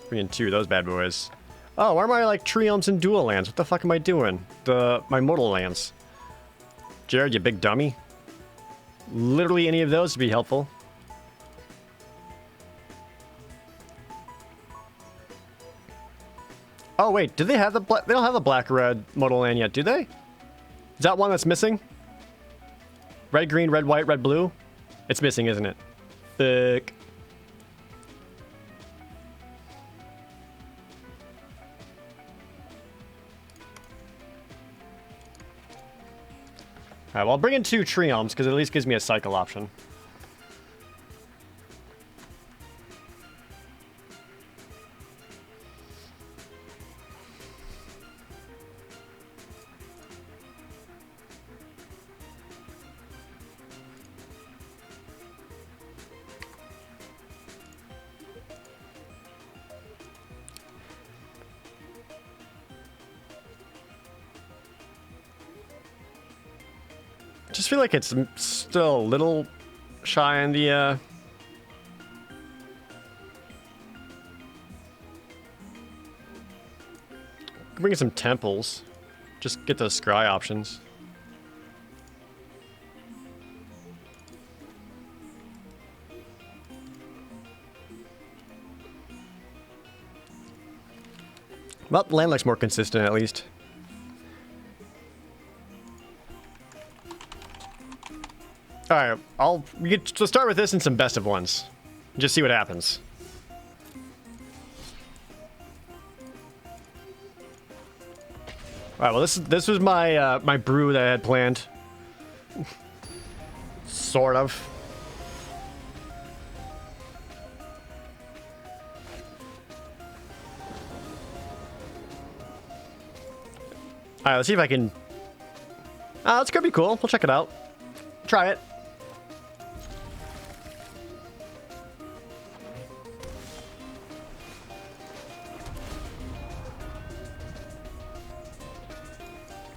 Bring in 2 of those bad boys. Oh, why am I like tree elms and dual lands? What the fuck am I doing? My modal lands. Jared, you big dummy. Literally any of those would be helpful. Oh wait, do they have the black? They don't have the black-red modal land yet, do they? Is that one that's missing? Red, green, red, white, red, blue. It's missing, isn't it? Fuck. Alright, well, I'll bring in 2 tree elms, because it at least gives me a cycle option. I just feel like it's still a little shy on the, bring in some temples. Just get those scry options. Well, land looks more consistent at least. Alright, let's start with this and some best of ones. Just see what happens. Alright, well this was my my brew that I had planned. Sort of. Alright, let's see if I can... this could be cool. We'll check it out. Try it.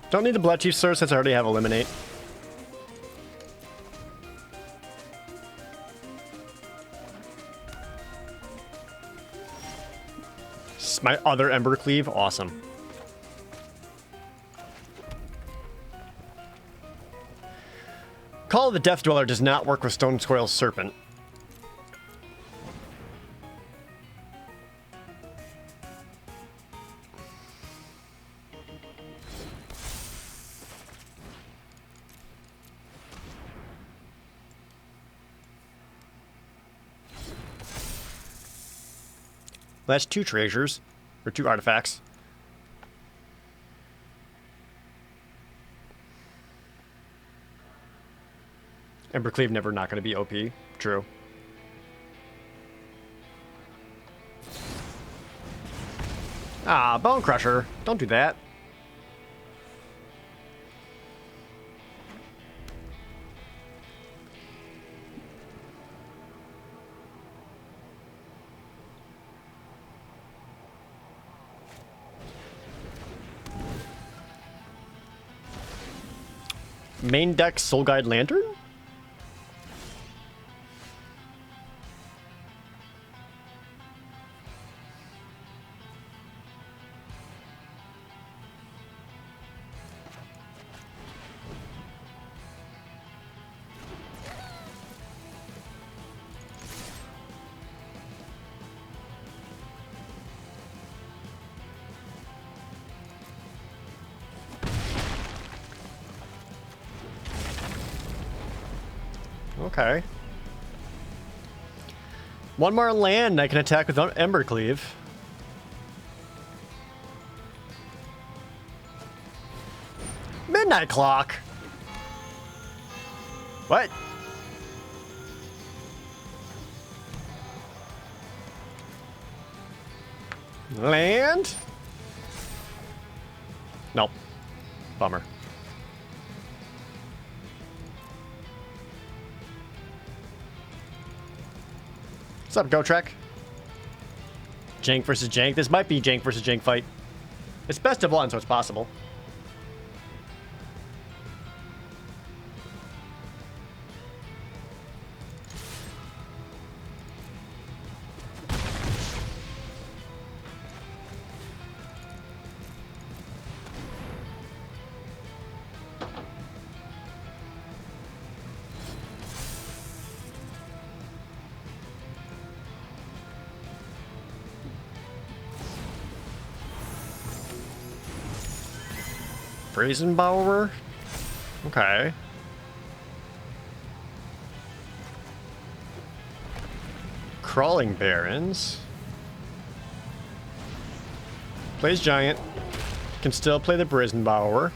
Don't need the Blood Chief Sword since I already have Eliminate. My other Ember Cleave, awesome. Call of the Death Dweller does not work with Stone Squirrel's Serpent. That's 2 treasures, or 2 artifacts. Embercleave never not going to be OP. True. Ah, Bone Crusher. Don't do that. Main deck Soul Guide Lantern? Okay. One more land I can attack with Embercleave. Midnight Clock. What? Land? Nope. Bummer. What's up, Go Trek? Jank versus Jank. This might be Jank versus Jank fight. It's best of one, so it's possible. Brazenbauer? Okay. Crawling Barons. Plays Giant. Can still play the Brazenbauer.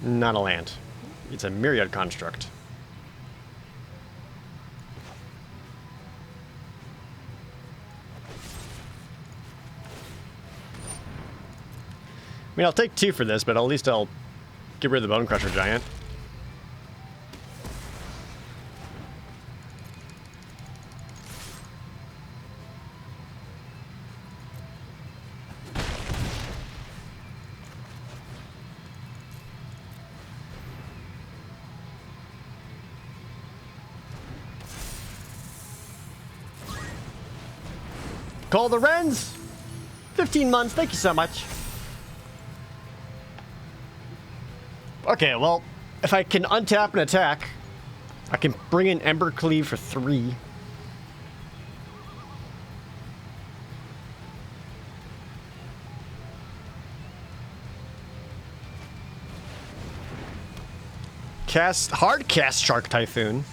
Not a land. It's a Myriad Construct. I mean, I'll take 2 for this, but at least I'll get rid of the Bone Crusher Giant. Call the Wrens! 15 months, thank you so much. Okay, well, if I can untap and attack, I can bring in Embercleave for 3. Hard cast Shark Typhoon.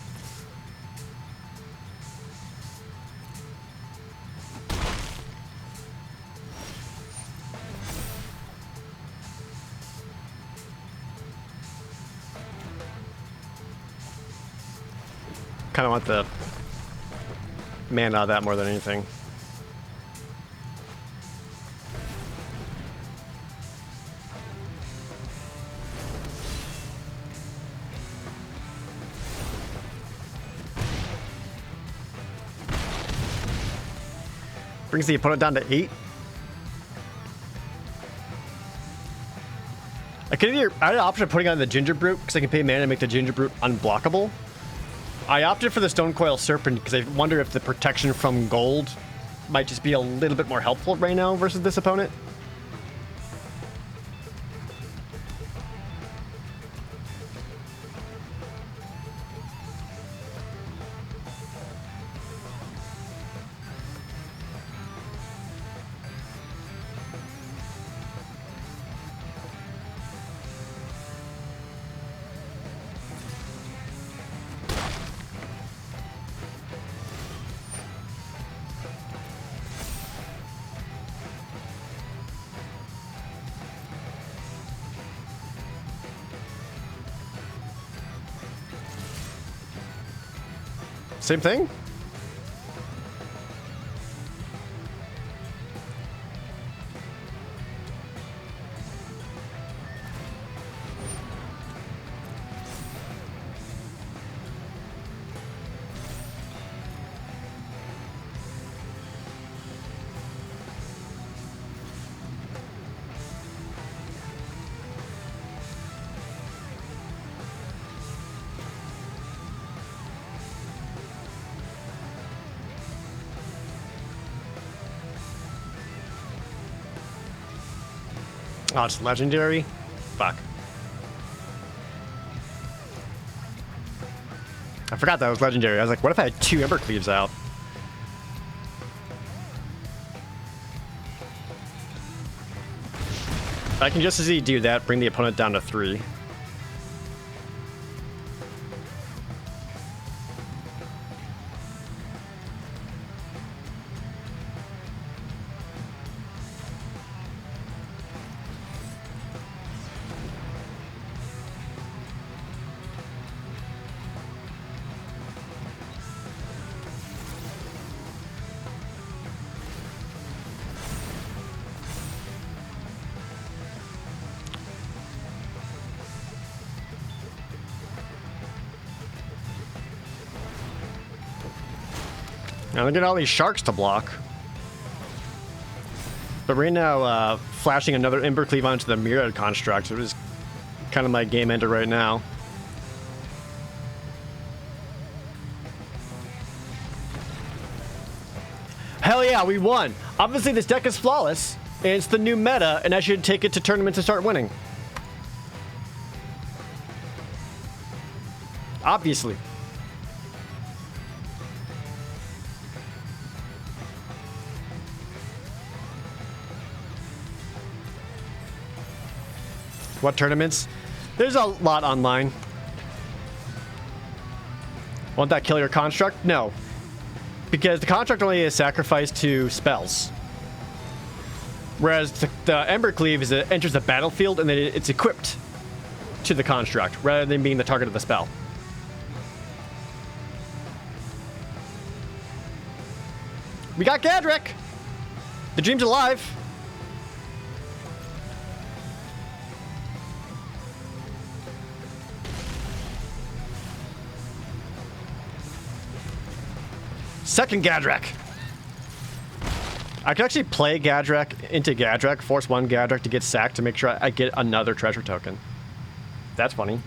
Kind of want the mana out of that more than anything. Brings the opponent down to 8. I had an option of putting on the Ginger Brute because I can pay mana to make the Ginger Brute unblockable. I opted for the Stone Coil Serpent because I wonder if the protection from gold might just be a little bit more helpful right now versus this opponent. Same thing? Oh, it's legendary? Fuck. I forgot that was legendary. I was like, what if I had 2 Embercleaves out? I can just as easily do that, bring the opponent down to 3. Now look at all these sharks to block. But right now, flashing another Embercleave onto the Myriad Construct, it was kind of my game ender right now. Hell yeah, we won! Obviously this deck is flawless, and it's the new meta, and I should take it to tournaments and start winning. Obviously. What tournaments? There's a lot online. Want that kill your construct? No. Because the construct only is sacrificed to spells. Whereas the Embercleave is it enters the battlefield and then it's equipped to the construct rather than being the target of the spell. We got Gadrick! The dream's alive! Second Gadrak. I could actually play Gadrak into Gadrak, force one Gadrak to get sacked to make sure I get another treasure token. That's funny.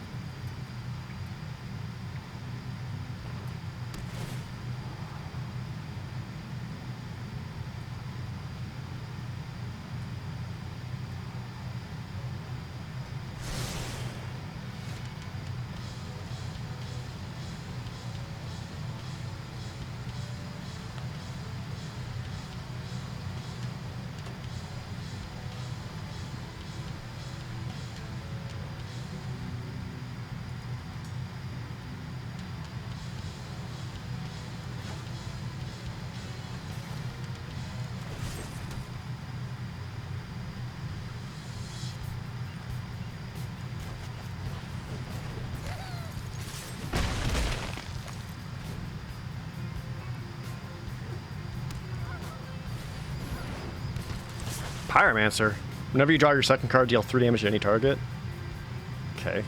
Pyromancer. Whenever you draw your second card, deal 3 damage to any target. Okay.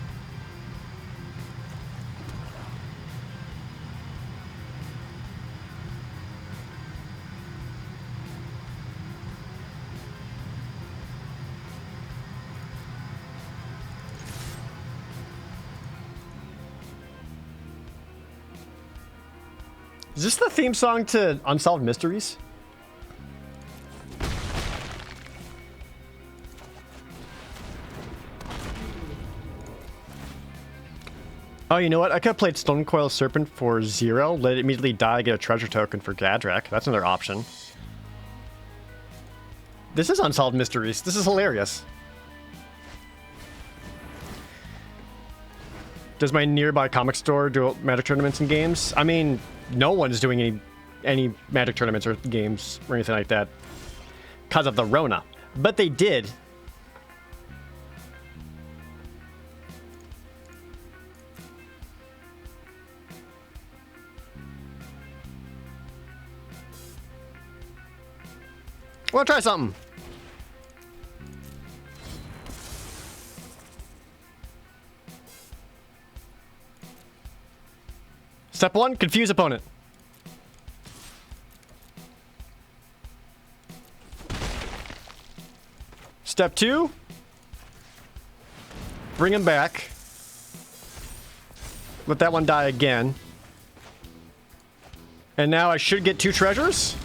Is this the theme song to Unsolved Mysteries? Oh, you know what? I could have played Stonecoil Serpent for 0, let it immediately die, get a treasure token for Gadrak. That's another option. This is Unsolved Mysteries. This is hilarious. Does my nearby comic store do Magic tournaments and games? I mean, no one's doing any Magic tournaments or games or anything like that because of the Rona. But they did. I want to try something. Step 1, confuse opponent. Step 2, bring him back. Let that one die again. And now I should get 2 treasures.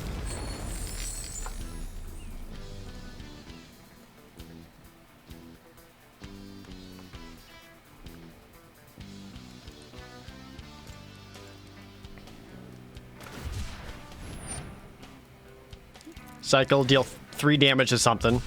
Cycle, deal 3 damage to something.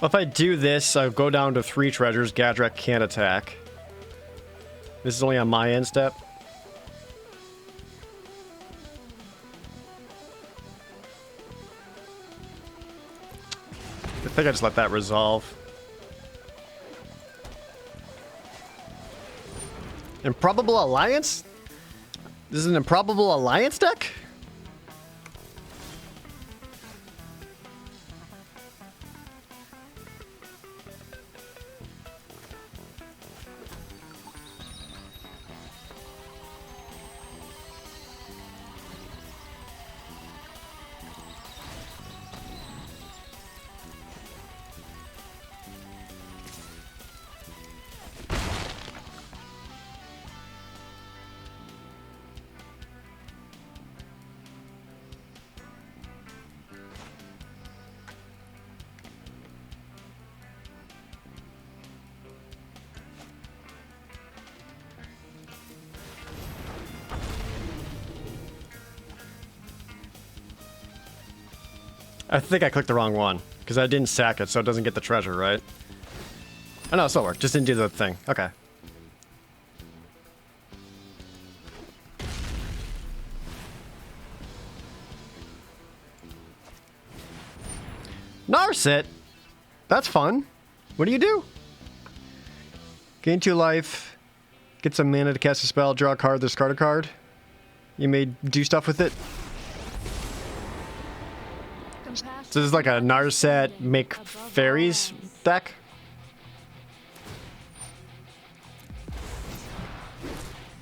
Well, if I do this, I'll go down to 3 treasures. Gadrak can't attack. This is only on my end step. I think I just let that resolve. Improbable Alliance? This is an Improbable Alliance deck? I think I clicked the wrong one, because I didn't sack it, so it doesn't get the treasure, right? Oh no, it still worked. Just didn't do the thing. Okay. Narset! That's fun. What do you do? Gain 2 life. Get some mana to cast a spell, draw a card, discard a card. You may do stuff with it. So this is like a Narset make fairies deck?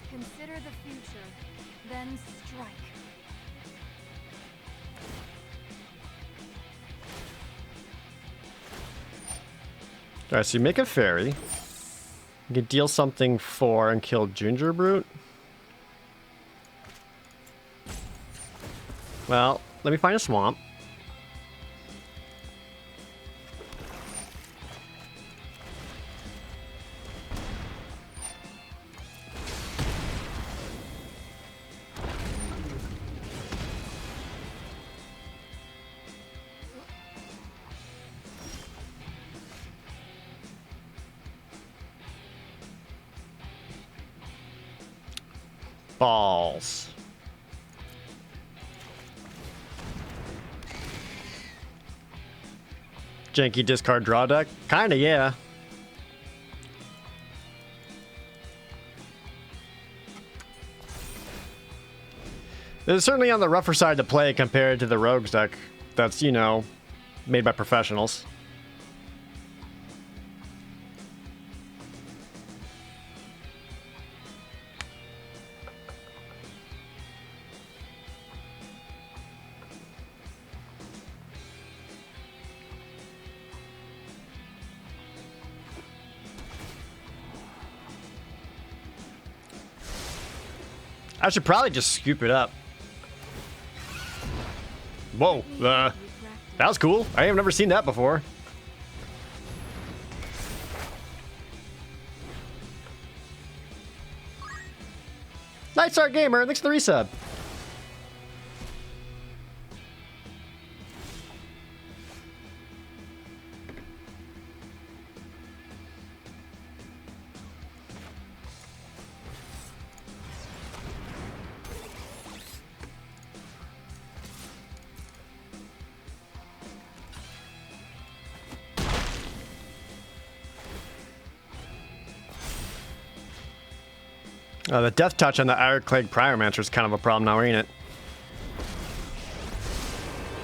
Consider the future, then strike. Alright, so you make a fairy. You can deal something 4 and kill Ginger Brute. Well, let me find a swamp. Balls. Janky discard draw deck? Kinda, yeah. It's certainly on the rougher side to play compared to the Rogues deck that's, you know, made by professionals. I should probably just scoop it up. Whoa, that was cool. I have never seen that before. Nightstar Gamer, thanks for the resub. The death touch on the Ironclad Pyromancer is kind of a problem now, ain't it?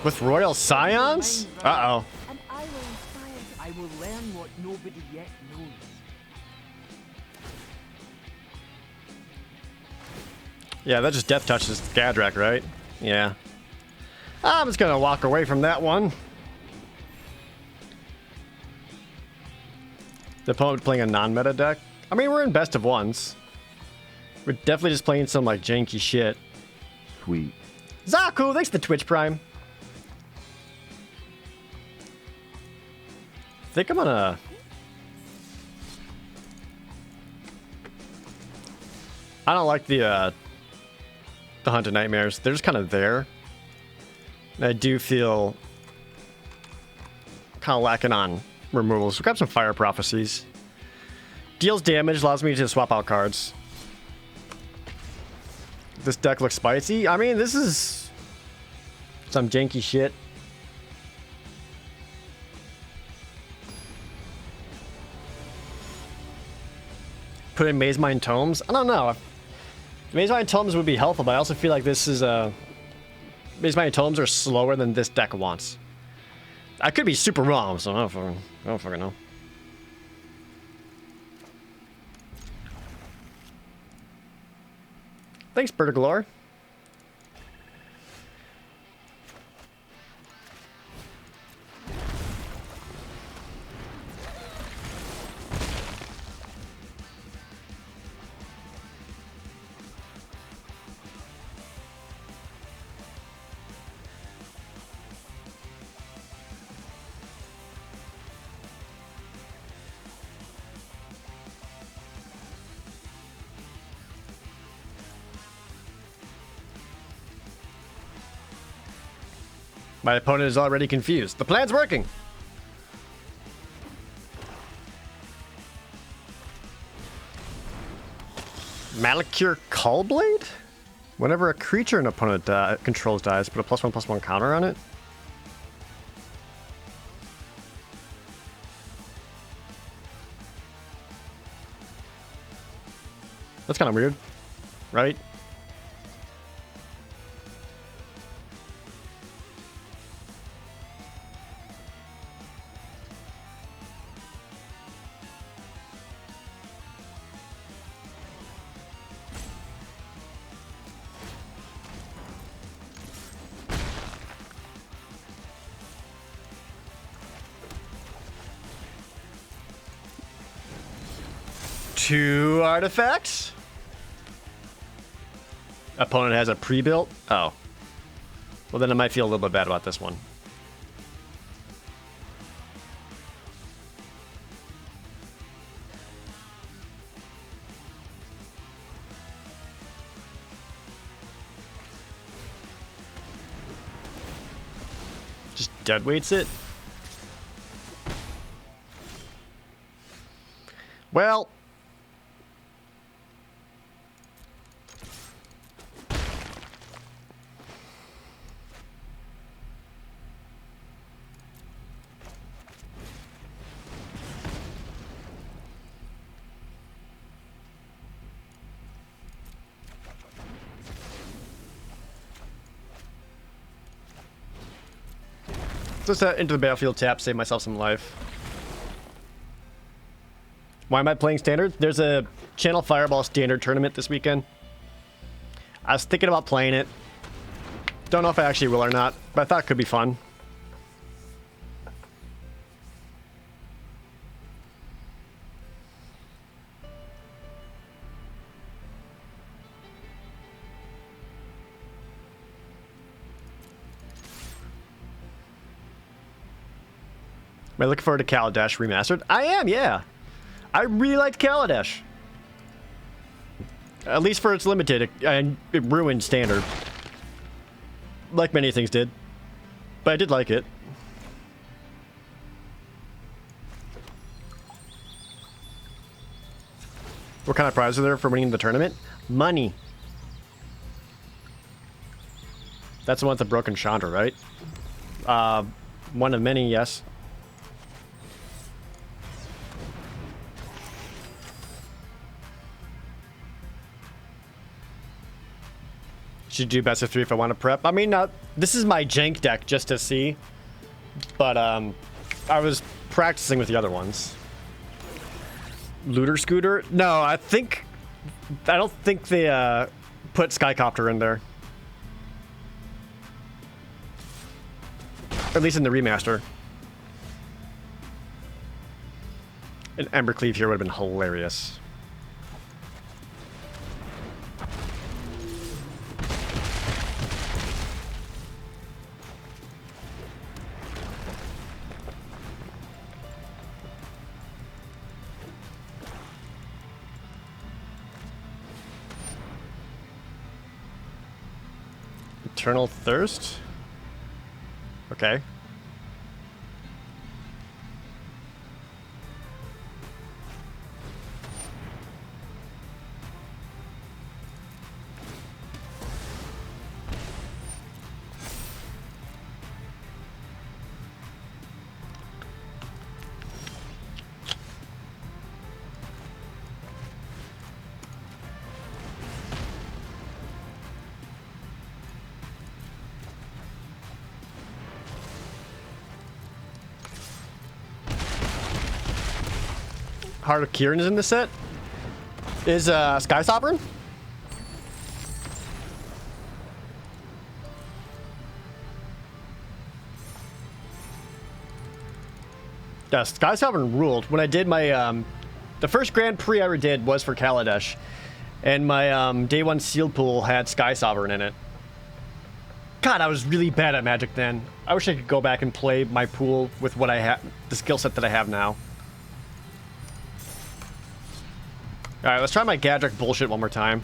With Royal Scions? Uh-oh. And I will inspire. I will learn what nobody yet knows. Yeah, that just death touches Gadrak, right? Yeah. I'm just gonna walk away from that one. The opponent playing a non-meta deck? I mean, we're in best of ones. We're definitely just playing some, like, janky shit. Sweet. Zaku, thanks for the Twitch Prime. I think I'm gonna... I don't like the Hunt of Nightmares. They're just kind of there. And I do feel kind of lacking on removals. We'll grab some Fire Prophecies. Deals damage, allows me to swap out cards. This deck looks spicy. I mean, this is some janky shit. Put in Maze Mine Tomes? I don't know. Maze Mine Tomes would be helpful, but I also feel like this is Maze Mine Tomes are slower than this deck wants. I could be super wrong, so I don't fucking know. Thanks, Bertigalore. My opponent is already confused. The plan's working. Malakir Cullblade? Whenever a creature an opponent controls dies, put a +1/+1 counter on it. That's kind of weird, right? Two artifacts. Opponent has a pre-built. Oh. Well, then I might feel a little bit bad about this one. Just dead weights it. Well, Just into the battlefield tap, save myself some life. Why am I playing standard? There's a Channel Fireball standard tournament this weekend. I was thinking about playing it. Don't know if I actually will or not, but I thought it could be fun. Am I looking forward to Kaladesh Remastered? I am, yeah. I really liked Kaladesh. At least for its limited, and it ruined standard. Like many things did. But I did like it. What kind of prize are there for winning the tournament? Money. That's the one with the broken Chandra, right? One of many, yes. Should do best of 3 if I want to prep. I mean, this is my jank deck just to see. But I was practicing with the other ones. Looter Scooter? No, I don't think they put Skycopter in there. At least in the remaster. An Embercleave here would have been hilarious. Eternal Thirst? Okay. Heart of Kieran is in the set. Is Sky Sovereign? Yeah, Sky Sovereign ruled. When I did my the first Grand Prix I ever did was for Kaladesh, and my day 1 sealed pool had Sky Sovereign in it. God, I was really bad at Magic then. I wish I could go back and play my pool with what I have, the skill set that I have now. Alright, let's try my Gadrick bullshit one more time.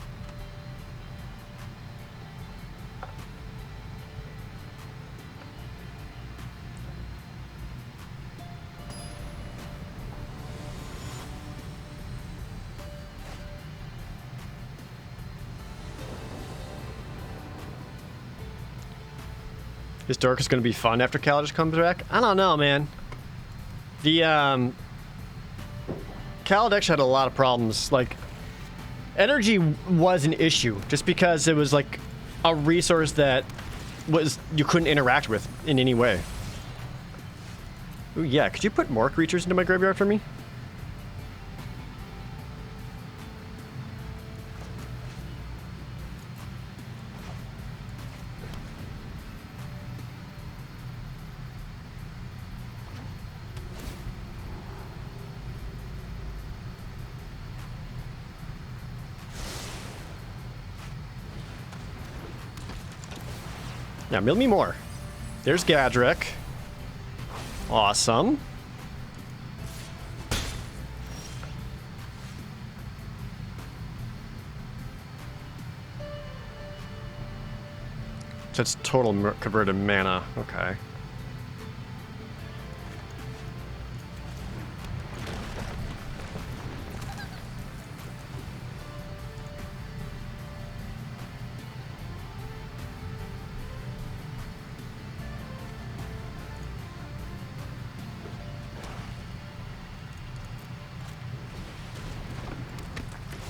Historic is going to be fun after Kaladesh comes back? I don't know, man. The, Kaladesh had a lot of problems. Like, energy was an issue just because it was like a resource that you couldn't interact with in any way. Ooh, yeah, could you put more creatures into my graveyard for me? Yeah, mill me more. There's Gadrick. Awesome. That's total converted mana. Okay.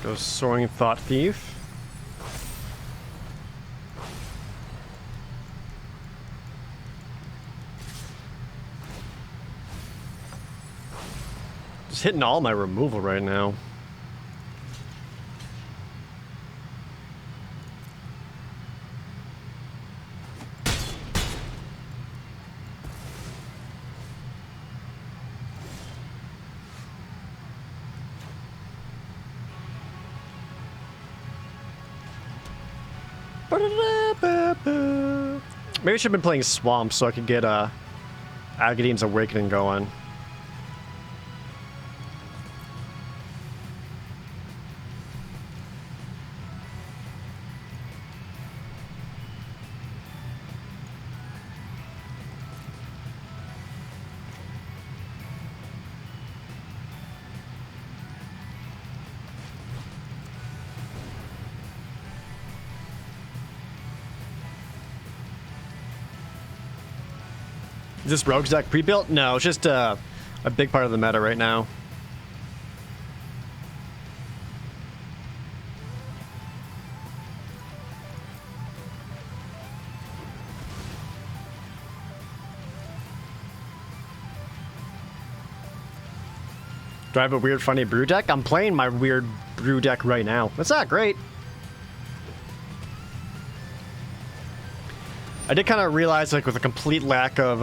Goes Soaring Thought Thief. Just hitting all my removal right now. Maybe I should have been playing Swamp so I could get Agadeem's Awakening going. Is this Rogue's deck pre-built? No, it's just a big part of the meta right now. Do I have a weird, funny brew deck? I'm playing my weird brew deck right now. That's not great. I did kind of realize, like, with a complete lack of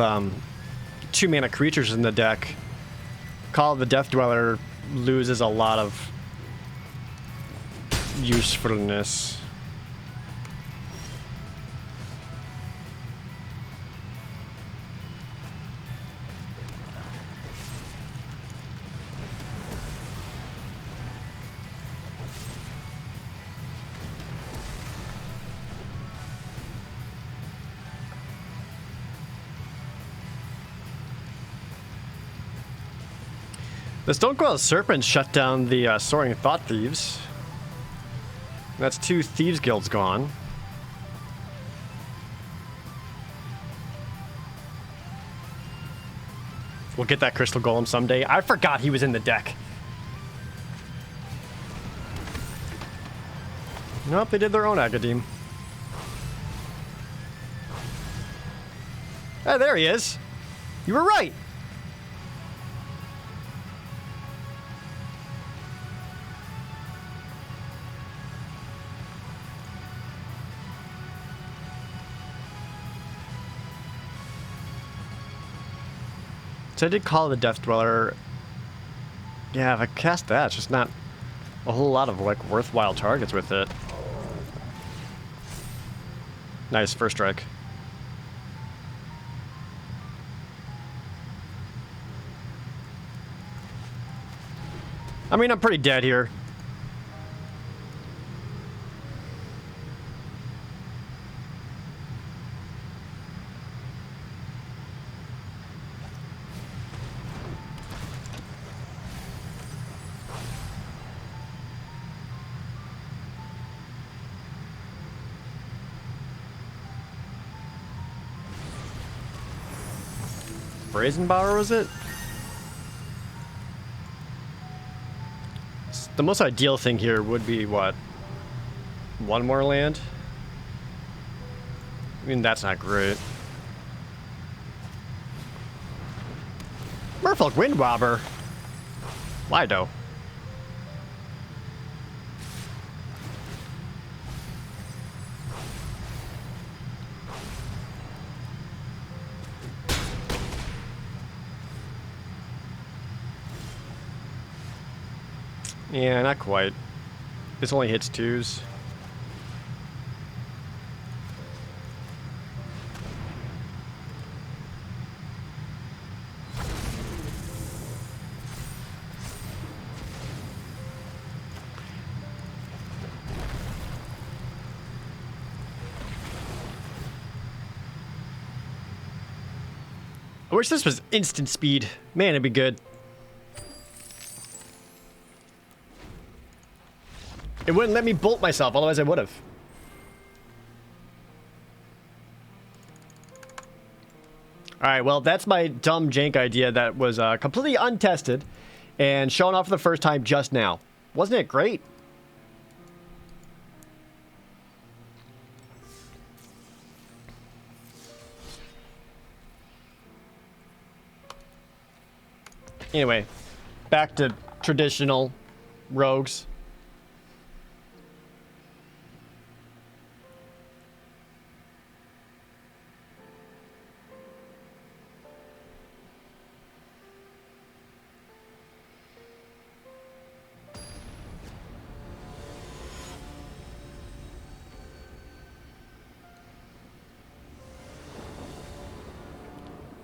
2-mana creatures in the deck, Call of the Death Dweller loses a lot of usefulness. The Stonecoil Serpent shut down the Soaring Thought Thieves. That's 2 Thieves Guilds gone. We'll get that Crystal Golem someday. I forgot he was in the deck. Nope, they did their own Agadeem. Hey, there he is. You were right. So I did Call the Death Dweller. Yeah, if I cast that, it's just not a whole lot of, like, worthwhile targets with it. Nice, first strike. I mean, I'm pretty dead here. Brazenbauer, was it? The most ideal thing here would be, what? 1 more land? I mean, that's not great. Merfolk Windrobber. Lido. Yeah, not quite. This only hits 2s. I wish this was instant speed. Man, it'd be good. It wouldn't let me bolt myself, otherwise I would have. Alright, well, that's my dumb jank idea that was completely untested and shown off for the first time just now. Wasn't it great? Anyway, back to traditional rogues.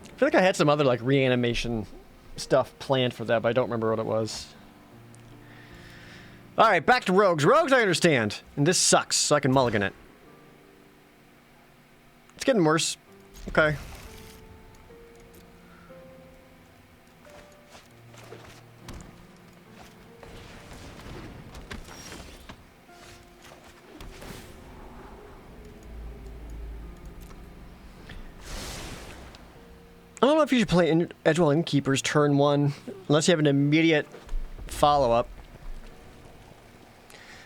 I feel like I had some other like reanimation stuff planned for that, but I don't remember what it was. All right, back to rogues. Rogues, I understand, and this sucks, so I can mulligan it. It's getting worse. Okay. I don't know if you should play Edgewell Innkeepers turn 1, unless you have an immediate follow-up.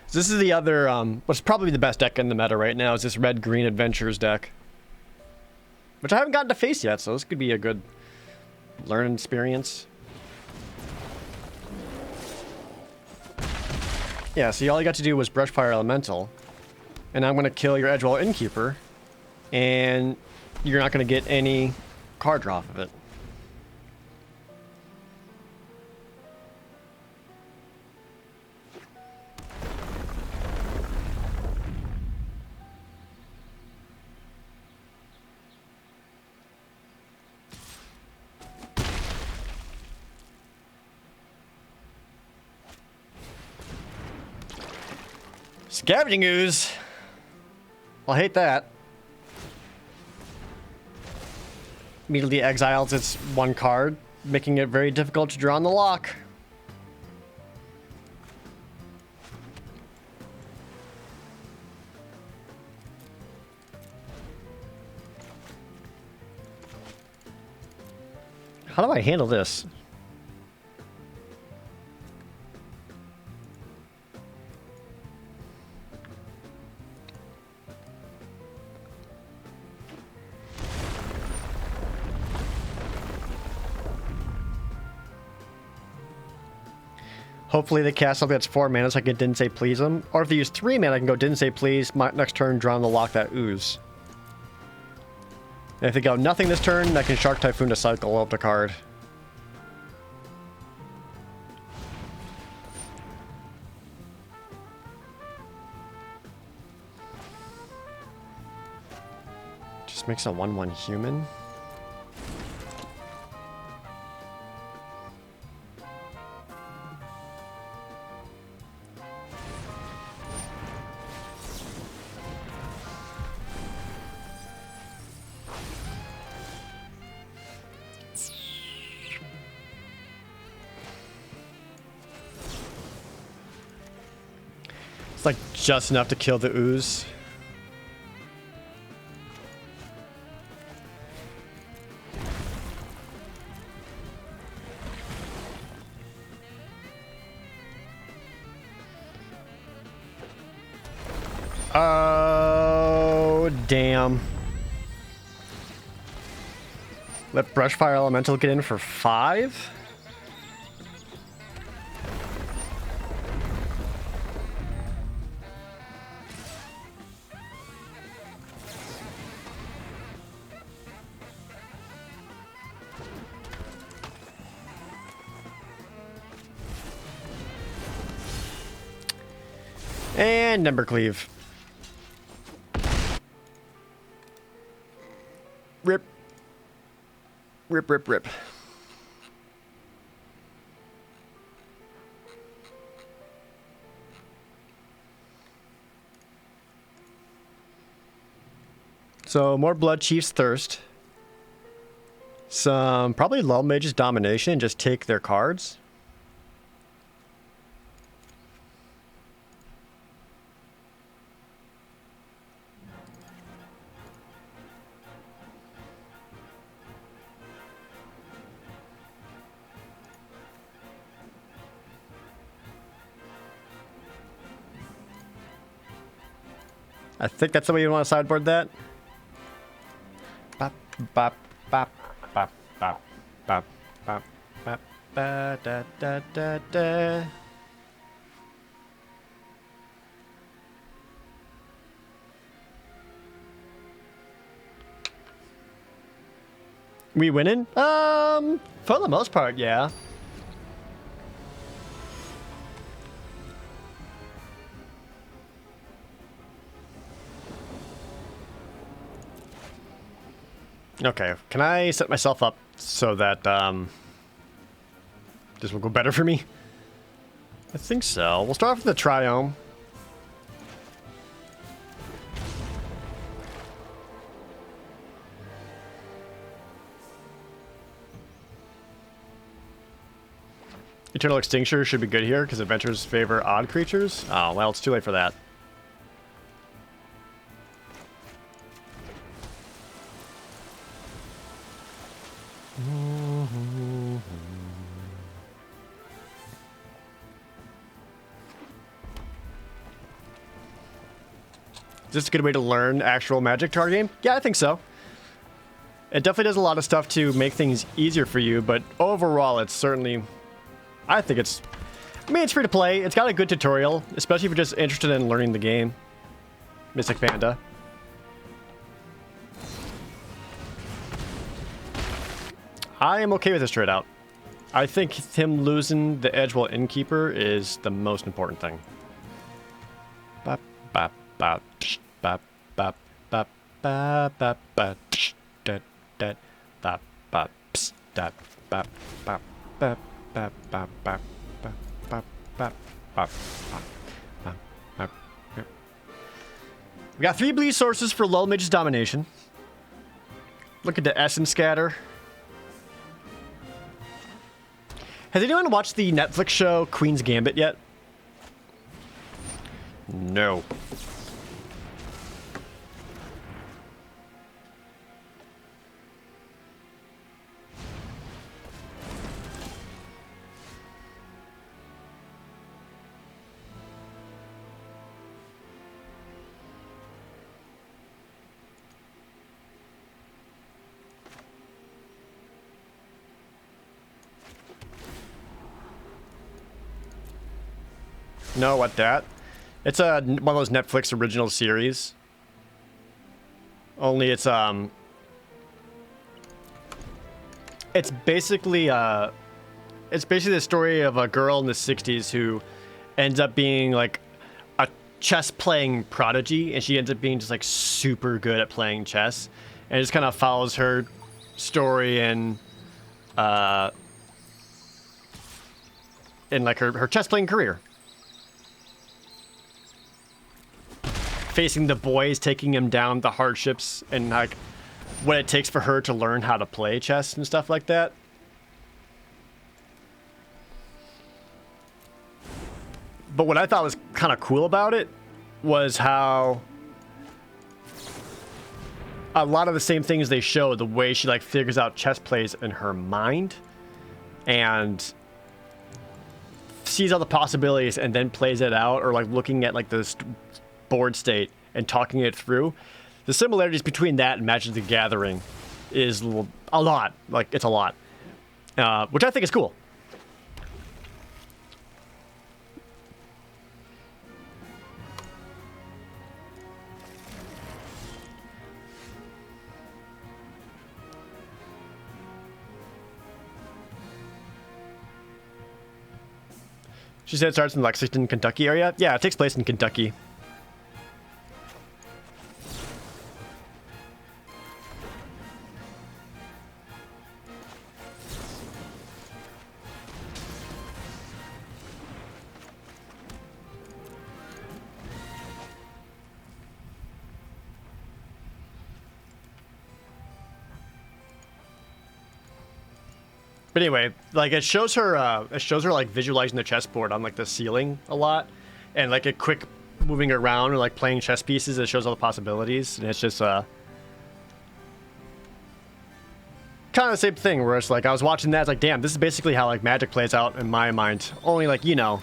So this is the other, what's probably the best deck in the meta right now, is this red-green Adventures deck. Which I haven't gotten to face yet, so this could be a good learning experience. Yeah, see, all you got to do was Brushfire Elemental, and I'm going to kill your Edgewell Innkeeper, and you're not going to get any card draw off of it. Scavenging Ooze. I'll hate that. Immediately exiles its one card, making it very difficult to draw on the lock. How do I handle this? Hopefully they cast something that's 4 mana so I can Didn't Say Please them. Or if they use 3 mana, I can go Didn't Say Please, my next turn draw on the lock that ooze. And if they go nothing this turn, I can Shark Typhoon to cycle up the card. Just makes a 1/1 human. Like just enough to kill the ooze. Oh, damn. Let Brushfire Elemental get in for 5? And Embercleave. Rip. Rip, rip, rip. So, more Blood Chief's Thirst. Some, probably Lull Mage's Domination, and just take their cards. I think that's the way you want to sideboard that. Bop, bop, bop, bop, bop, bop, bop, bop, ba da da da da. We winning? For the most part, yeah. Okay, can I set myself up so that this will go better for me? I think so. We'll start off with the Triome. Eternal Extinction should be good here because adventurers favor odd creatures. Oh, well, it's too late for that. Is this a good way to learn actual Magic card game? Yeah, I think so. It definitely does a lot of stuff to make things easier for you, but overall, it's certainly... I think it's... I mean, it's free to play. It's got a good tutorial, especially if you're just interested in learning the game. Mystic Panda. I am okay with this trade out. I think him losing the Edgewall Innkeeper is the most important thing. Bop, bop, bop, psh, bop, bop, bop, bop, bop, bop, psh, dat, dat, bop, bop, psh, dat, bop, bop, bop, bop, bop, bop, bop, bop, bop, bop, bop, bop. We got 3 bleed sources for Lull Mage's Domination. Look at the Essence Scatter. Has anyone watched the Netflix show Queen's Gambit yet? No. No, what that? It's one of those Netflix original series. Only it's basically the story of a girl in the 60s who ends up being like a chess playing prodigy, and she ends up being just like super good at playing chess, and it just kind of follows her story and in like her chess playing career. Facing the boys, taking him down, the hardships, and like what it takes for her to learn how to play chess and stuff like that. But what I thought was kind of cool about it was how a lot of the same things they show, the way she like figures out chess plays in her mind and sees all the possibilities and then plays it out, or like looking at like the board state and talking it through. The similarities between that and Magic the Gathering is a lot. Like, it's a lot. Which I think is cool. She said it starts in the Lexington, Kentucky area. Yeah, it takes place in Kentucky. But anyway, like it shows her like visualizing the chessboard on like the ceiling a lot, and like a quick moving around or like playing chess pieces. It shows all the possibilities, and it's just kind of the same thing. Where it's like I was watching that, it's like, damn, this is basically how like Magic plays out in my mind. Only like, you know,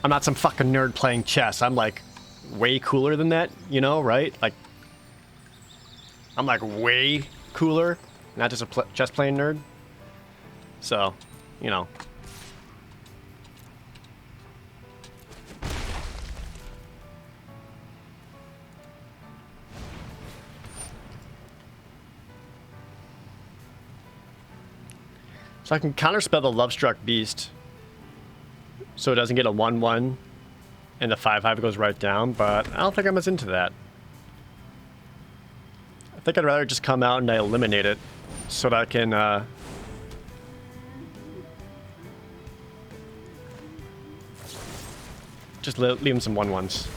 I'm not some fucking nerd playing chess. I'm like way cooler than that, you know, right? Like I'm like way cooler, not just a chess playing nerd. So, you know, So I can counterspell the Lovestruck Beast so it doesn't get a 1/1 and the 5/5 goes right down, but I don't think I'm as into that. I think I'd rather just come out and I eliminate it so that I can just leave him some 1/1s.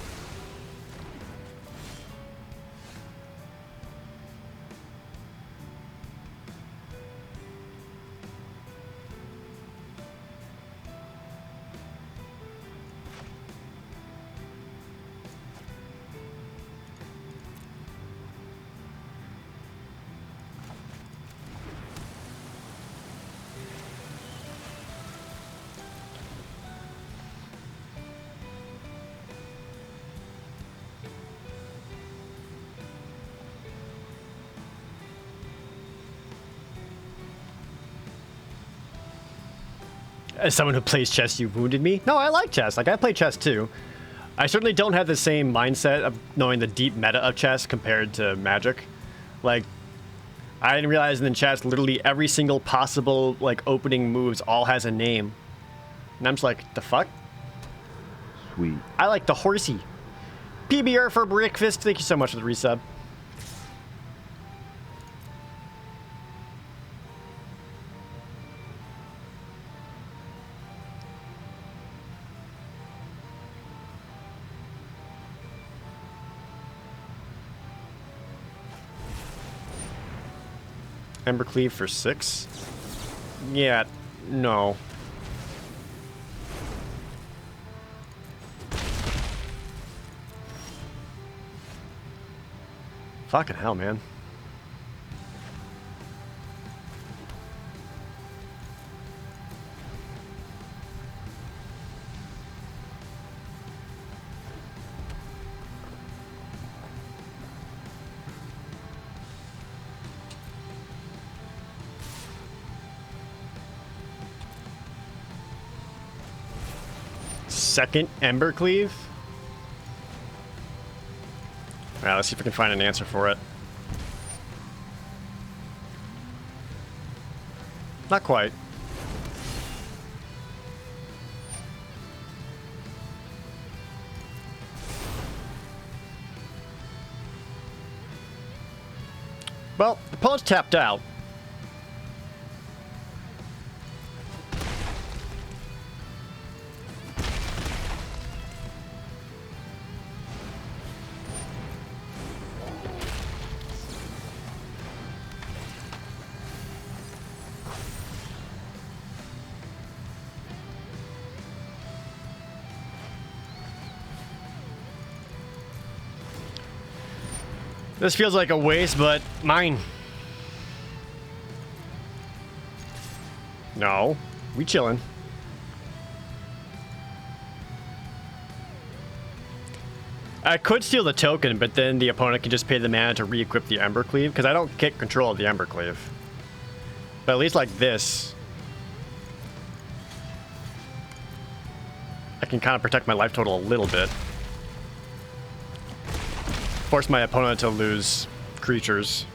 As someone who plays chess, you wounded me? No, I like chess. Like, I play chess too. I certainly don't have the same mindset of knowing the deep meta of chess compared to Magic. Like, I didn't realize in chess, literally every single possible, like, opening moves all has a name. And I'm just like, the fuck? Sweet. I like the horsey. PBR for breakfast. Thank you so much for the resub. Embercleave for 6? Yeah, no. Fucking hell, man. Second Embercleave? Alright, let's see if we can find an answer for it. Not quite. Well, the opponent's tapped out. This feels like a waste, but mine. No, we chillin'. I could steal the token, but then the opponent can just pay the mana to re-equip the Embercleave, because I don't get control of the Embercleave. But at least like this, I can kind of protect my life total a little bit. Force my opponent to lose creatures.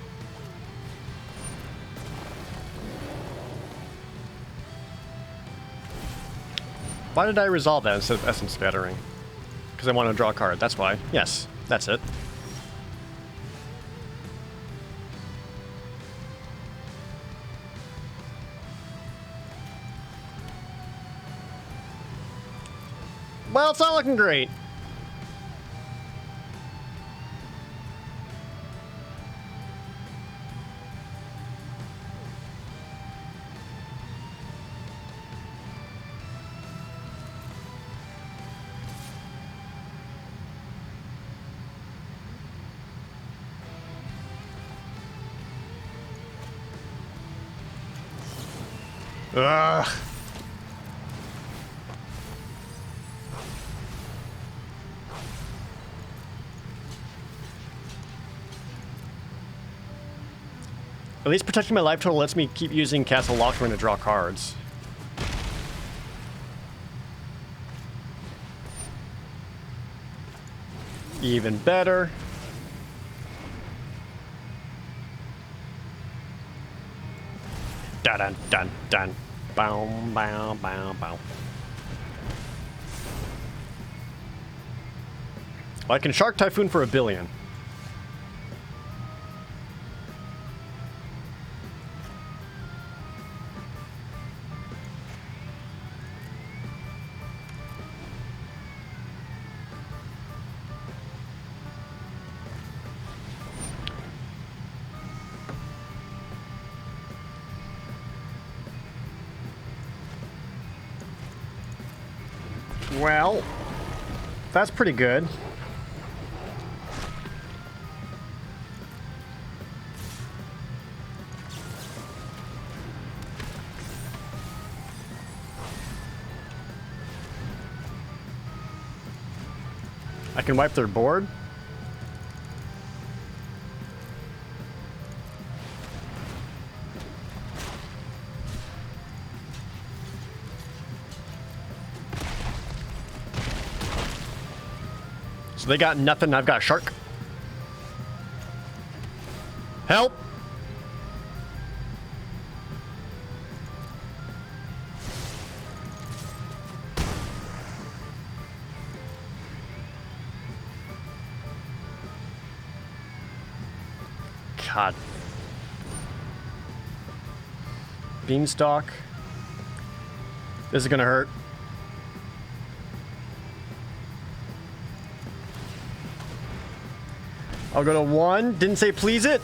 Why did I resolve that instead of Essence Scattering? Because I want to draw a card, that's why. Yes, that's it. Well, it's not looking great. Ugh. At least protecting my life total lets me keep using Castle Lockman to draw cards. Even better. Dun dun dun dun. Bow bow bow bow. Well, I can Shark Typhoon for $1 billion. Well, that's pretty good. I can wipe their board. So they got nothing. I've got a shark. Help! God. Beanstalk. This is gonna hurt. I'll go to 1. Didn't say please it.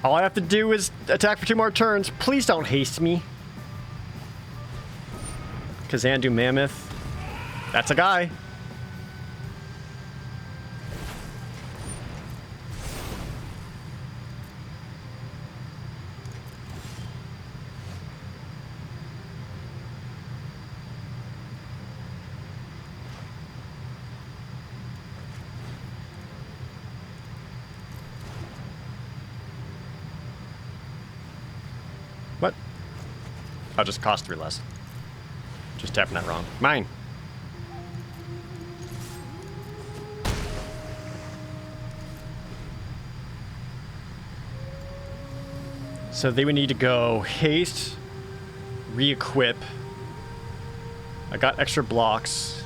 All I have to do is attack for 2 more turns. Please don't haste me. Kazandu Mammoth. That's a guy. What? Oh, just cost 3 less. Just tapping that wrong. Mine. So they would need to go haste, re-equip. I got extra blocks.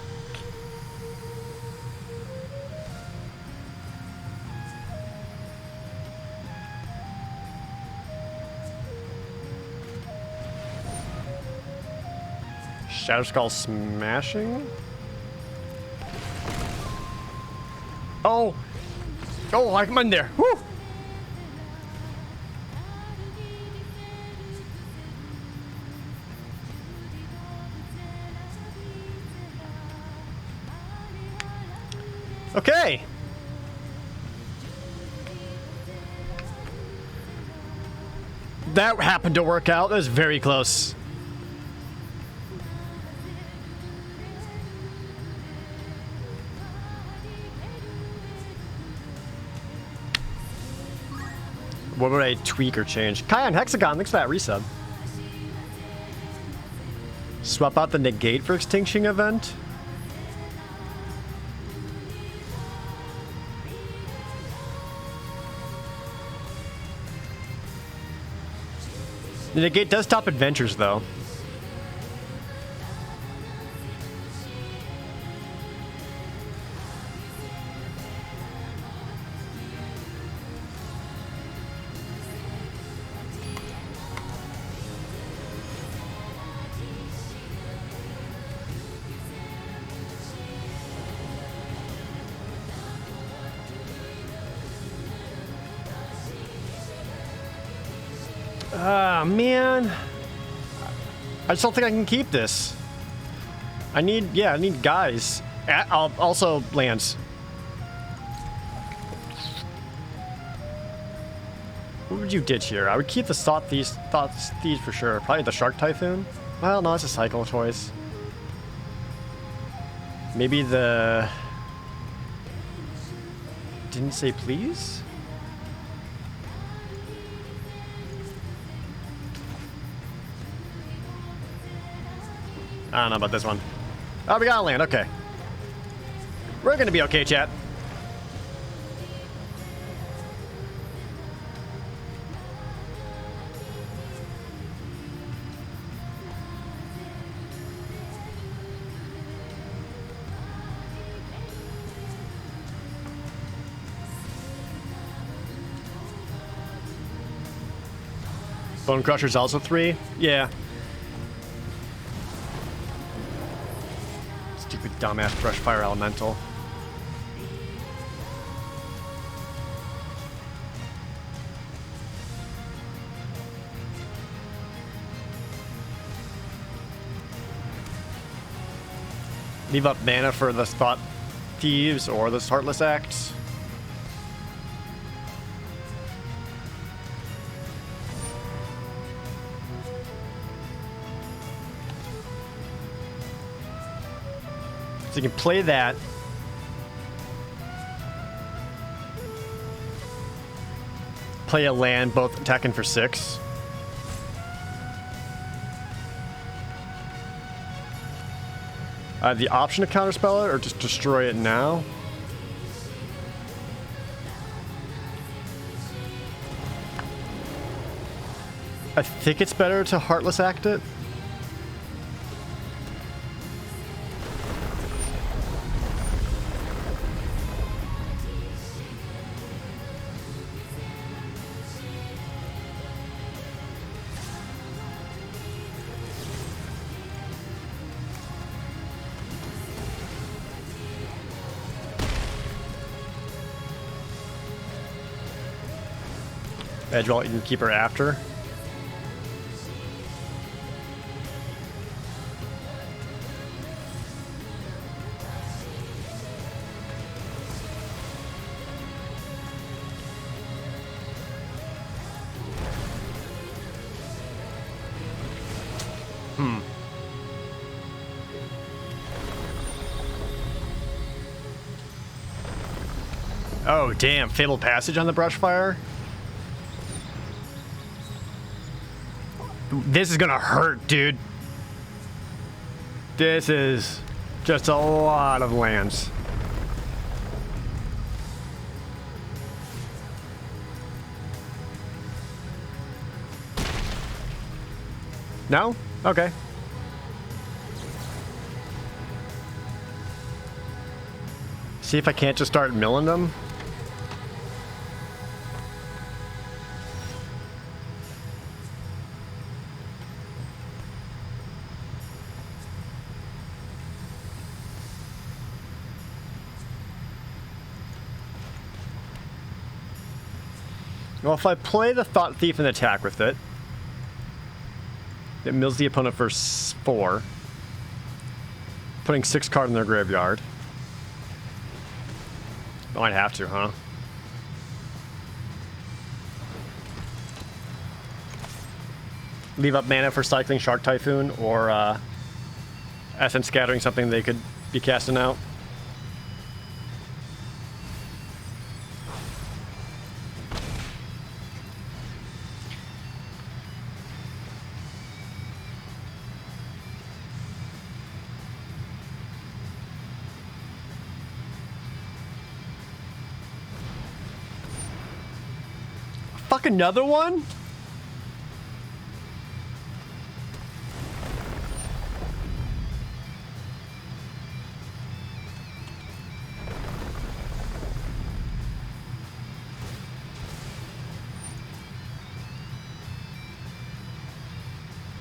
Shadow Skull smashing? Oh! Oh, I'm in there. Woo! Okay. That happened to work out. That was very close. What would I tweak or change? Kion Hexagon, thanks for that resub. Swap out the negate for extinction event. The negate does stop adventures, though. Ah, man. I just don't think I can keep this. I need guys. I'll also lands. What would you ditch here? I would keep the Thought Thieves for sure. Probably the Shark Typhoon. Well, no, that's a cycle choice. Maybe the... Didn't say please? I don't know about this one. Oh, we got land. Okay. We're gonna be okay, chat. Bone Crusher's also 3? Yeah. Stupid dumbass Brush Fire Elemental. Leave up mana for the Thought Thieves or the Heartless Acts. So you can play that. Play a land, both attacking for 6. I have the option to counterspell it or just destroy it now. I think it's better to Heartless Act it. Edgewall Eden Keeper after. Oh, damn. Fabled Passage on the Brushfire? This is gonna hurt, dude. This is just a lot of lands. No? Okay. See if I can't just start milling them. Well, if I play the Thought Thief and attack with it, it mills the opponent for 4, putting 6 cards in their graveyard. I might have to, huh? Leave up mana for cycling Shark Typhoon or Essence Scattering, something they could be casting out. Fuck, another one?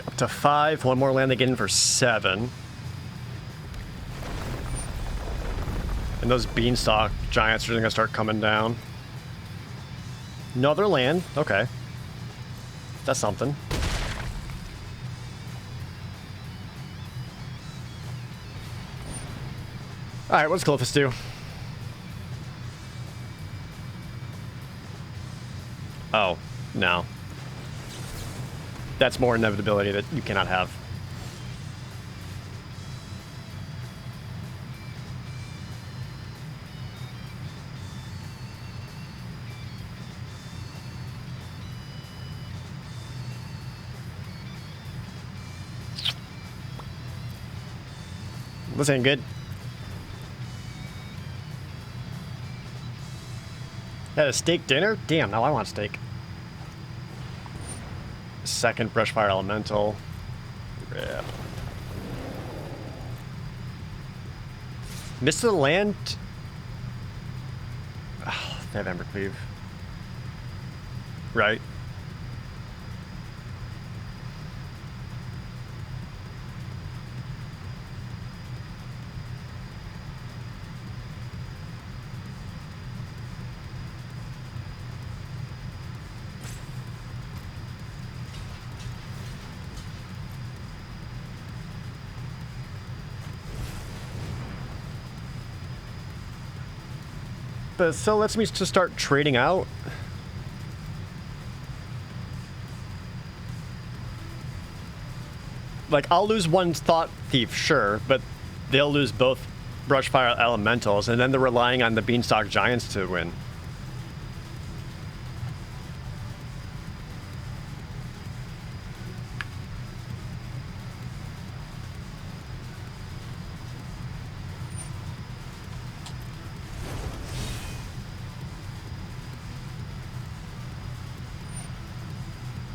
Up to 5. One more land they get in for 7. And those Beanstalk Giants are going to start coming down. Another land. Okay. That's something. Alright, what's Clophis do? Oh, no. That's more inevitability that you cannot have. This ain't good. Had a steak dinner? Damn, now I want steak. Second Brushfire Elemental. Rip. Mist of the Land. Oh, they have Embercleave. Right. But it still lets me to start trading out. Like, I'll lose one Thought Thief, sure, but they'll lose both Brushfire Elementals, and then they're relying on the Beanstalk Giants to win.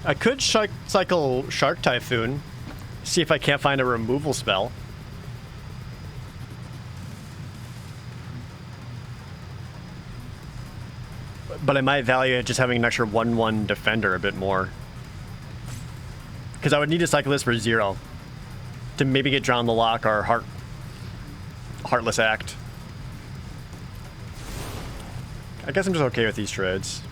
I could cycle Shark Typhoon, see if I can't find a removal spell. But I might value just having an extra 1/1 defender a bit more. Because I would need to cycle this for 0 to maybe get Drown the Lock or Heartless Act. I guess I'm just okay with these trades.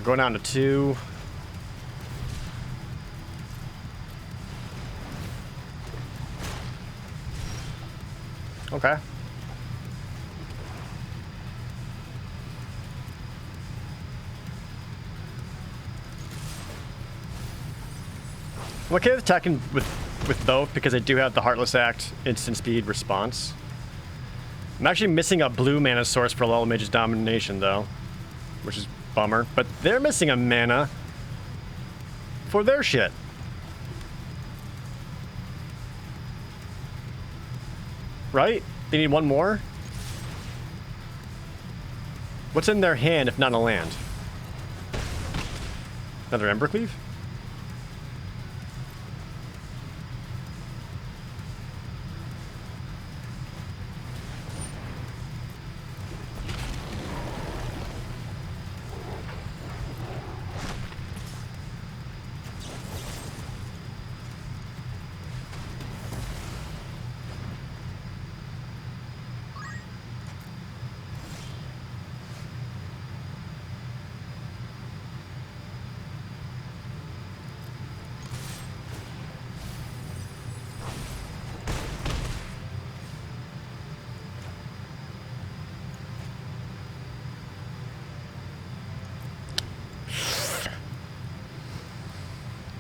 Going down to 2. Okay. I'm okay with attacking with both because I do have the Heartless Act instant speed response. I'm actually missing a blue mana source for Lull Mage's Domination though, which is bummer, but they're missing a mana for their shit. Right? They need one more? What's in their hand if not a land? Another Embercleave?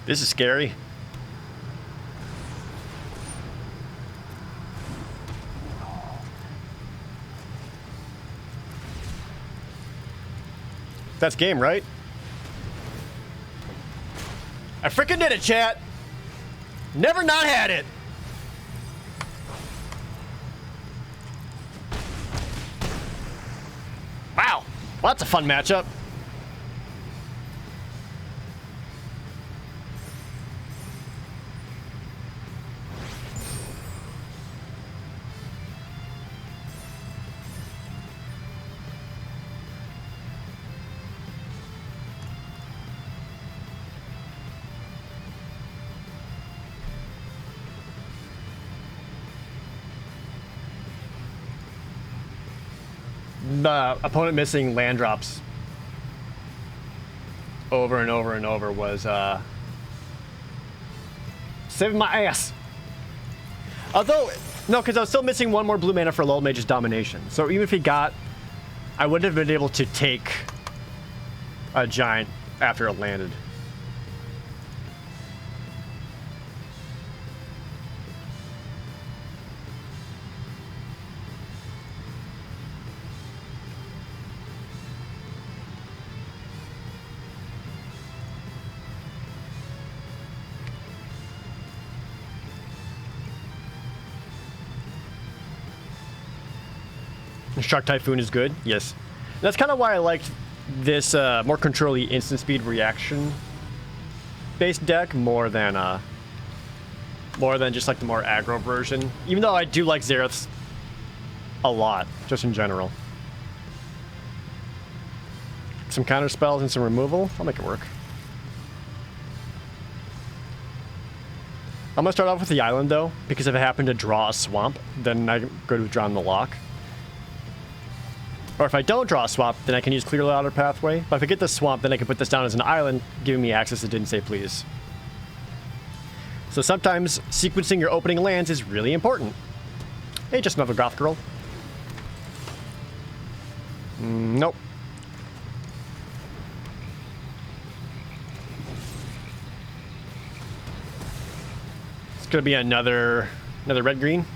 This is scary. That's game, right? I freaking did it, chat. Never not had it. Wow. Well, that's a fun matchup. Opponent missing land drops. over and over and over was saving my ass. Although, no, because I was still missing one more blue mana for Lull Mage's Domination. So even if he got, I wouldn't have been able to take a giant after it landed. Shark Typhoon is good, yes. That's kind of why I liked this more control-y instant speed reaction based deck more than just like the more aggro version. Even though I do like Xerath's a lot, just in general. Some counter spells and some removal. I'll make it work. I'm gonna start off with the island though, because if I happen to draw a swamp, then I go to draw on the lock. Or if I don't draw a swamp, then I can use Clear Louder Pathway. But if I get the swamp, then I can put this down as an island, giving me access that didn't say please. So sometimes sequencing your opening lands is really important. Hey, just another goth girl. Nope. It's gonna be another red-green.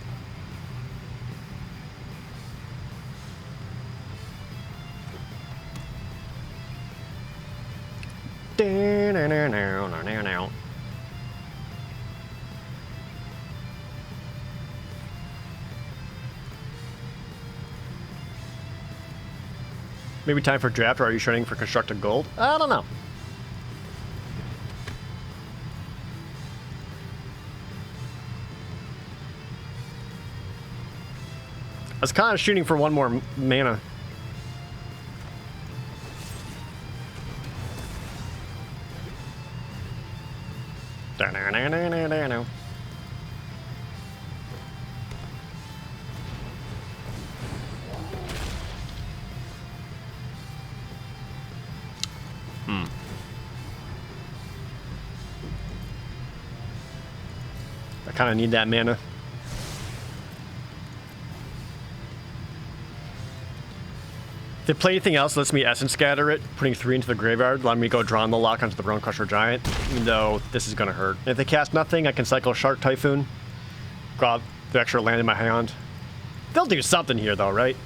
Maybe time for draft, or are you shredding for constructed gold? I don't know. I was kind of shooting for one more mana. I kind of need that mana. If they play anything else, lets me Essence Scatter it, putting 3 into the graveyard, letting me go draw on the lock onto the Bone Crusher Giant, even though this is going to hurt. And if they cast nothing, I can cycle Shark Typhoon, grab the extra land in my hand. They'll do something here, though, right?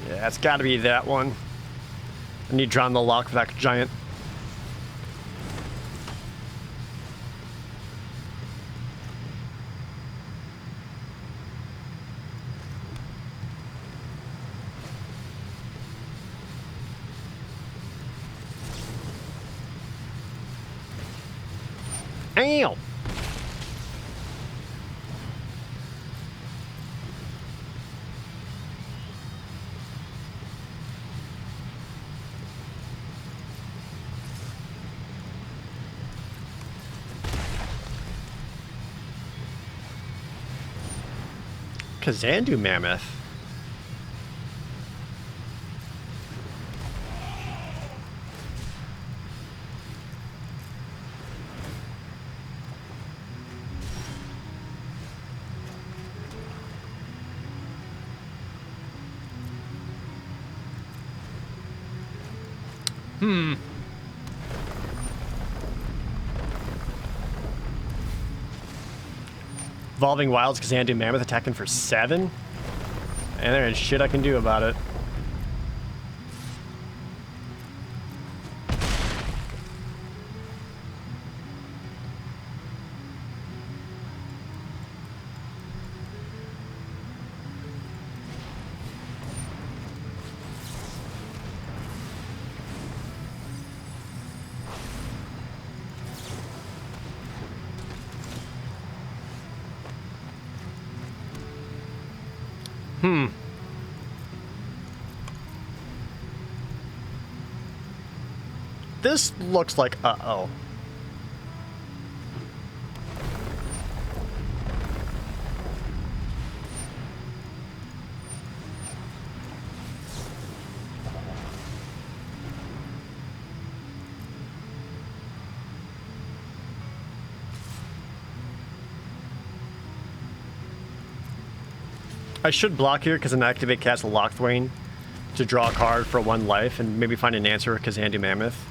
Yeah, it's got to be that one. I need draw on the lock for that giant. Ow! Kazandu Mammoth. Evolving Wilds, Kazandu Mammoth attacking for 7? And there is shit I can do about it. This looks like uh-oh. I should block here because then activate Castle Lockthwain to draw a card for 1 life and maybe find an answer with Kazandu Mammoth.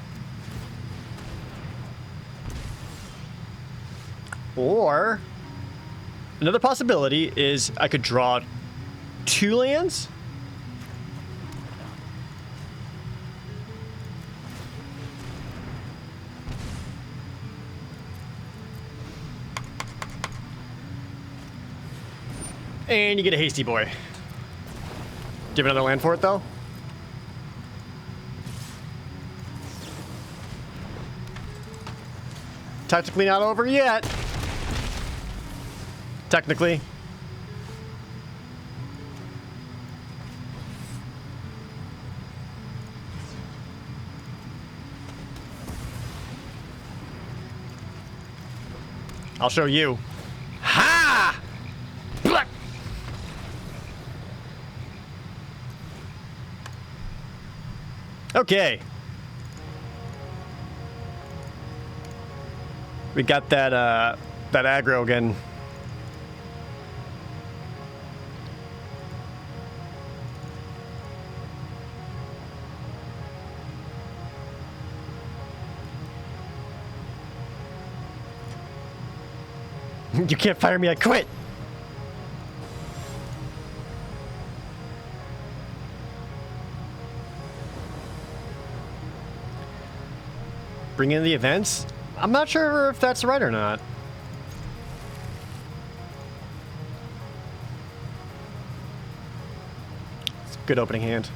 Or another possibility is I could draw 2 lands. And you get a Hasty Boy. Do you have another land for it, though? Technically not over yet. Technically. I'll show you. Ha! Blah! Okay. We got that aggro again. You can't fire me, I quit! Bring in the events? I'm not sure if that's right or not. It's a good opening hand.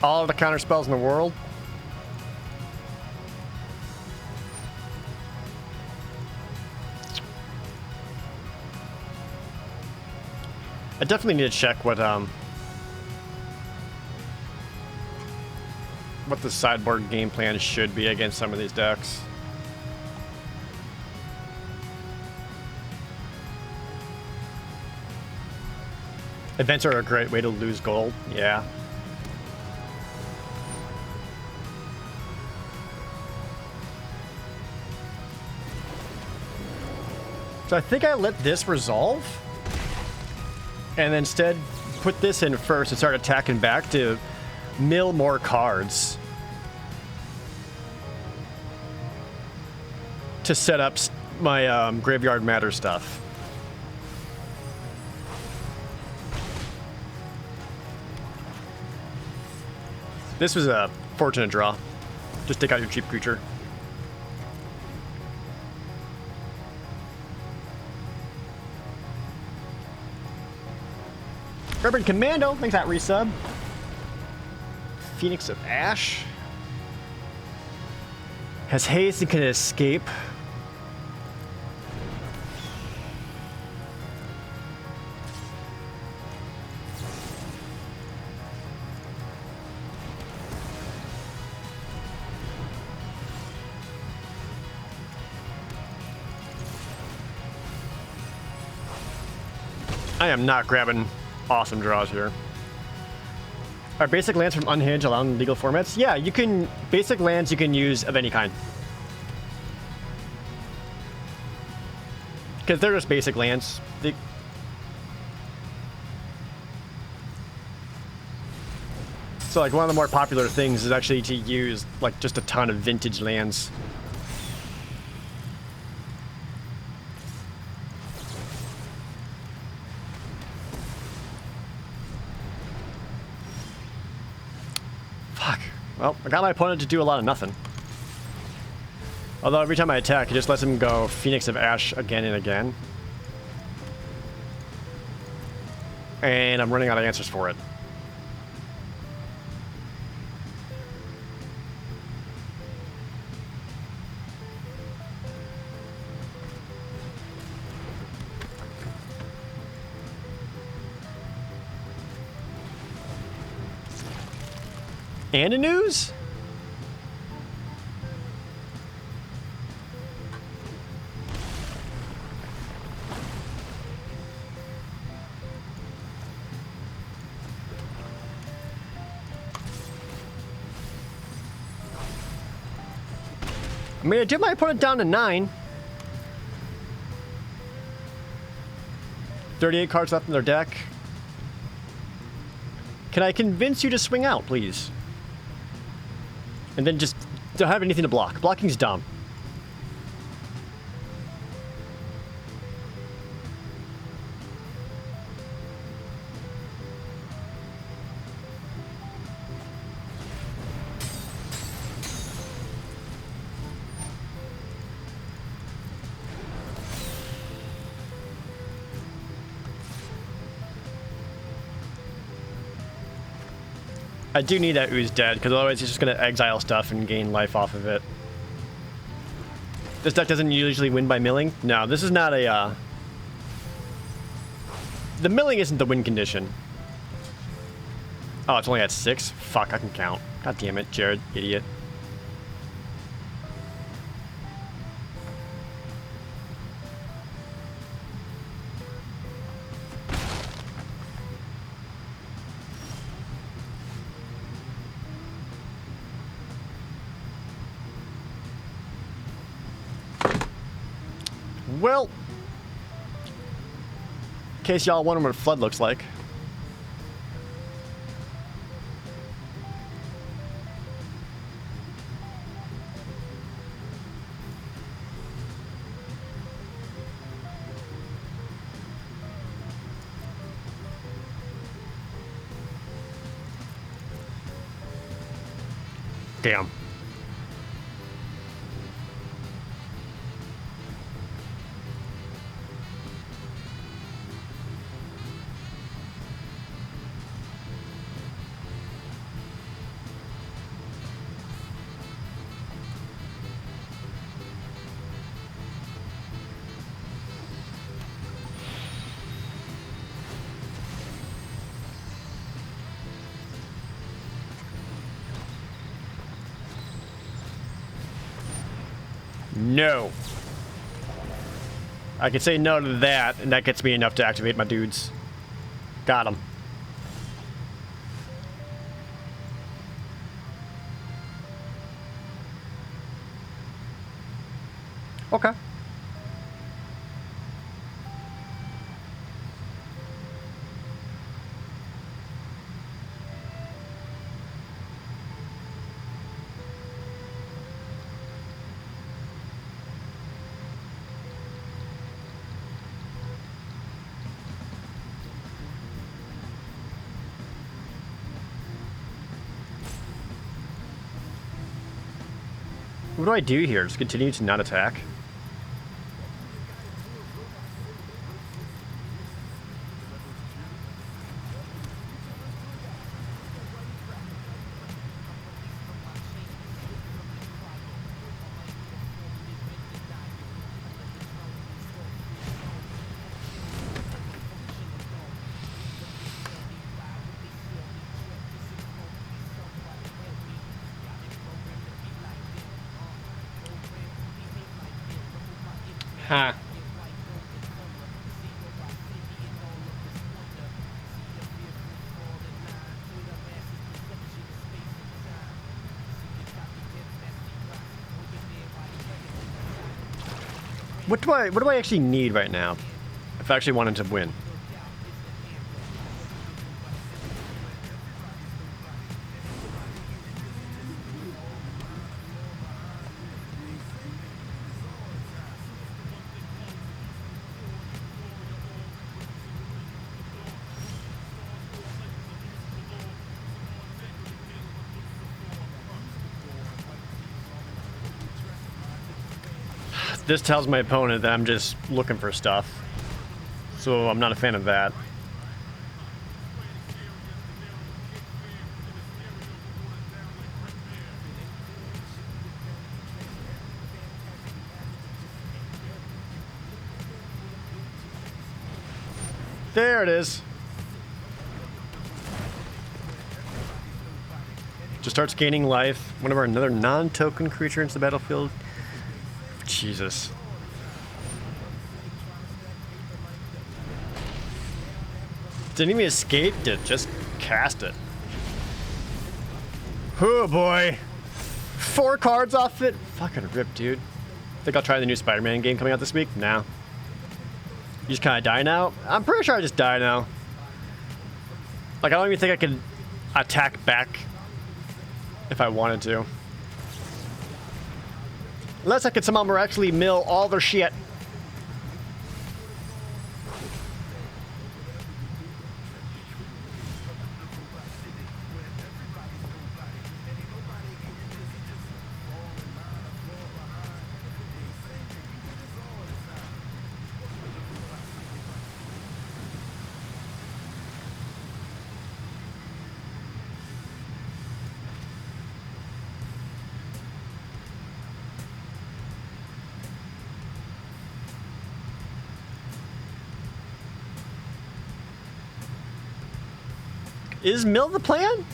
All of the counter spells in the world. I definitely need to check what the sideboard game plan should be against some of these decks. Events are a great way to lose gold. Yeah. So I think I let this resolve, and then instead put this in first and start attacking back to mill more cards to set up my Graveyard Matter stuff. This was a fortunate draw. Just take out your cheap creature. Urban Commando, thanks for that resub. Phoenix of Ash. Has haste and can escape. I am not grabbing awesome draws here. Are basic lands from Unhinged allowing legal formats? Yeah, you can. Basic lands you can use of any kind. Because they're just basic lands. So, like, one of the more popular things is actually to use, like, just a ton of vintage lands. Well, I got my opponent to do a lot of nothing. Although every time I attack, it just lets him go Phoenix of Ash again and again. And I'm running out of answers for it. And a news? I mean, I did my opponent down to 9. 38 cards left in their deck. Can I convince you to swing out, please? And then just don't have anything to block. Blocking's dumb. I do need that Ooze dead, because otherwise he's just going to exile stuff and gain life off of it. This deck doesn't usually win by milling. No, this is not a... The milling isn't the win condition. Oh, it's only at 6? Fuck, I can count. God damn it, Jared, idiot. Well, in case y'all wondering what Flood looks like. Damn. No. I can say no to that, and that gets me enough to activate my dudes. Got him. Okay. What do I do here? Just continue to not attack? Huh. What do I actually need right now? If I actually wanted to win. This tells my opponent that I'm just looking for stuff. So I'm not a fan of that. There it is. Just starts gaining life whenever another non-token creature enters the battlefield. Jesus. Didn't even escape it, just cast it. Oh boy. 4 cards off it. Fucking rip, dude. Think I'll try the new Spider-Man game coming out this week? No. You just kind of die now? I'm pretty sure I just die now. Like, I don't even think I can attack back if I wanted to. Unless I could somehow miraculously mill all their shit. Is mill the plan?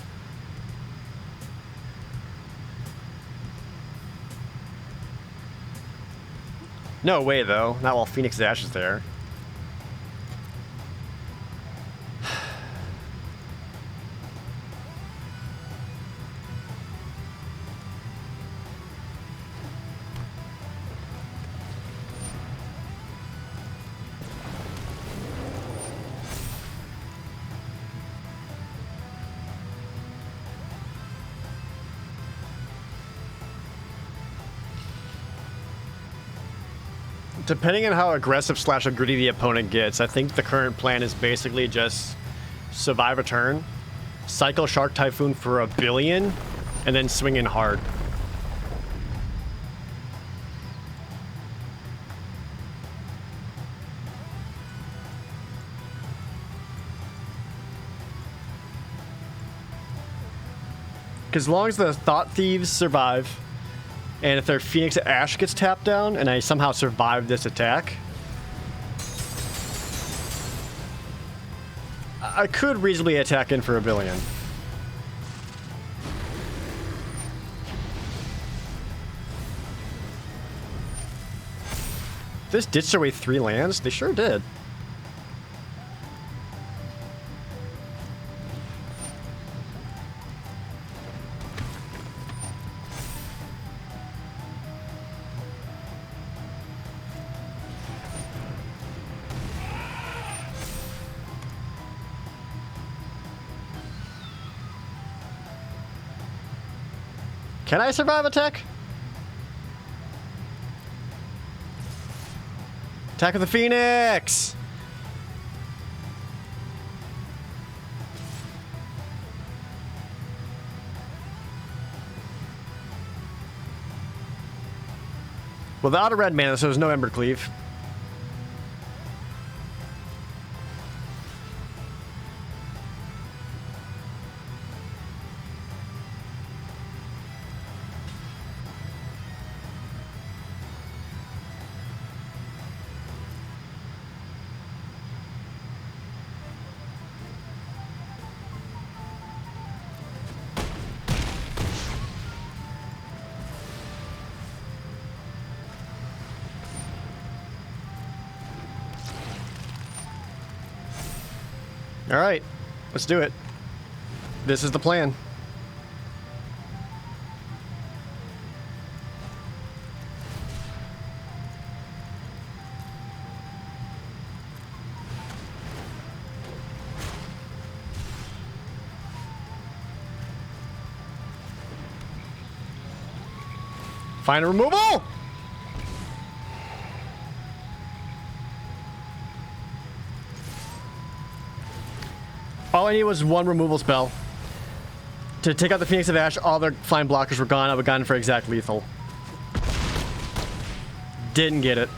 No way, though. Not while Phoenix Ash is there. Depending on how aggressive slash greedy the opponent gets, I think the current plan is basically just survive a turn, cycle Shark Typhoon for $1 billion, and then swing in hard. Because as long as the Thought Thieves survive, and if their Phoenix Ash gets tapped down and I somehow survive this attack, I could reasonably attack in for $1 billion. This ditched away 3 lands? They sure did. Can I survive attack? Attack of the Phoenix! Without a red mana, so there's no Ember Cleave. All right, let's do it. This is the plan. Find a removal! All I needed was 1 removal spell. To take out the Phoenix of Ash, all their flying blockers were gone. I would have gone for exact lethal. Didn't get it.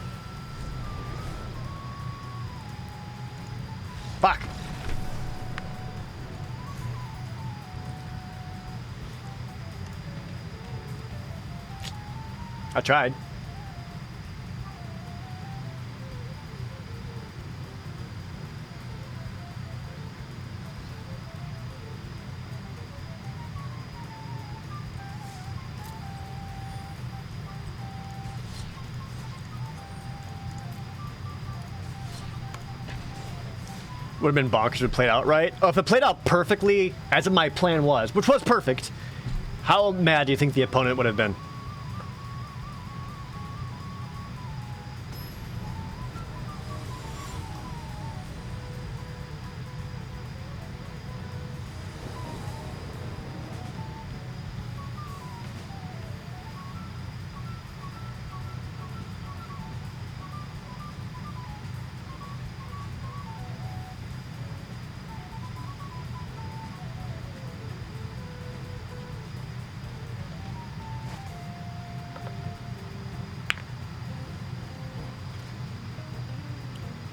Fuck. I tried. Would have been bonkers if it played out right. Oh, if it played out perfectly, as my plan was, which was perfect, How mad do you think the opponent would have been?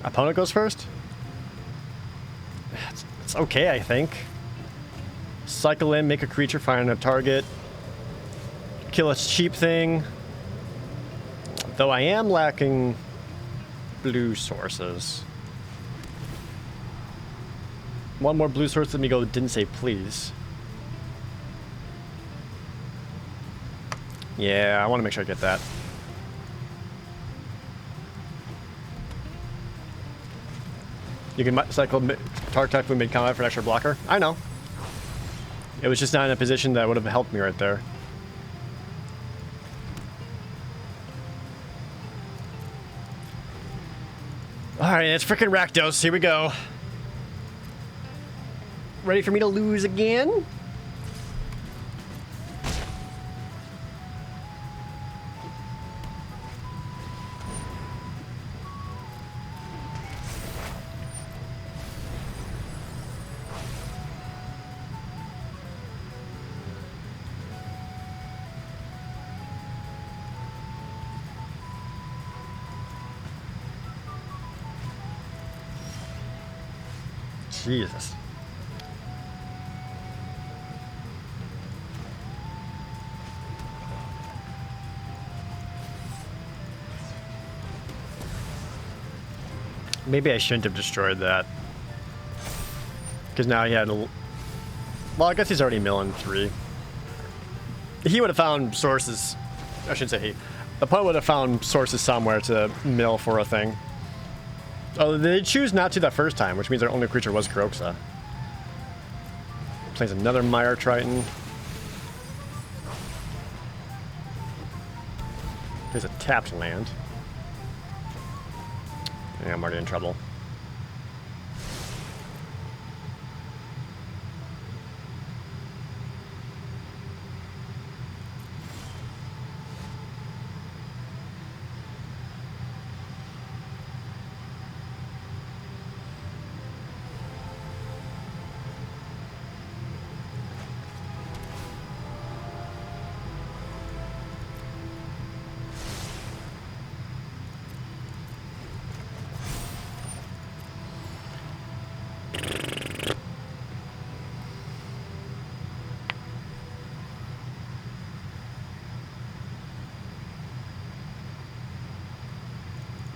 Opponent goes first? It's okay, I think. Cycle in, make a creature, find a target. Kill a cheap thing. Though I am lacking blue sources. One more blue source, let me go, didn't say please. Yeah, I want to make sure I get that. You can cycle Tark Typhoon mid-combat for an extra blocker. I know. It was just not in a position that would have helped me right there. Alright, it's freaking Rakdos. Here we go. Ready for me to lose again? Jesus. Maybe I shouldn't have destroyed that. Because now he had a... Well, I guess he's already milling 3. He would have found sources... I shouldn't say he. The opponent would have found sources somewhere to mill for a thing. Oh, they choose not to that first time, which means their only creature was Kroxa. Plays another Mire Triton. Plays a tapped land. Yeah, I'm already in trouble.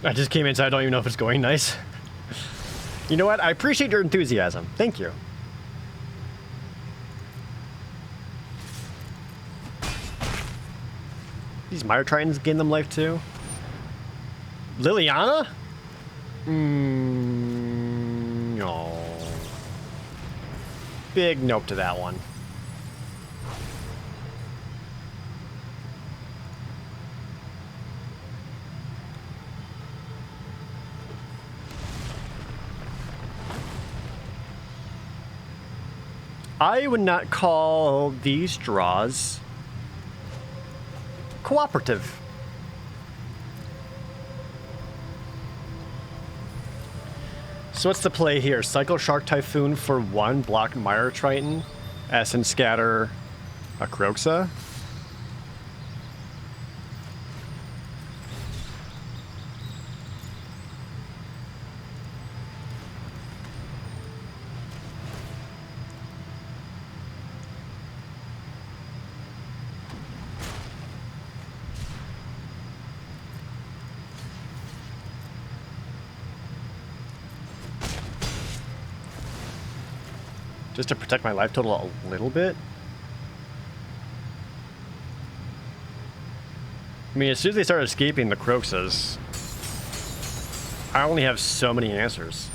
I just came inside, I don't even know if it's going nice. You know what? I appreciate your enthusiasm. Thank you. These Mire Tritons gain them life too. Liliana? No. Big nope to that one. I would not call these draws cooperative. So what's the play here? Cycle Shark Typhoon for 1, block Mire Triton, Essence Scatter a Kroxa. Just to protect my life total a little bit. I mean, as soon as they start escaping the Kroxas, I only have so many answers.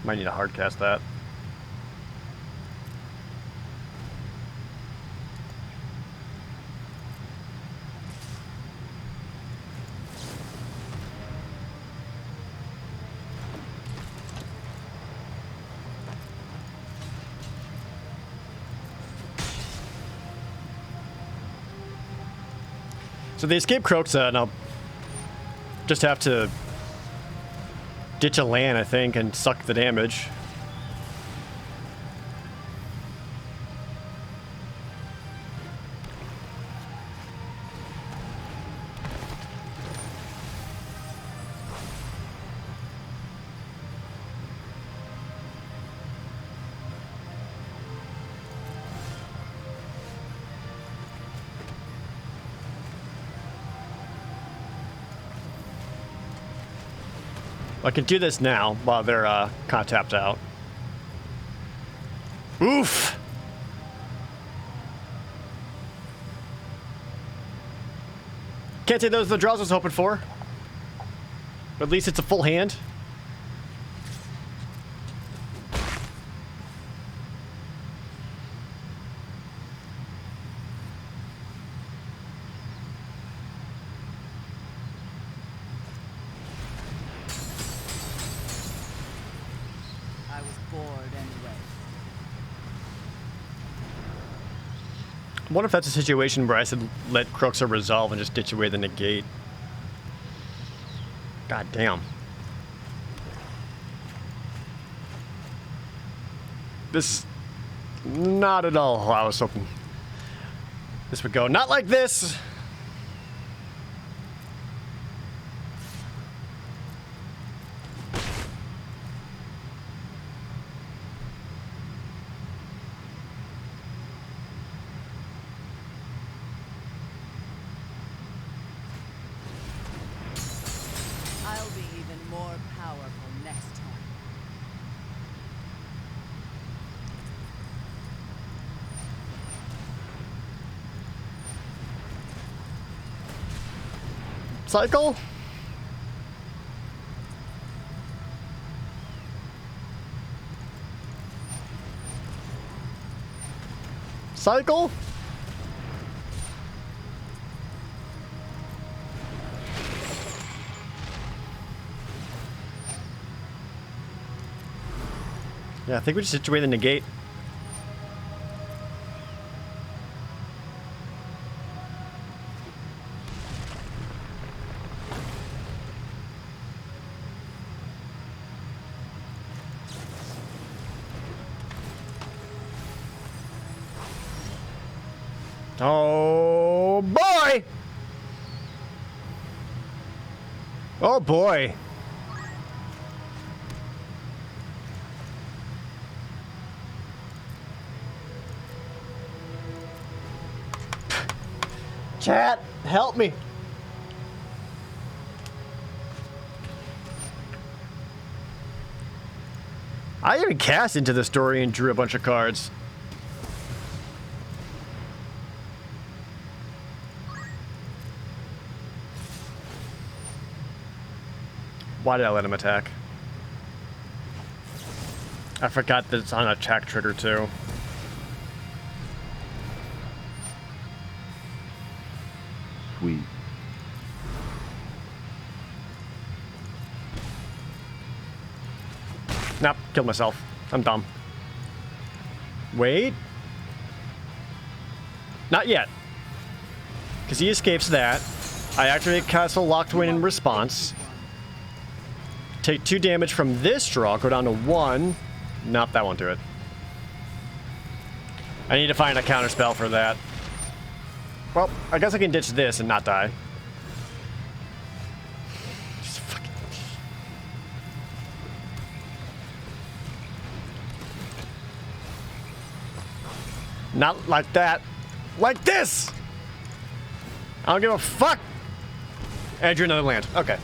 Might need to hard cast that. So they escape Croxa, and I'll just have to ditch a land, I think, and suck the damage. I can do this now while they're kind of tapped out. Oof! Can't say those are the draws I was hoping for. But at least it's a full hand. I was bored anyway. I wonder if that's a situation where I should let Croxa resolve and just ditch away the negate. God damn. This is not at all how I was hoping this would go. Not like this! I'll be even more powerful next time. Cycle? Cycle? Yeah, I think we just ditch away the negate. Oh boy! Oh boy! Chat, help me! I even cast into the story and drew a bunch of cards. Why did I let him attack? I forgot that it's on an attack trigger too. Sweet. Nope, killed myself. I'm dumb. Wait. Not yet. Because he escapes that. I activate Castle Locked Wind in response. Take 2 damage from this draw, go down to 1. Nope, that won't do it. I need to find a counter spell for that. Well, I guess I can ditch this and not die. Just fucking... Not like that. Like this! I don't give a fuck! And drew another land. Okay.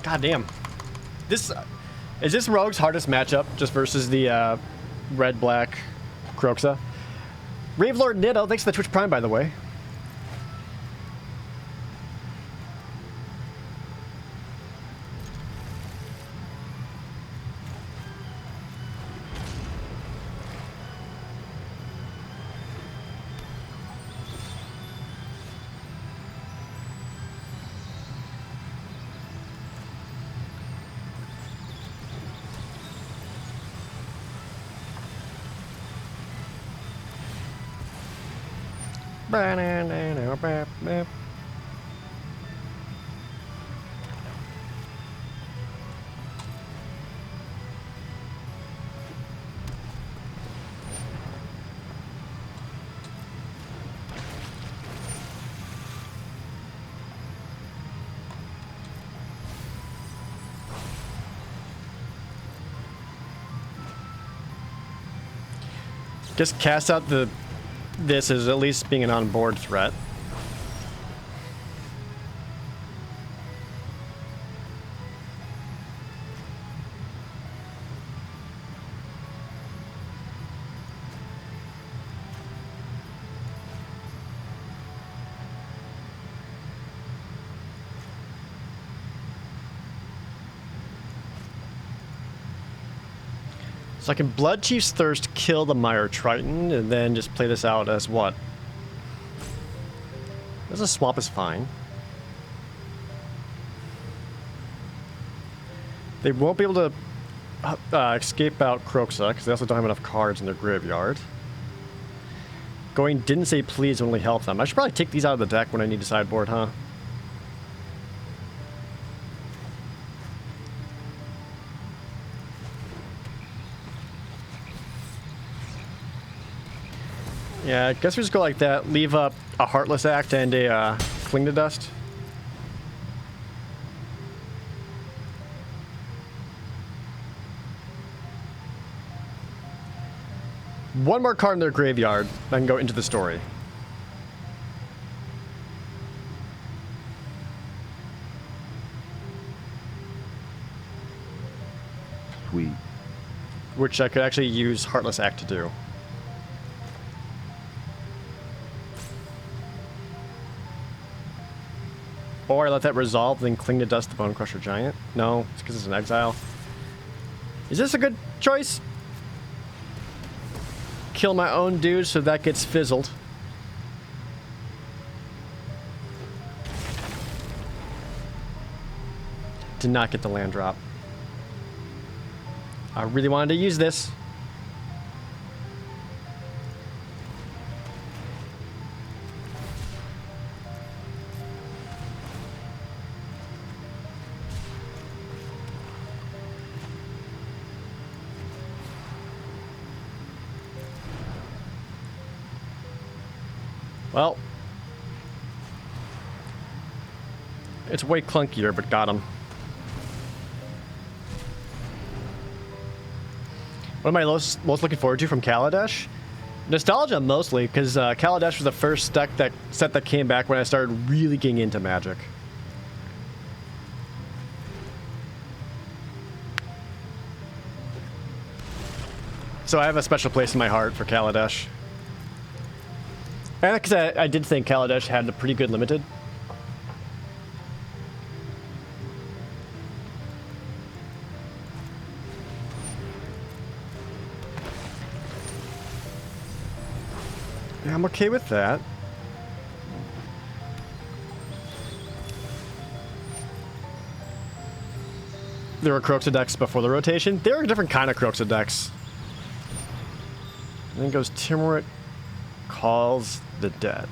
God damn. This is this Rogue's hardest matchup just versus the red-black Croxa. Ravelord Nitto, thanks for the Twitch Prime, by the way. Just cast out this as at least being an on-board threat. So I can Blood Chief's Thirst, kill the Mire Triton, and then just play this out as what? This swamp is fine. They won't be able to escape out Croxa, because they also don't have enough cards in their graveyard. Going Didn't Say Please only help them. I should probably take these out of the deck when I need to sideboard, huh? Yeah, I guess we just go like that. Leave up a Heartless Act and a Cling to Dust. One more card in their graveyard, then go into the story. Sweet. Which I could actually use Heartless Act to do. Or I let that resolve, then Cling to Dust the Bone Crusher Giant. No, it's because it's an exile. Is this a good choice? Kill my own dude so that gets fizzled. Did not get the land drop. I really wanted to use this. Well, it's way clunkier, but got him. What am I most looking forward to from Kaladesh? Nostalgia, mostly, because Kaladesh was the first set that came back when I started really getting into Magic. So I have a special place in my heart for Kaladesh. And because I did think Kaladesh had a pretty good limited. Yeah, I'm okay with that. There were Croxa decks before the rotation. There are a different kind of Croxa decks. And then goes Timurit Calls the Dead.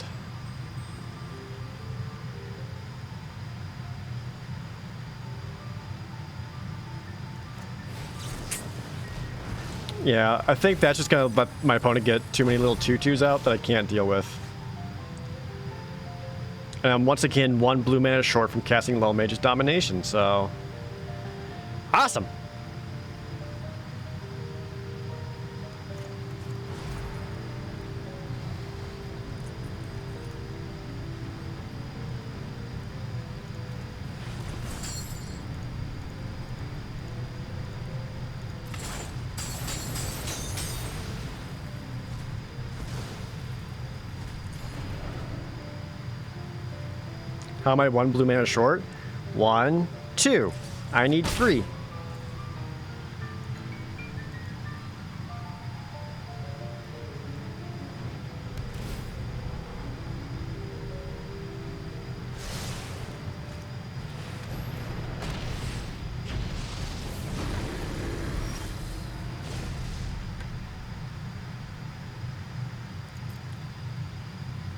Yeah, I think that's just gonna let my opponent get too many little 2/2s out that I can't deal with. And I'm once again 1 blue mana short from casting Low Mage's Domination, so... Awesome! How am I 1 blue mana short? 1, 2. I need 3.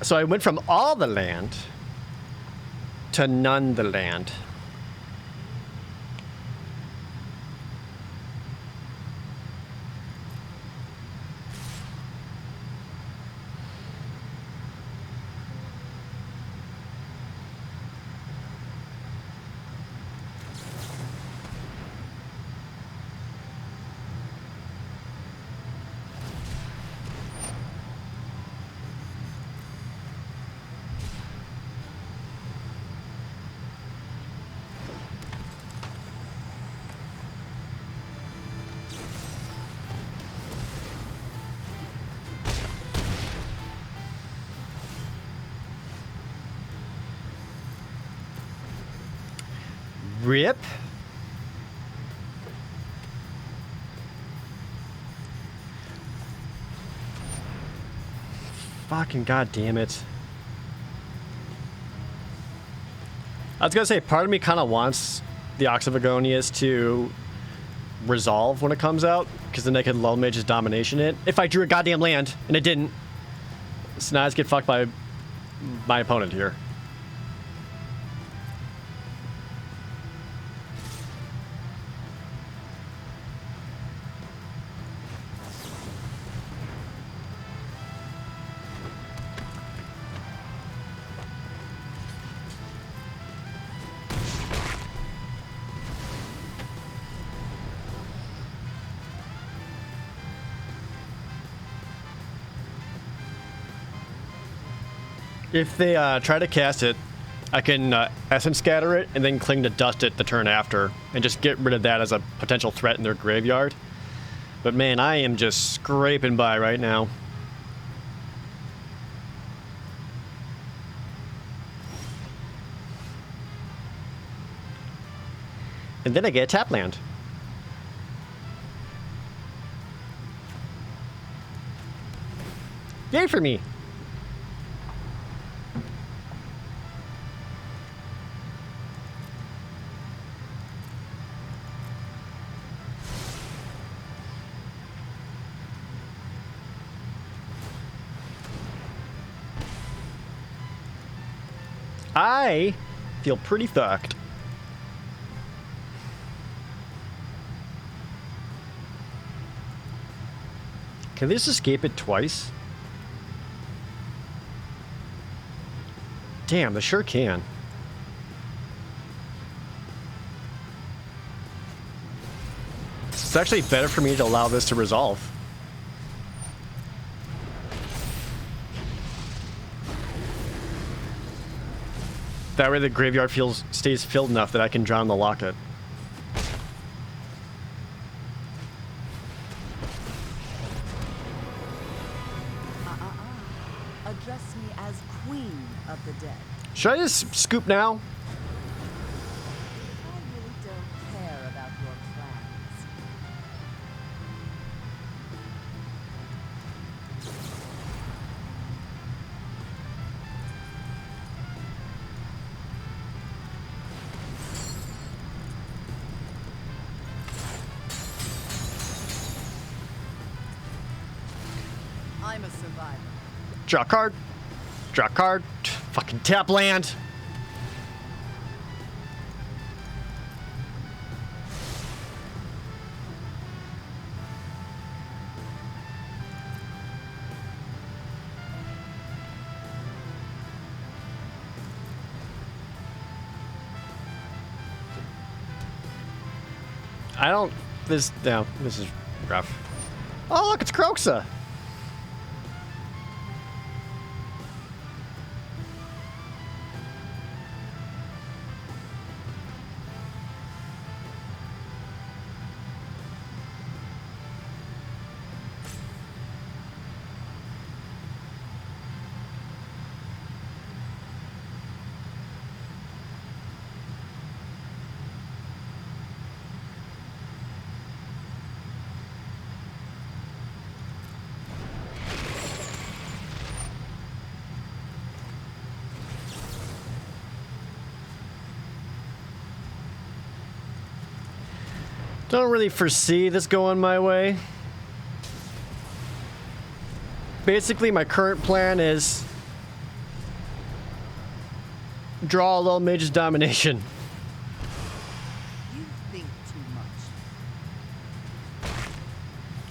So I went from all the land to none the land. Rip. Fucking goddamn it. I was gonna say, part of me kind of wants the Ox of Agonius to resolve when it comes out, because then I could lull Mage's Domination it. If I drew a goddamn land, and it didn't. So now I just get fucked by my opponent here. If they try to cast it, I can Essence Scatter it and then Cling to Dust it the turn after and just get rid of that as a potential threat in their graveyard. But man, I am just scraping by right now. And then I get a tap land. Yay for me! I feel pretty fucked. Can they just escape it twice? Damn, they sure can. It's actually better for me to allow this to resolve. That way the graveyard stays filled enough that I can drown the locket. Address me as Queen of the Dead. Should I just scoop now? I really don't care about your plans. I'm a survivor. Draw a card. Draw a card. Fucking tap land. I don't. This is rough. Oh look, it's Croxa. Don't really foresee this going my way. Basically, my current plan is draw a little mage's domination. You think too much.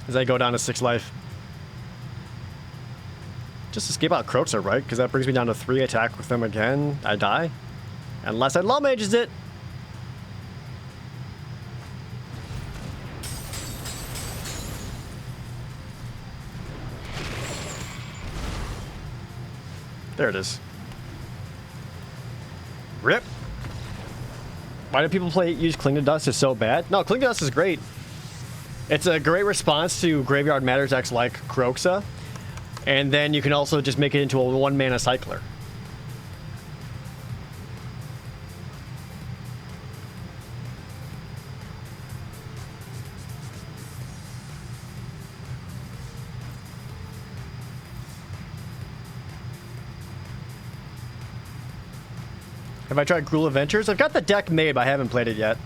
As I go down to 6 life. Just escape out Kroxa, right? Because that brings me down to 3. Attack with them again. I die. Unless I low mages it. There it is. Rip. Why do people use Cling to Dust is so bad? No, Cling to Dust is great. It's a great response to Graveyard Matters decks like Kroxa. And then you can also just make it into a 1-mana cycler. Have I tried Gruul Adventures? I've got the deck made, but I haven't played it yet.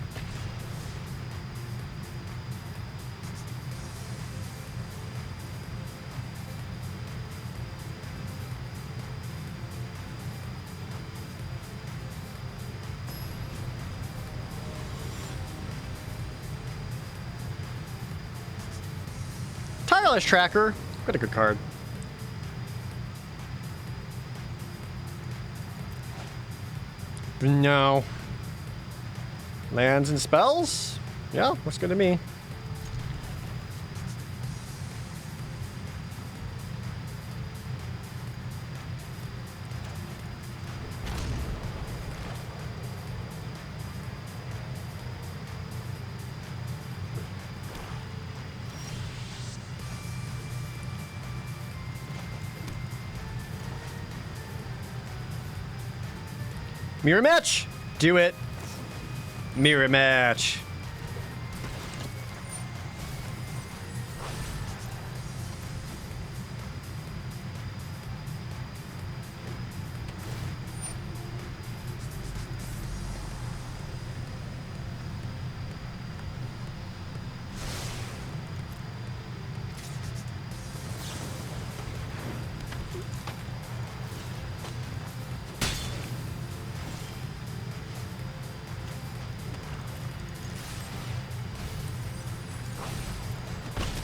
Tireless Tracker. What a good card. No. Lands and spells? Yeah, looks good to me. Mirror match! Do it! Mirror match!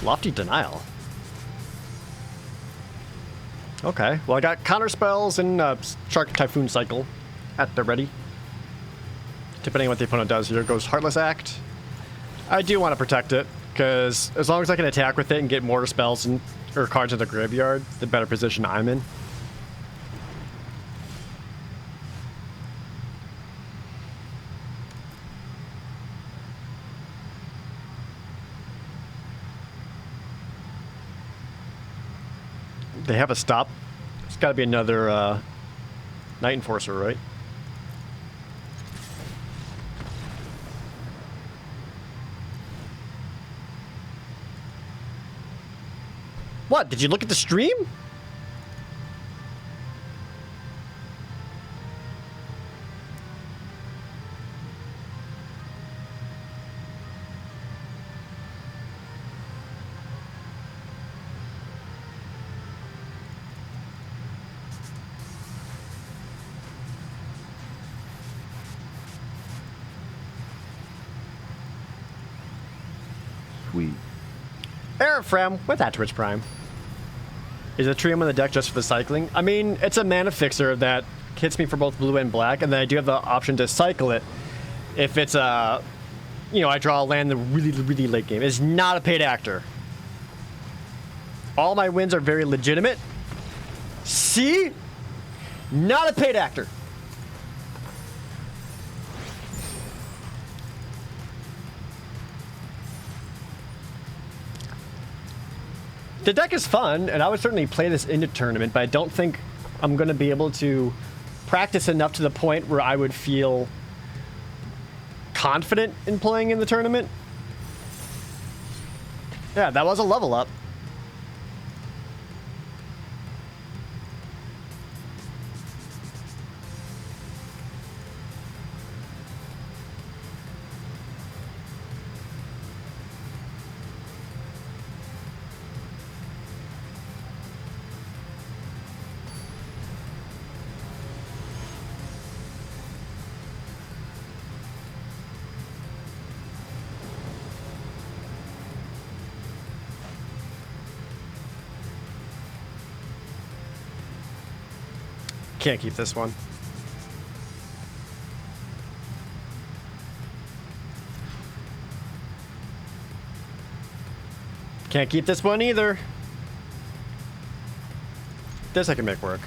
Lofty Denial. Okay, well I got counter spells and Shark Typhoon Cycle at the ready. Depending on what the opponent does, here goes Heartless Act. I do want to protect it, because as long as I can attack with it and get more spells and or cards in the graveyard, the better position I'm in. They have a stop. It's got to be another Night Enforcer, right? What? Did you look at the stream? Sweet. Aerofram with that Twitch Prime. Is a Trium on the deck just for the cycling? I mean, it's a mana fixer that hits me for both blue and black, and then I do have the option to cycle it if it's a, you know, I draw a land in the really late game. It's not a paid actor. All my wins are very legitimate. See? Not a paid actor. The deck is fun, and I would certainly play this in a tournament, but I don't think I'm going to be able to practice enough to the point where I would feel confident in playing in the tournament. Yeah, that was a level up. Can't keep this one. Can't keep this one either. This I can make work.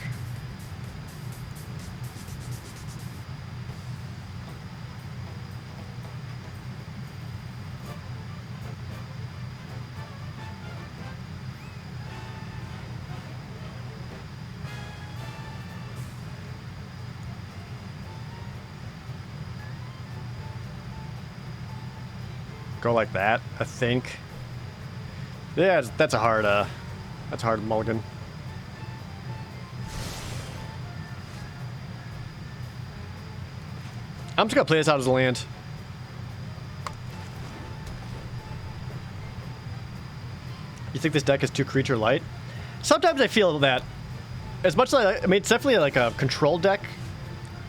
Go like that, I think. Yeah, that's a hard mulligan. I'm just gonna play this out as a land. You think this deck is too creature light? Sometimes I feel that, as much as I mean, it's definitely like a control deck,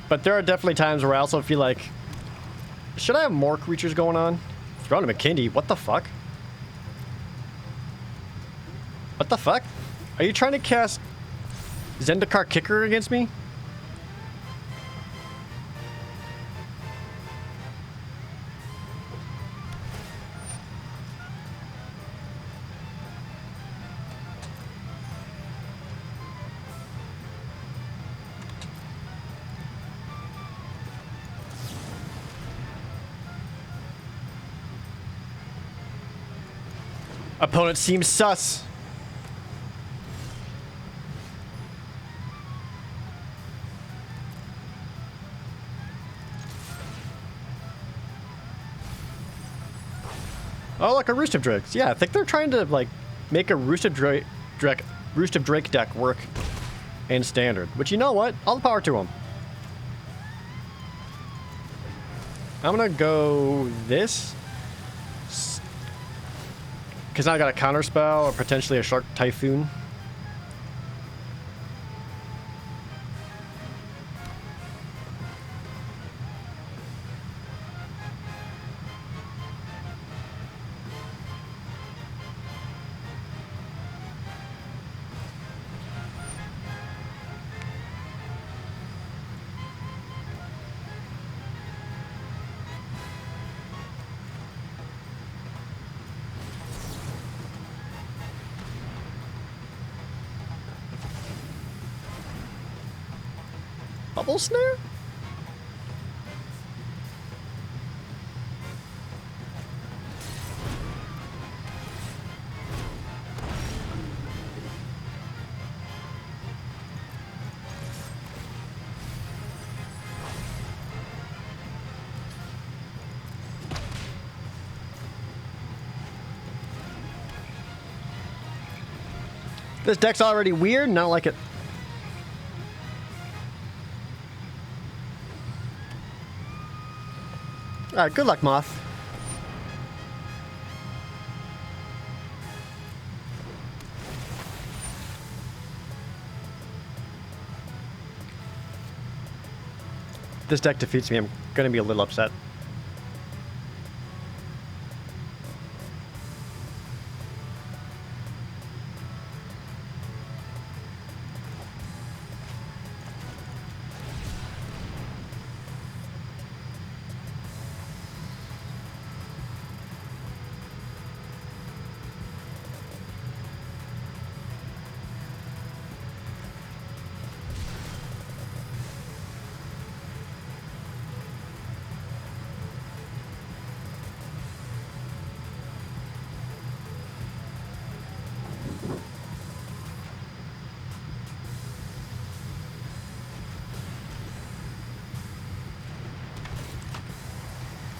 but there are definitely times where I also feel like, should I have more creatures going on? Throwing a McKinney, what the fuck? What the fuck? Are you trying to cast Zendikar Kicker against me? Opponent seems sus. Oh, like a Roost of Drakes. Yeah, I think they're trying to like make a Roost of Drake deck work in Standard. Which, you know what? All the power to them. I'm gonna go this. Because now I got a counter spell or potentially a Shark Typhoon. Bubble Snare? This deck's already weird and I don't like it. Alright, good luck, Moth. If this deck defeats me, I'm gonna be a little upset.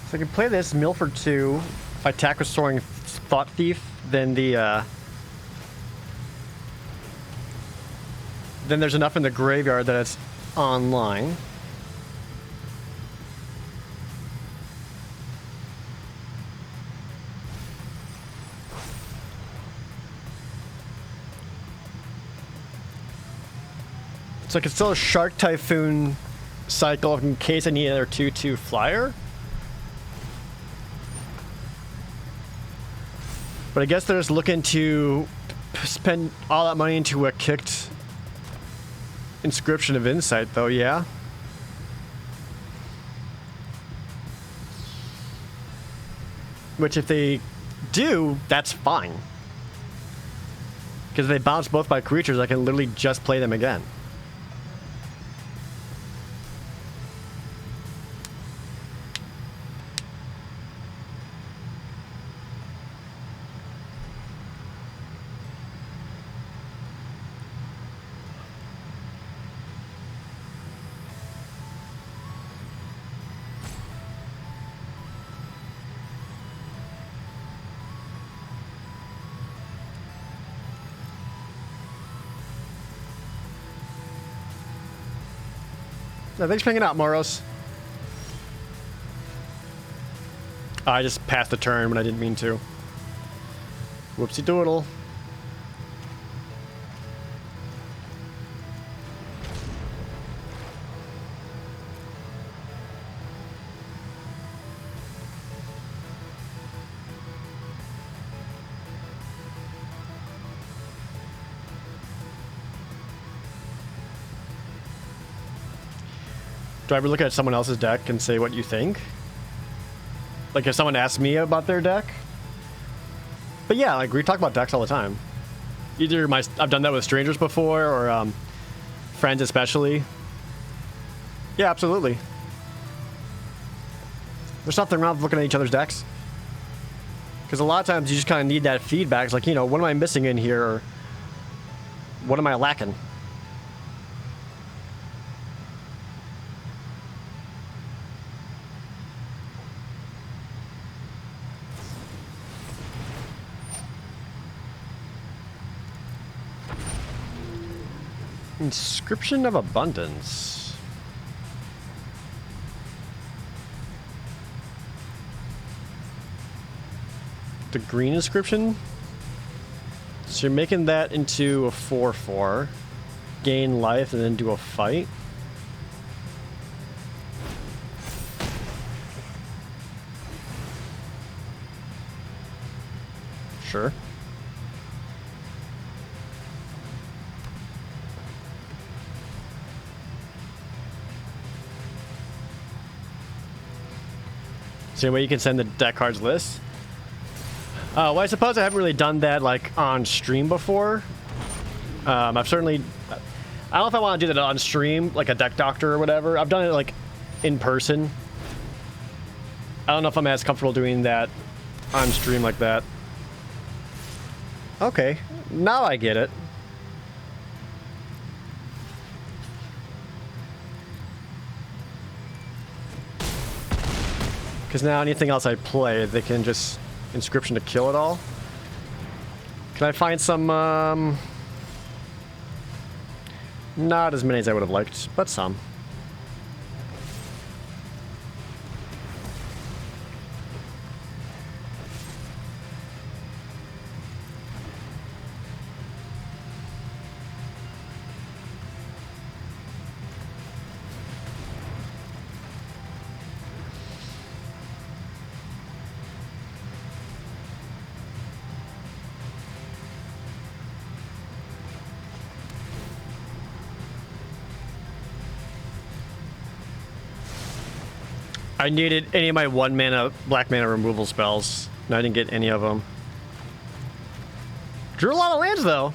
So I can play this, mill for 2. If I attack with Soaring Thought Thief, then then there's enough in the graveyard that it's online. So I can still Shark Typhoon cycle in case I need another 2/2 flyer. But I guess they're just looking to spend all that money into a kicked Inscription of Insight, though, yeah. Which, if they do, that's fine. Because if they bounce both by creatures, I can literally just play them again. No, thanks for hanging out, Moros. I just passed the turn when I didn't mean to. Whoopsie doodle. Do I ever look at someone else's deck and say what you think? Like if someone asks me about their deck? But yeah, like we talk about decks all the time. Either I've done that with strangers before or friends especially. Yeah, absolutely. There's nothing wrong with looking at each other's decks. Because a lot of times you just kind of need that feedback. It's like, you know, what am I missing in here? Or what am I lacking? Inscription of Abundance. The green inscription? So you're making that into a 4/4. Gain life and then do a fight. Sure. Same way you can send the deck cards list. Well, I suppose I haven't really done that like on stream before. I've certainly, I don't know if I want to do that on stream, like a deck doctor or whatever. I've done it like in person. I don't know if I'm as comfortable doing that on stream like that. Okay, now I get it. Because now anything else I play, they can just inscription to kill it all. Can I find some, not as many as I would have liked, but some. I needed any of my 1-mana black mana removal spells, and I didn't get any of them. Drew a lot of lands though.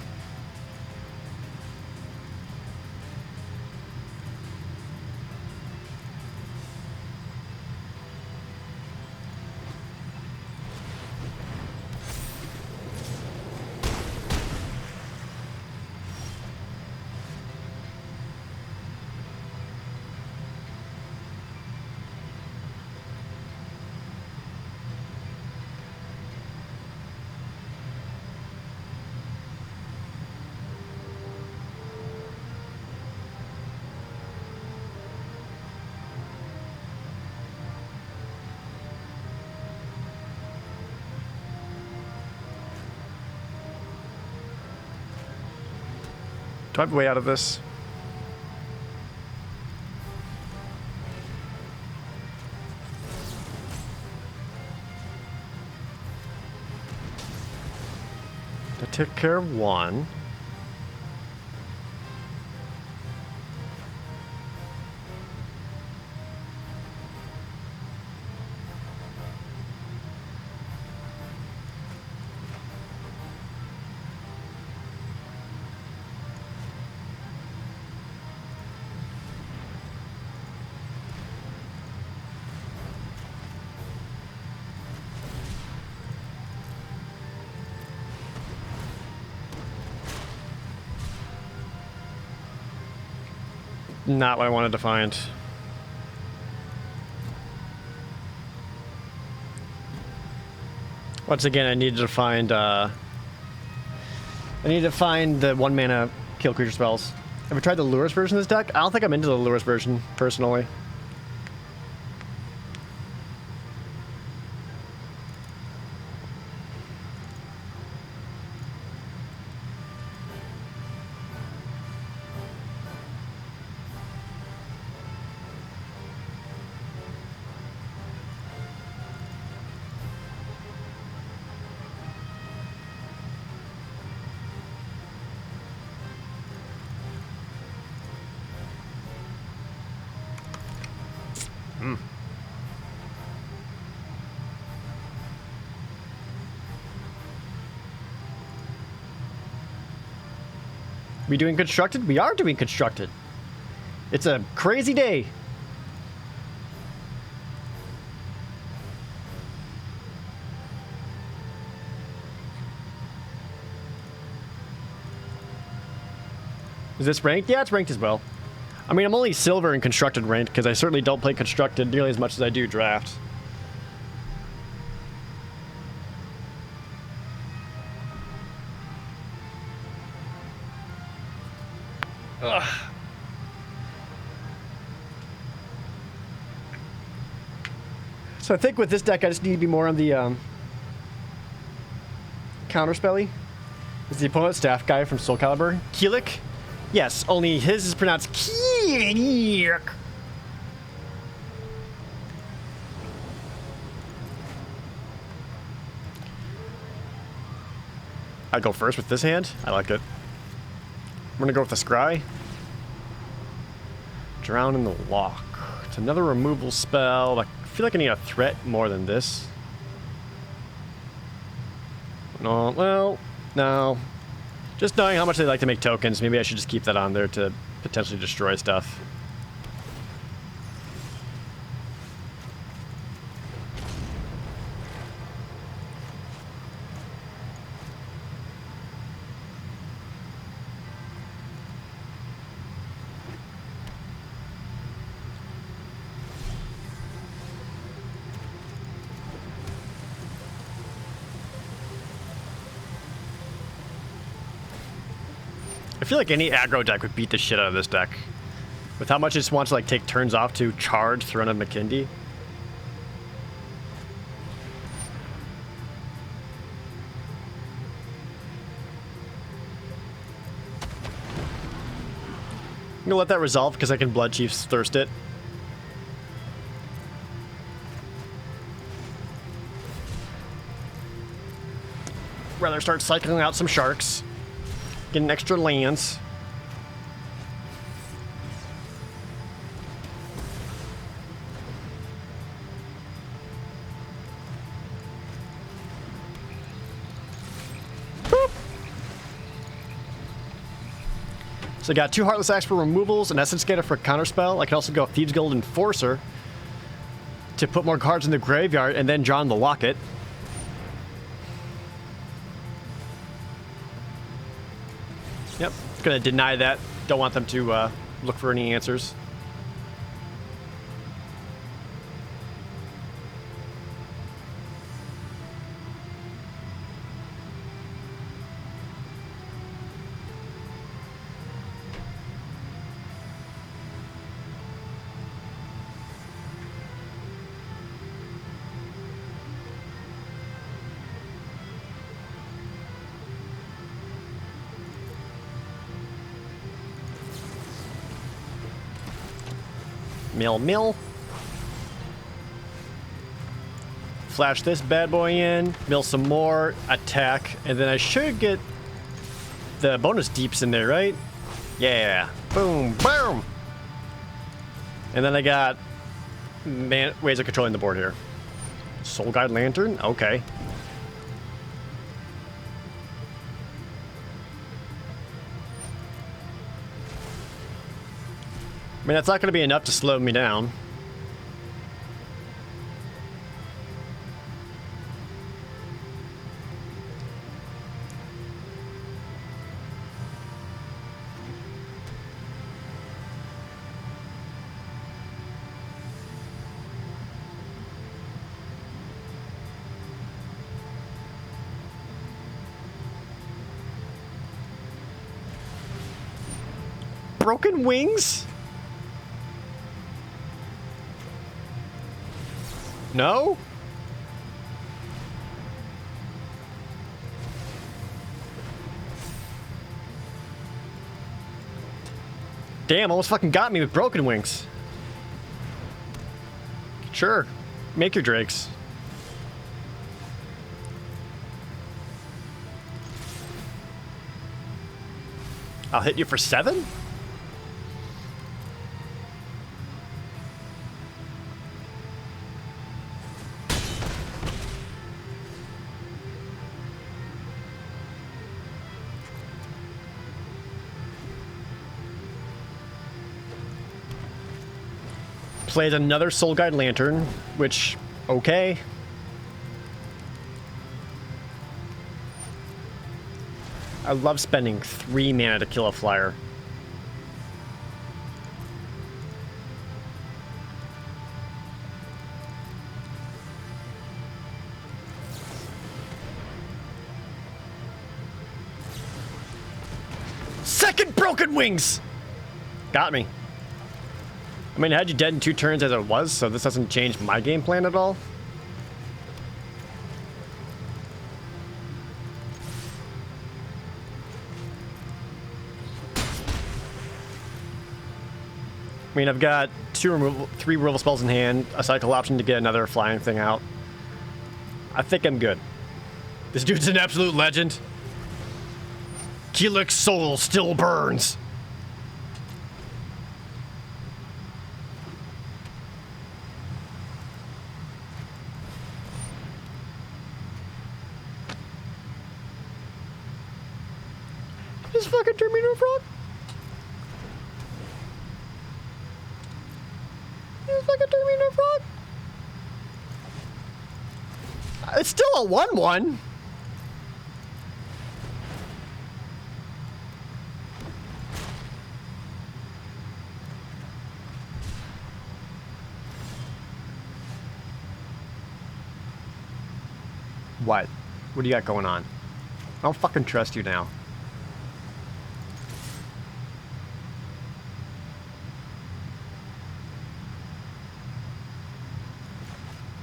Do I have a way out of this? I took care of one. not what I wanted to find. Once again, I needed to find the 1 mana kill creature spells. Have I tried the Lures version of this deck? I don't think I'm into the Lures version, personally. We doing constructed? We are doing constructed. It's a crazy day. Is this ranked? Yeah, it's ranked as well. I mean, I'm only silver in constructed ranked because I certainly don't play constructed nearly as much as I do draft. Ugh. So I think with this deck, I just need to be more on the counterspelly. Is the opponent staff guy from Soul Calibur? Keelik? Yes, only his is pronounced Keelik. I go first with this hand. I like it. I'm gonna go with the Scry. Drown in the Lock. It's another removal spell. I feel like I need a threat more than this. No, well, no. Just knowing how much they like to make tokens, maybe I should just keep that on there to potentially destroy stuff. I feel like any aggro deck would beat the shit out of this deck. With how much it just wants to like take turns off to charge Throne of McKindy. I'm gonna let that resolve because I can Blood Chief's Thirst it. Rather start cycling out some sharks. Getting extra lands. Boop. So I got 2 Heartless Axe for removals, an Essence Scatter for a counterspell. I can also go Thieves Guild Enforcer to put more cards in the graveyard and then draw on the Locket. Yep, gonna deny that. Don't want them to look for any answers. Mill. Flash this bad boy in, mill some more, attack, and then I should get the bonus deeps in there, right? Yeah. Boom, boom. And then I got ways of controlling the board here. Soul Guide Lantern? Okay. I mean, that's not going to be enough to slow me down. broken wings? No? Damn, almost fucking got me with broken wings. Sure. Make your drakes. I'll hit you for 7? Played another Soul Guide Lantern, which, okay. I love spending 3 mana to kill a flyer. Second broken wings! Got me. I mean, I had you dead in 2 turns as it was, so this doesn't change my game plan at all. I mean, I've got 3 removal spells in hand, a cycle option to get another flying thing out. I think I'm good. This dude's an absolute legend. Keelik's soul still burns. Just fucking turn me into a frog. Just fucking turn me into a frog. It's still a 1/1. What? What do you got going on? I don't fucking trust you now.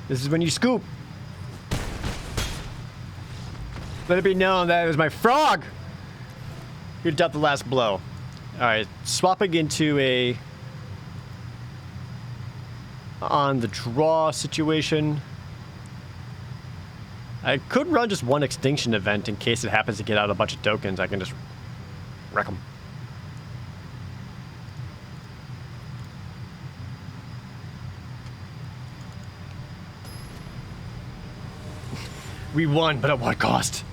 This is when you scoop. Let it be known that it was my frog who dealt the last blow. Alright, swapping into a on the draw situation. I could run just 1 extinction event in case it happens to get out a bunch of tokens. I can just wreck them. We won, but at what cost?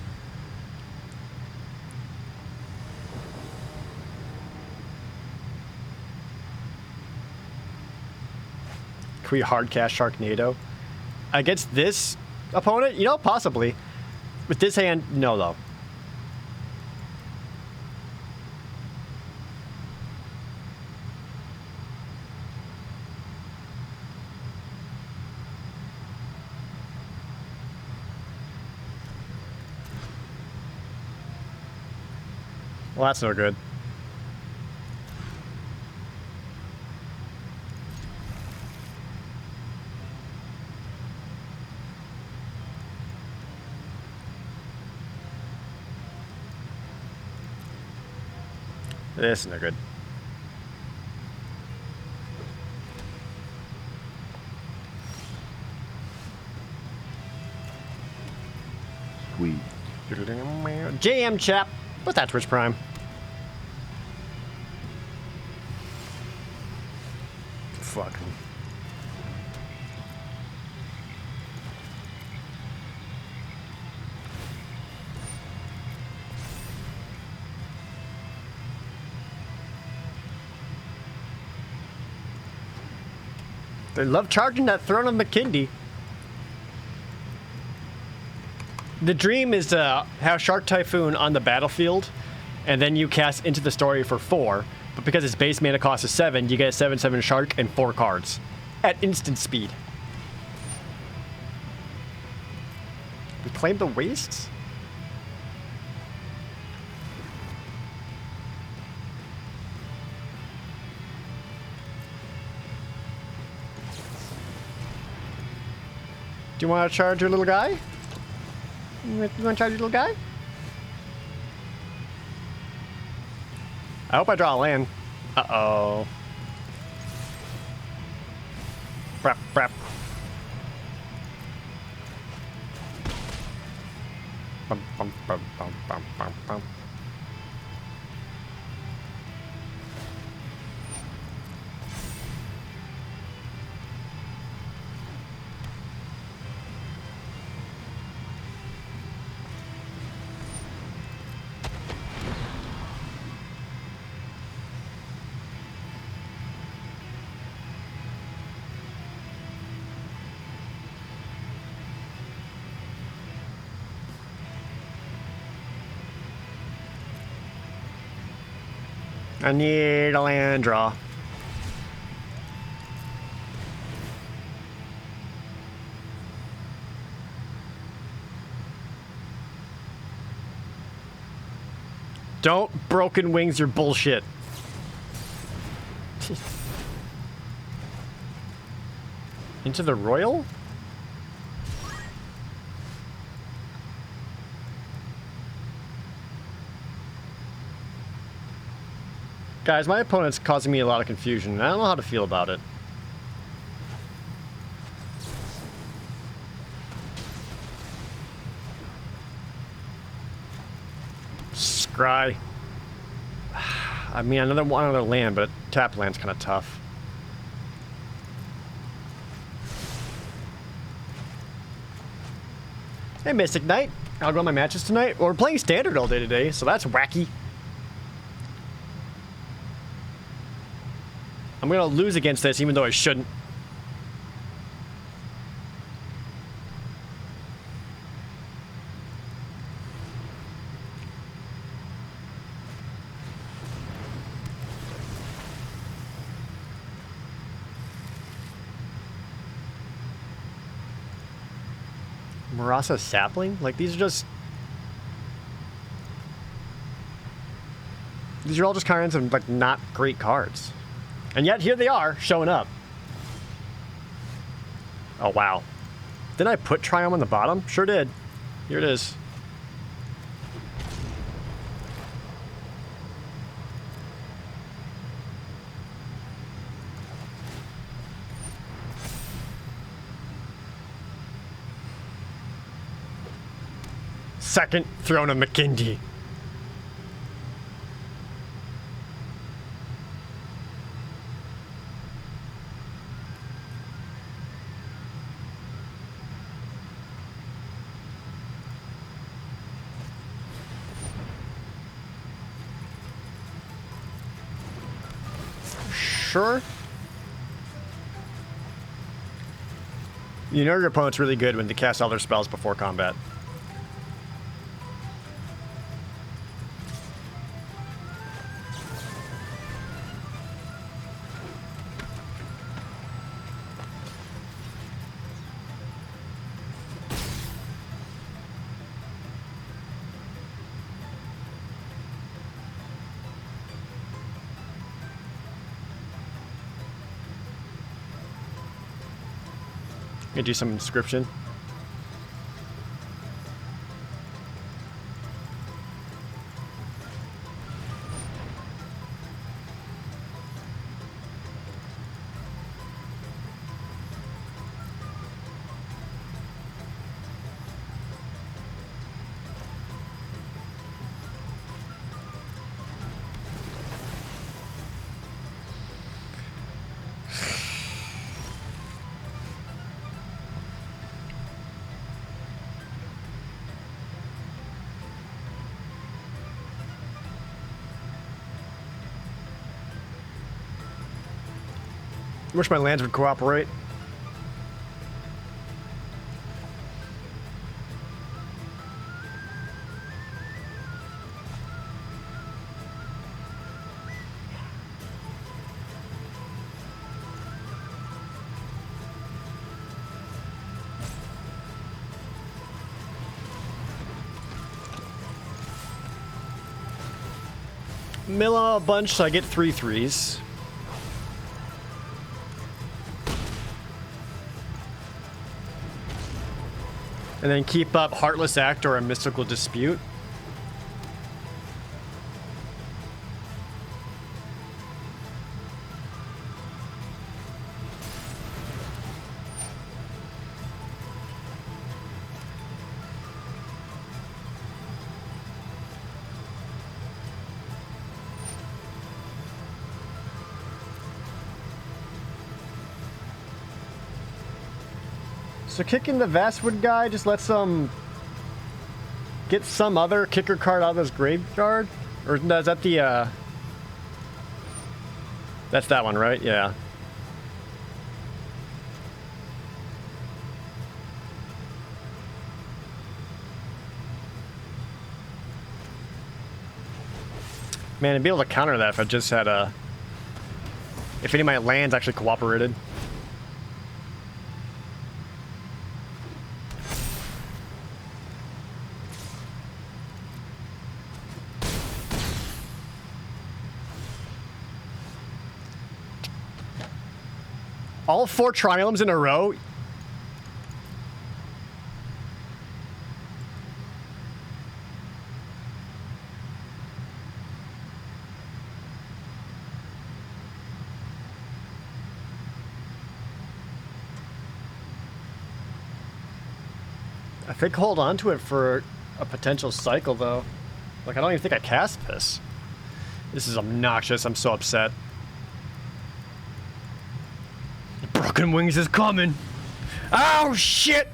Can we hard cast Sharknado? Against this opponent? You know, possibly. With this hand, no, though. Well, that's no good. This is no good. Sweet. JM chap. What's that, Twitch Prime? Fuck. They love charging that Throne of McKindy. The dream is to have Shark Typhoon on the battlefield, and then you cast Into the Story for 4. But because its base mana cost is 7, you get a 7/7 Shark and 4 cards at instant speed. Reclaim the Wastes? Do you want to charge your little guy? You want to charge your little guy? I hope I draw a land. Uh-oh. Prep, prep. Bum, bum, bum, bum, bum, bum, bum. I need a land draw. Don't broken wings your bullshit. Into the royal? Guys, my opponent's causing me a lot of confusion. I don't know how to feel about it. Scry. I mean, another land, but tap land's kind of tough. Hey, Mystic Knight. I'll go on my matches tonight. Well, we're playing Standard all day today, so that's wacky. I'm gonna lose against this, even though I shouldn't. Marasa Sapling? Like, these are just... These are all just kinds of, like, not great cards. And yet, here they are, showing up. Oh, wow. Didn't I put Triumph on the bottom? Sure did. Here it is. Second Throne of McKindy. Sure. You know your opponent's really good when they cast all their spells before combat. Gonna do some inscription. Wish my lands would cooperate. Mill a bunch so I get 3 3s. And then keep up Heartless Act or a Mystical Dispute. So kicking the Vastwood guy just lets him get some other kicker card out of his graveyard? Or no, is that the, that's that one, right? Yeah. Man, I'd be able to counter that if I just had a... If any of my lands actually cooperated. All 4 Triumphs in a row? I think hold on to it for a potential cycle, though. Like, I don't even think I cast this. This is obnoxious. I'm so upset. Broken Wings is coming. Oh, shit!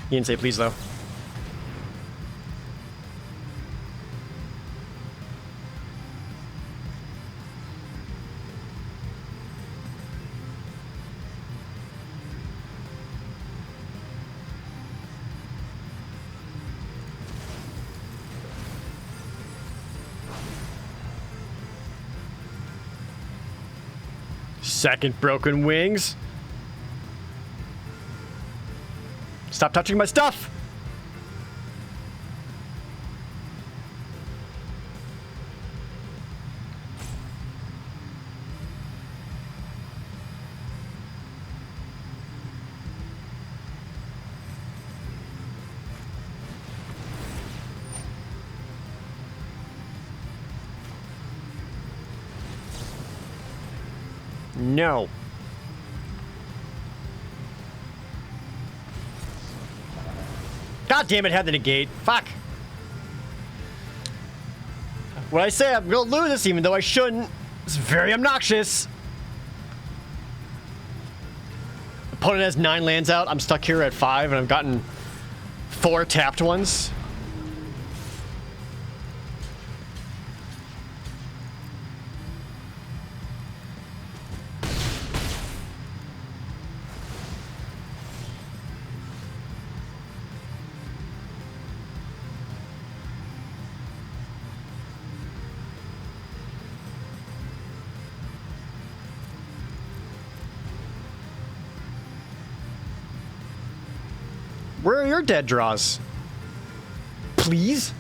You didn't say please, though. Second Broken Wings. Stop touching my stuff! No. God damn it, had the negate. Fuck. When I say I'm gonna lose this even though I shouldn't, it's very obnoxious. Opponent has 9 lands out. I'm stuck here at 5 and I've gotten 4 tapped ones. Where are your dead draws? Please?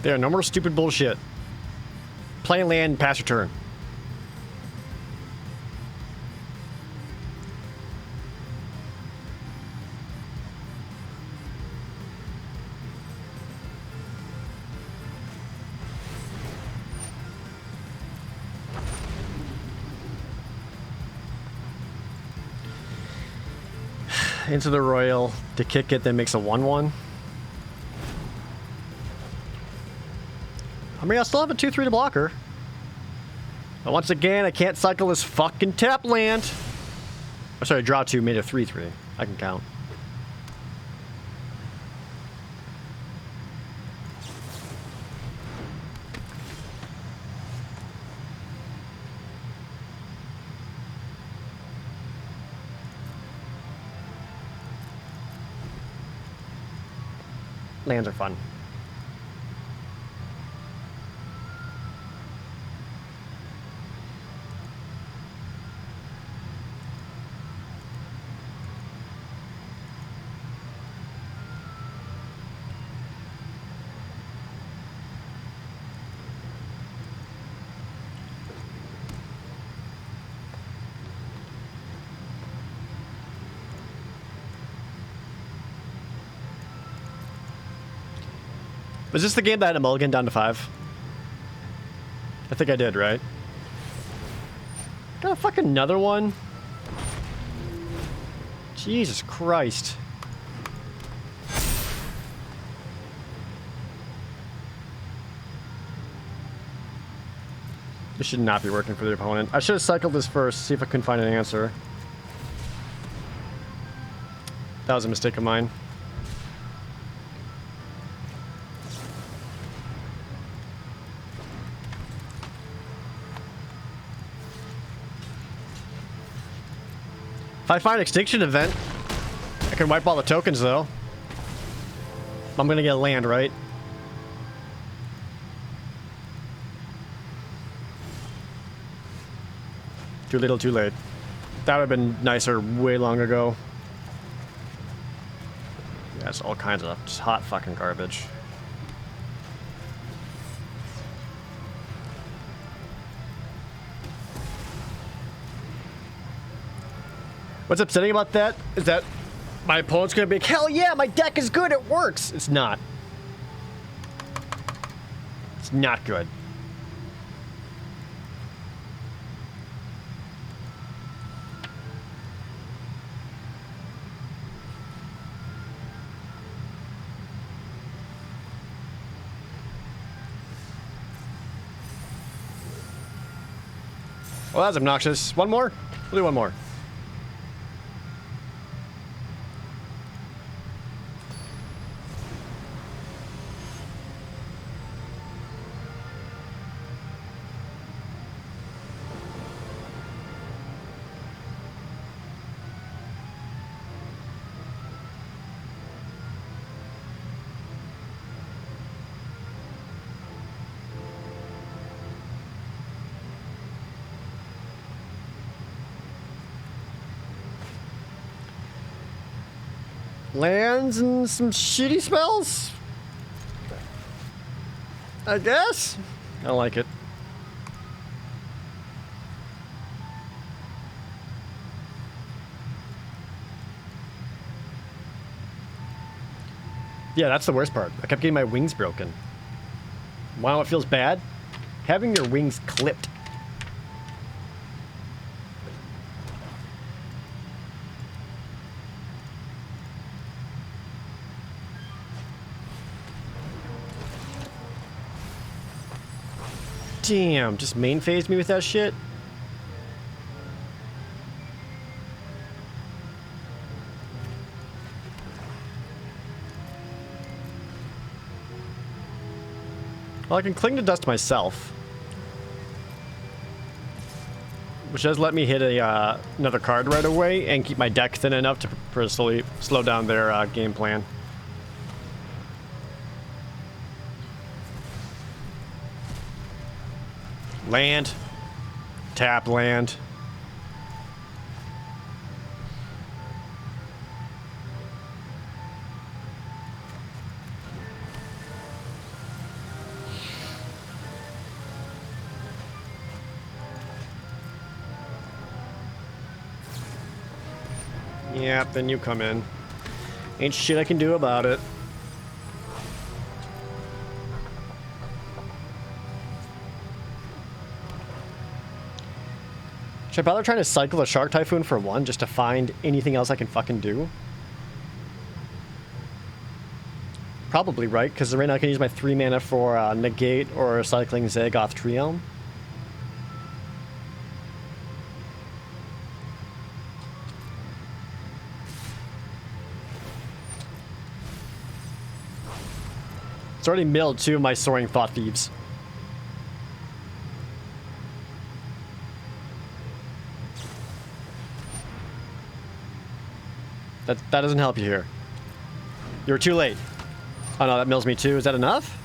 There, no more stupid bullshit. Play land, pass your turn. Into the Royal to kick it, then makes a 1/1. I mean, I still have a 2/3 to blocker. But once again, I can't cycle this fucking tap land. Oh, sorry, draw 2, made a 3/3. I can count. Lands are fun. Was this the game that had a mulligan down to 5? I think I did, right? Got a fucking another one? Jesus Christ. This should not be working for the opponent. I should have cycled this first, see if I can find an answer. That was a mistake of mine. If I find Extinction Event, I can wipe all the tokens, though. I'm gonna get land, right? Too little, too late. That would have been nicer way long ago. Yeah, it's all kinds of just hot fucking garbage. What's upsetting about that is that my opponent's gonna be like, hell yeah, my deck is good, it works. It's not. It's not good. Well, that's obnoxious. One more? We'll do one more. Lands and some shitty spells? I guess? I don't like it. Yeah, that's the worst part. I kept getting my wings broken. Wow, it feels bad? Having your wings clipped. Damn, just main phased me with that shit? Well, I can cling to dust myself. Which does let me hit a another card right away and keep my deck thin enough to slowly slow down their game plan. Land. Tap land. Yep, then you come in. Ain't shit I can do about it. Should I bother trying to cycle the Shark Typhoon for 1 just to find anything else I can fucking do? Probably right, because right now I can use my 3 mana for Negate or cycling Zagoth Tree Elm. It's already milled 2 of my Soaring Thought Thieves. That doesn't help you here. You're too late. Oh no, that mills me too. Is that enough?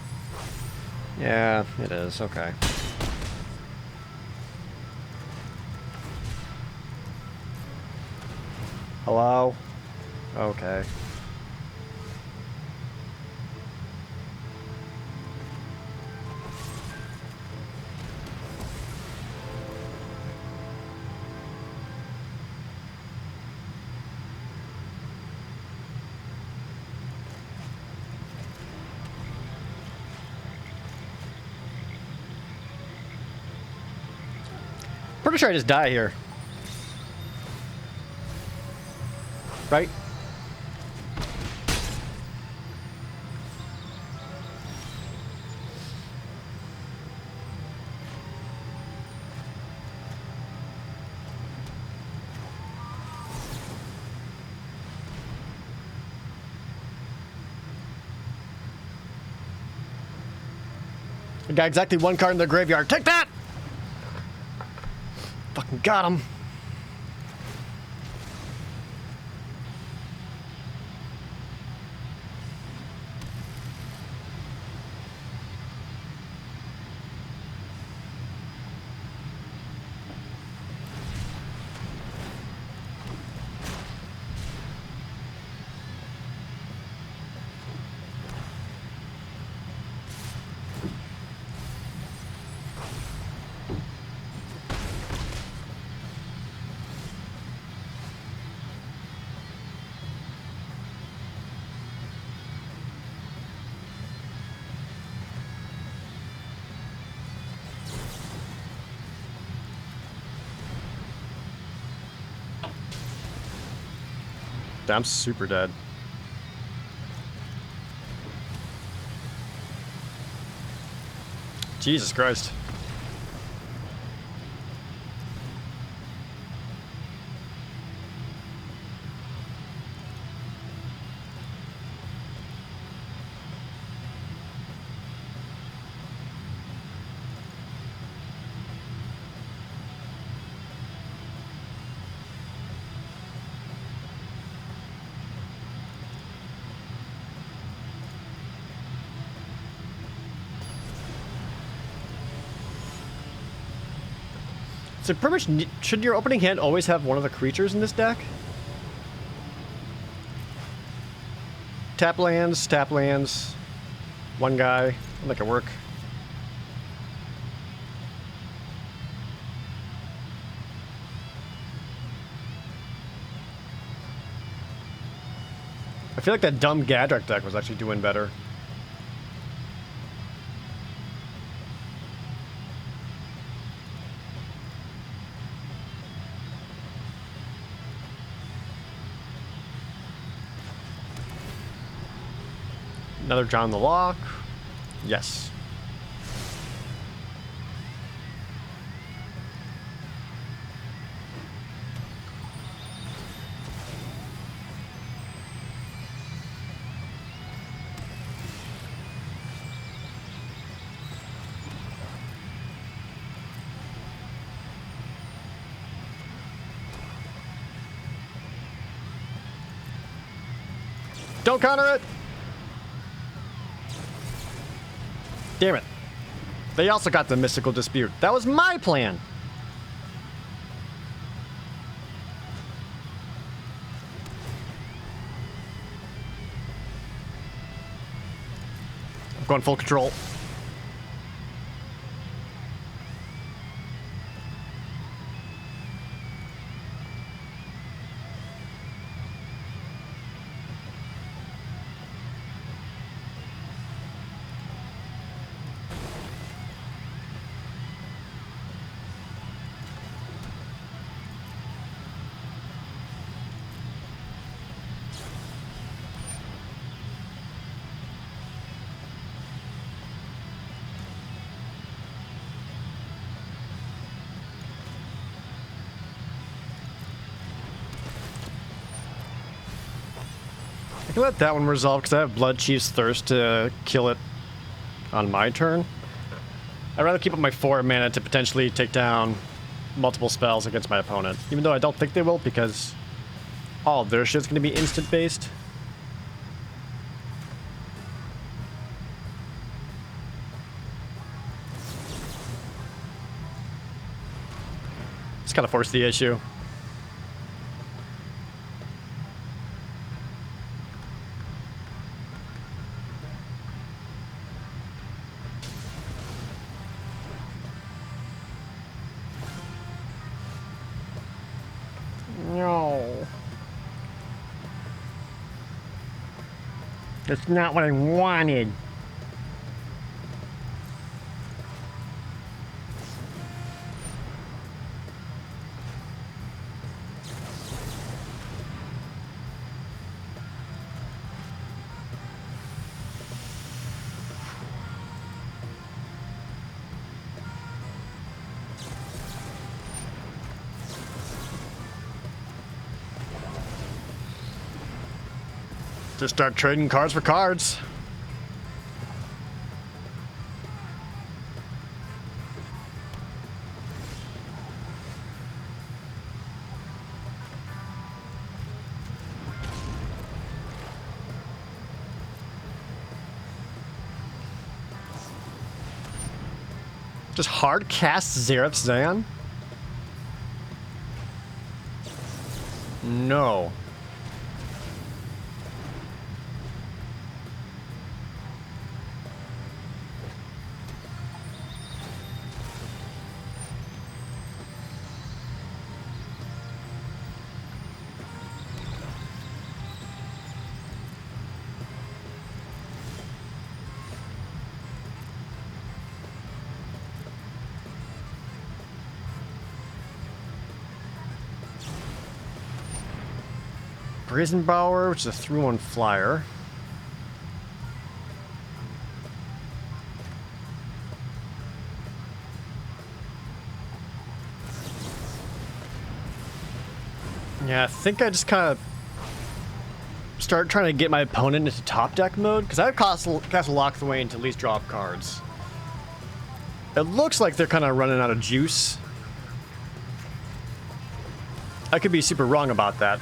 Yeah, it is. Okay. Hello? Okay. Pretty sure I just die here. Right? I got exactly one card in the graveyard. Take that! Fucking got him. I'm super dead. Jesus Christ. So pretty much, should your opening hand always have one of the creatures in this deck? Tap lands, one guy, I'll make it work. I feel like that dumb Gadrak deck was actually doing better. Another John the Lock. Yes. Don't counter it! Damn it. They also got the Mystical Dispute. That was my plan. I'm going full control. I can let that one resolve because I have Blood Chief's Thirst to kill it on my turn. I'd rather keep up my 4 mana to potentially take down multiple spells against my opponent. Even though I don't think they will because all of their shit's going to be instant based. Just gotta force the issue. No. That's not what I wanted. Just start trading cards for cards. Just hard cast Xerath Zan? No. Brazenbauer, which is a 3/1 flyer. Yeah, I think I just kind of start trying to get my opponent into top deck mode, because I've cast Lock the Way into at least drop cards. It looks like they're kind of running out of juice. I could be super wrong about that.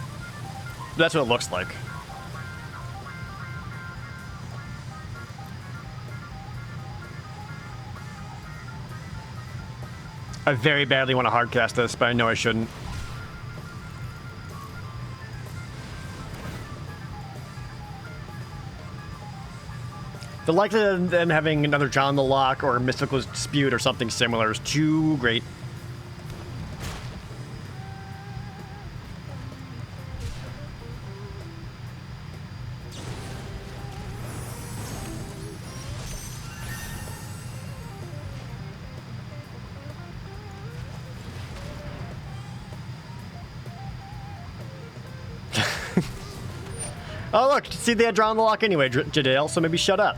That's what it looks like. I very badly want to hardcast this, but I know I shouldn't. The likelihood of them having another John the Lock or Mystical Dispute or something similar is too great. Oh, look, see, they had drawn the lock anyway, Jadale, so maybe shut up.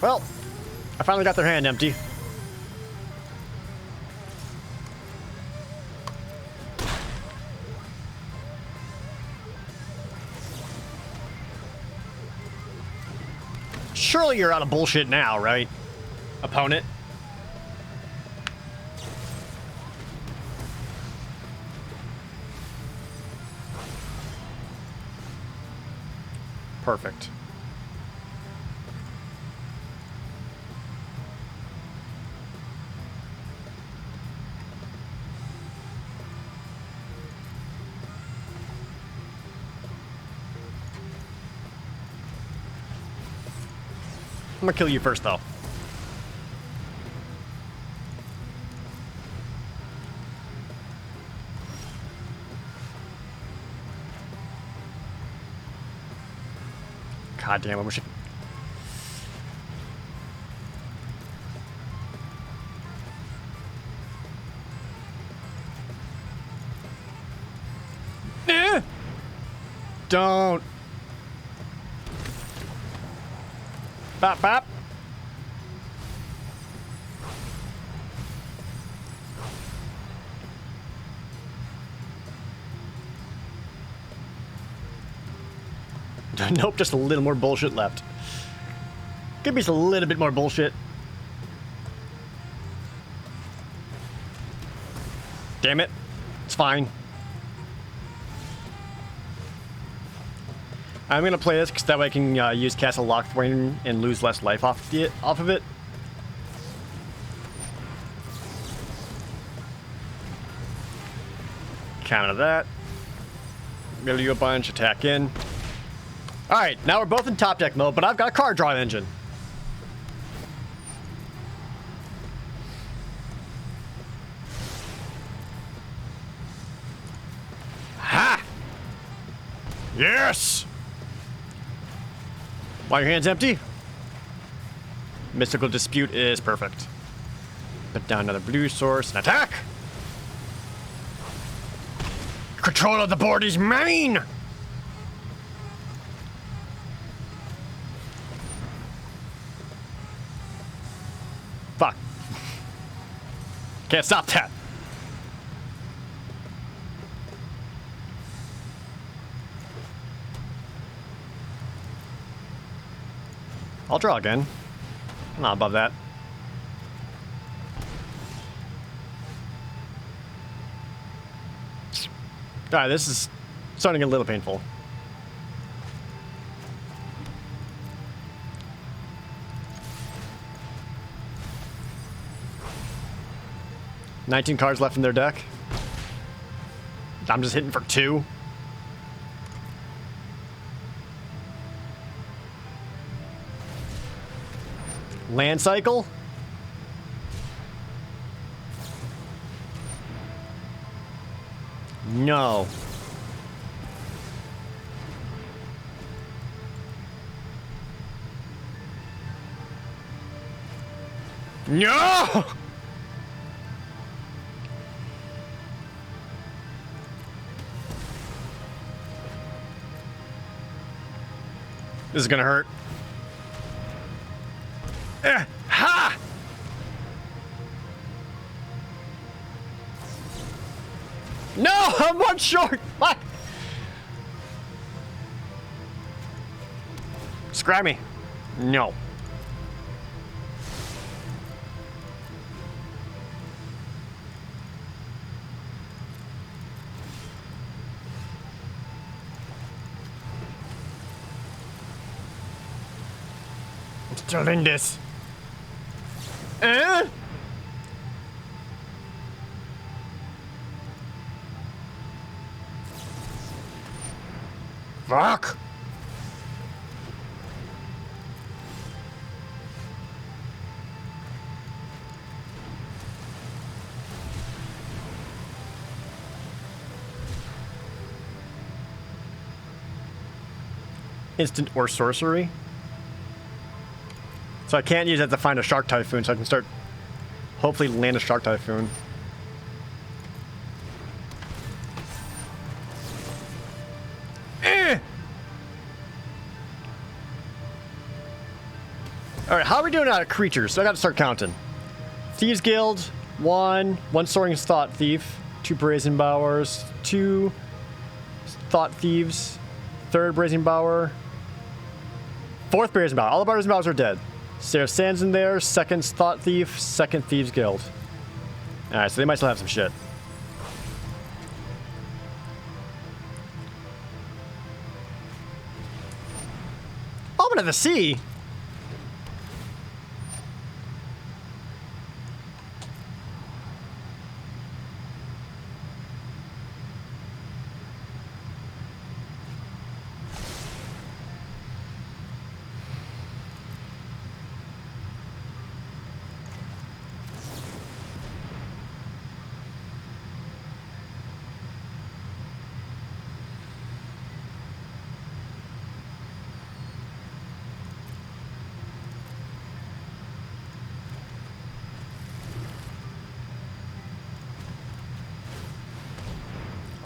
Well, I finally got their hand empty. Surely you're out of bullshit now, right, opponent? Perfect. I'm gonna kill you first, though. God damn, I wish I... Don't. Bop, bop. Nope, just a little more bullshit left. Give me just a little bit more bullshit. Damn it. It's fine. I'm gonna play this because that way I can use Castle Lockthwain and lose less life off of it. Counter that. Mill you a bunch, attack in. Alright, now we're both in top deck mode, but I've got a card draw engine. Ha! Yes! While your hand's empty, Mystical Dispute is perfect. Put down another blue source and attack! Control of the board is mine! Fuck. Can't stop that. I'll draw again. I'm not above that. Alright, this is starting to get a little painful. $19 cards left in their deck. I'm just hitting for 2. Land cycle? No. No! This is gonna hurt. Ha! No, I'm one short. Fuck. Scrap me. No. I'm still in this. Fuck! Instant or sorcery. So I can't use that to find a Shark Typhoon, so I can start hopefully land a Shark Typhoon. Alright, how are we doing out of creatures? So I gotta start counting. Thieves Guild, 1 Soaring Thought Thief, 2 Brazen Bowers, 2 Thought Thieves, 3rd Brazen Bower, 4th Brazen Bower. All the Brazen Bowers are dead. Sarah Sands in there, 2nd Thought Thief, 2nd Thieves Guild. Alright, so they might still have some shit. Omen of the Sea?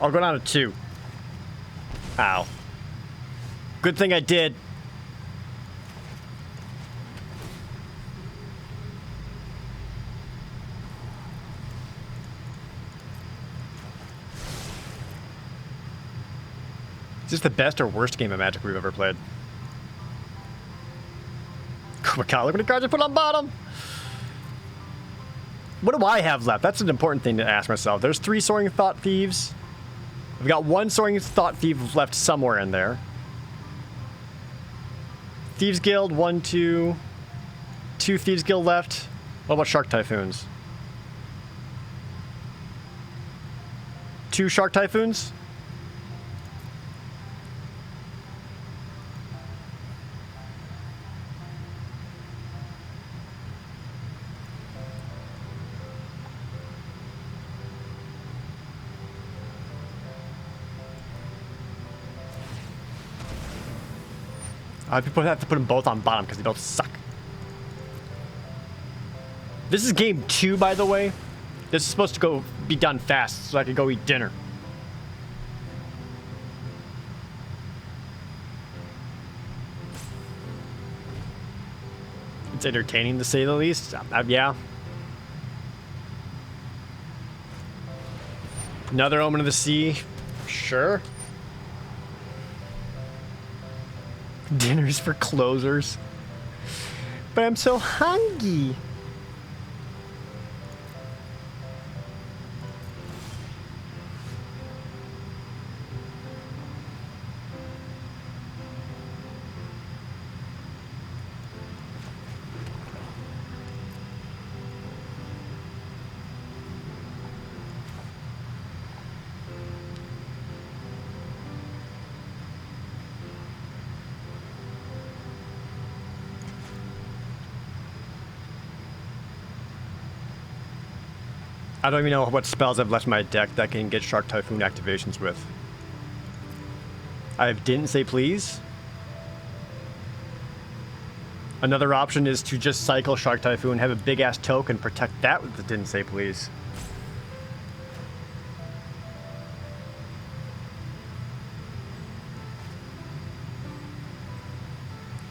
I'll go down to 2. Ow. Good thing I did. Is this the best or worst game of Magic we've ever played? Oh my god, look at the cards I put on bottom! What do I have left? That's an important thing to ask myself. There's 3 Soaring Thought Thieves. We've got 1 Soaring Thought Thief left somewhere in there. Thieves Guild, 1, 2. 2 Thieves Guild left. What about Shark Typhoons? 2 Shark Typhoons? People have to put them both on bottom because they both suck. This is game 2, by the way. This is supposed to be done fast so I can go eat dinner. It's entertaining to say the least. Yeah. Another Omen of the Sea. Sure. Dinners for closers. But I'm so hungry. I don't even know what spells I've left in my deck that can get Shark Typhoon activations with. I didn't say please. Another option is to just cycle Shark Typhoon, have a big ass token, protect that with the didn't say please.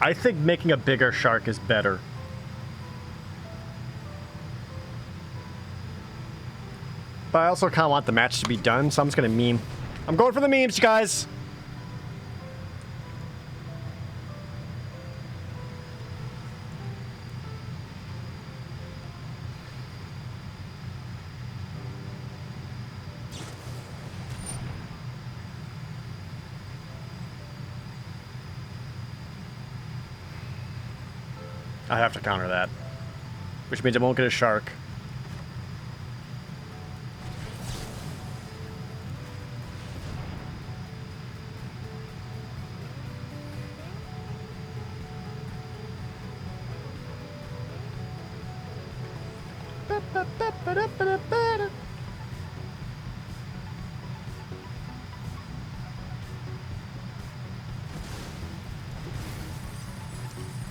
I think making a bigger shark is better. But I also kind of want the match to be done, so I'm just going to meme. I'm going for the memes, you guys. I have to counter that, which means I won't get a shark.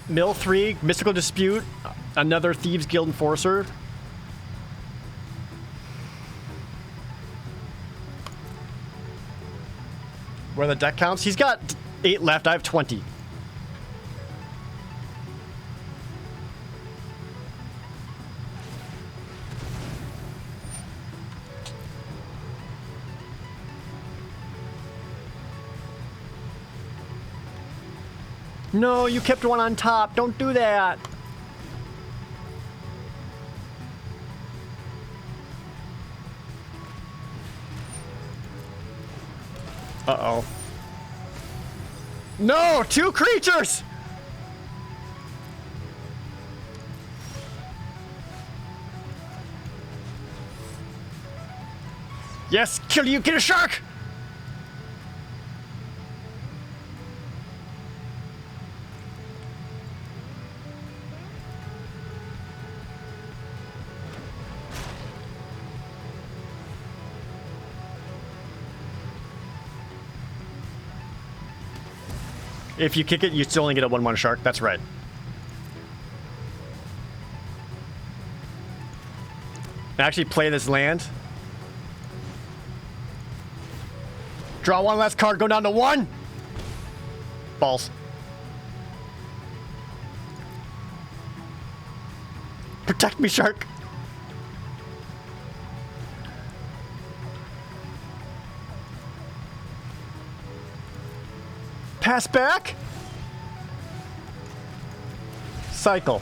Mill 3, Mystical Dispute, another Thieves Guild Enforcer. Where the deck counts? He's got 8 left, I have 20. No, you kept one on top. Don't do that. Uh-oh. No, 2 creatures! Yes, kill you, get a shark! If you kick it, you still only get a 1/1 shark. That's right. Actually play this land. Draw 1 last card, go down to 1. Balls. Protect me, shark. Pass back. Cycle.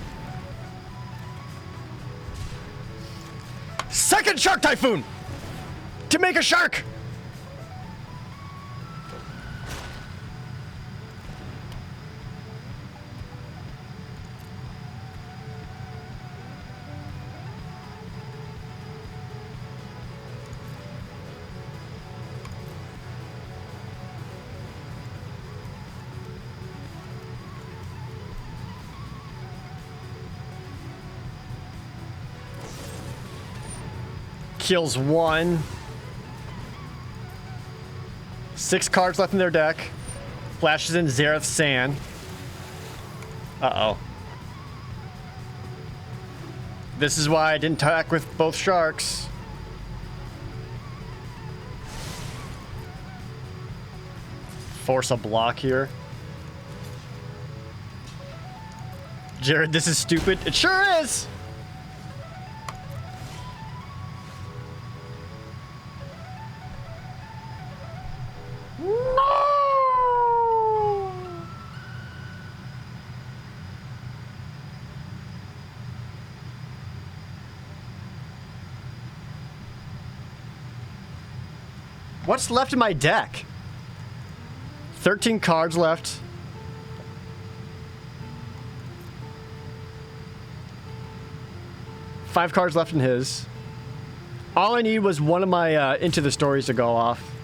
Second Shark Typhoon to make a shark. Kills one. 6 cards left in their deck. Flashes in Zareth Sand. Uh-oh. This is why I didn't attack with both sharks. Force a block here. Jared, this is stupid. It sure is! No! What's left in my deck? 13 cards left. Five cards left in his. All I need was one of my Into the Stories to go off.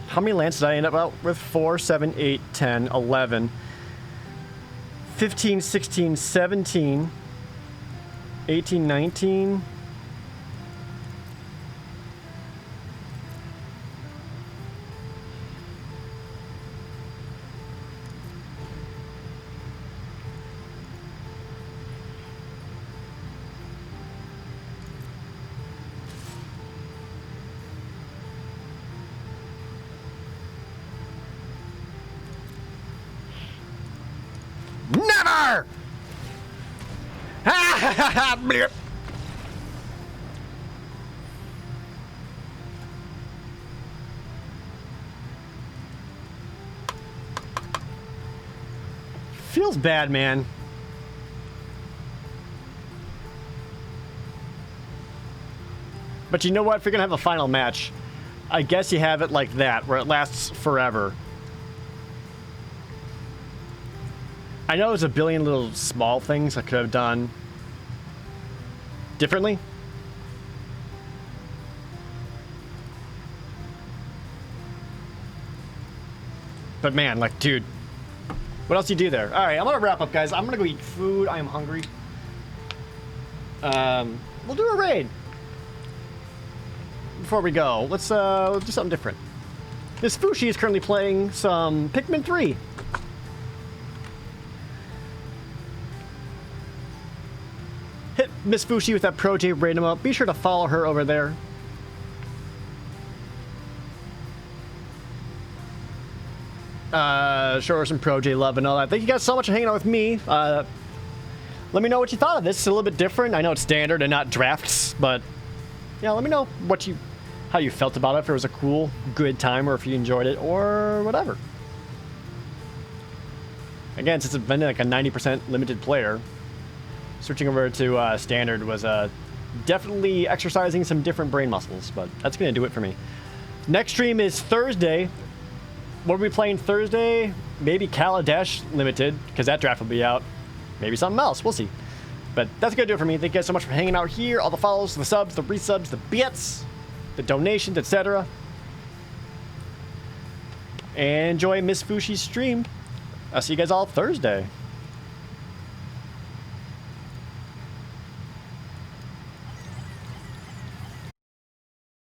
How many lands did I end up out with? 4, 7, 8, 10, 11, 15, 16, 17, 18, 19. Never! Blip. Feels bad, man. But you know what? If you're gonna have a final match, I guess you have it like that, where it lasts forever. I know there's a billion little small things I could have done differently. But man, like, dude, what else do you do there? All right, I'm gonna wrap up, guys. I'm gonna go eat food. I am hungry. We'll do a raid. Before we go, let's do something different. Miss Fushi is currently playing some Pikmin 3. Hit Miss Fushi with that Pro J raid 'em up. Be sure to follow her over there. Show her some Pro J love and all that. Thank you guys so much for hanging out with me. Let me know what you thought of this. It's a little bit different. I know it's standard and not drafts, but yeah, let me know how you felt about it. If it was a cool, good time, or if you enjoyed it, or whatever. Again, since it's been like a 90% limited player, switching over to standard was definitely exercising some different brain muscles, but that's going to do it for me. Next stream is Thursday. What are we playing Thursday? Maybe Kaladesh Limited, because that draft will be out. Maybe something else. We'll see. But that's going to do it for me. Thank you guys so much for hanging out here. All the follows, the subs, the resubs, the bits, the donations, etc. And enjoy Miss Fushi's stream. I'll see you guys all Thursday.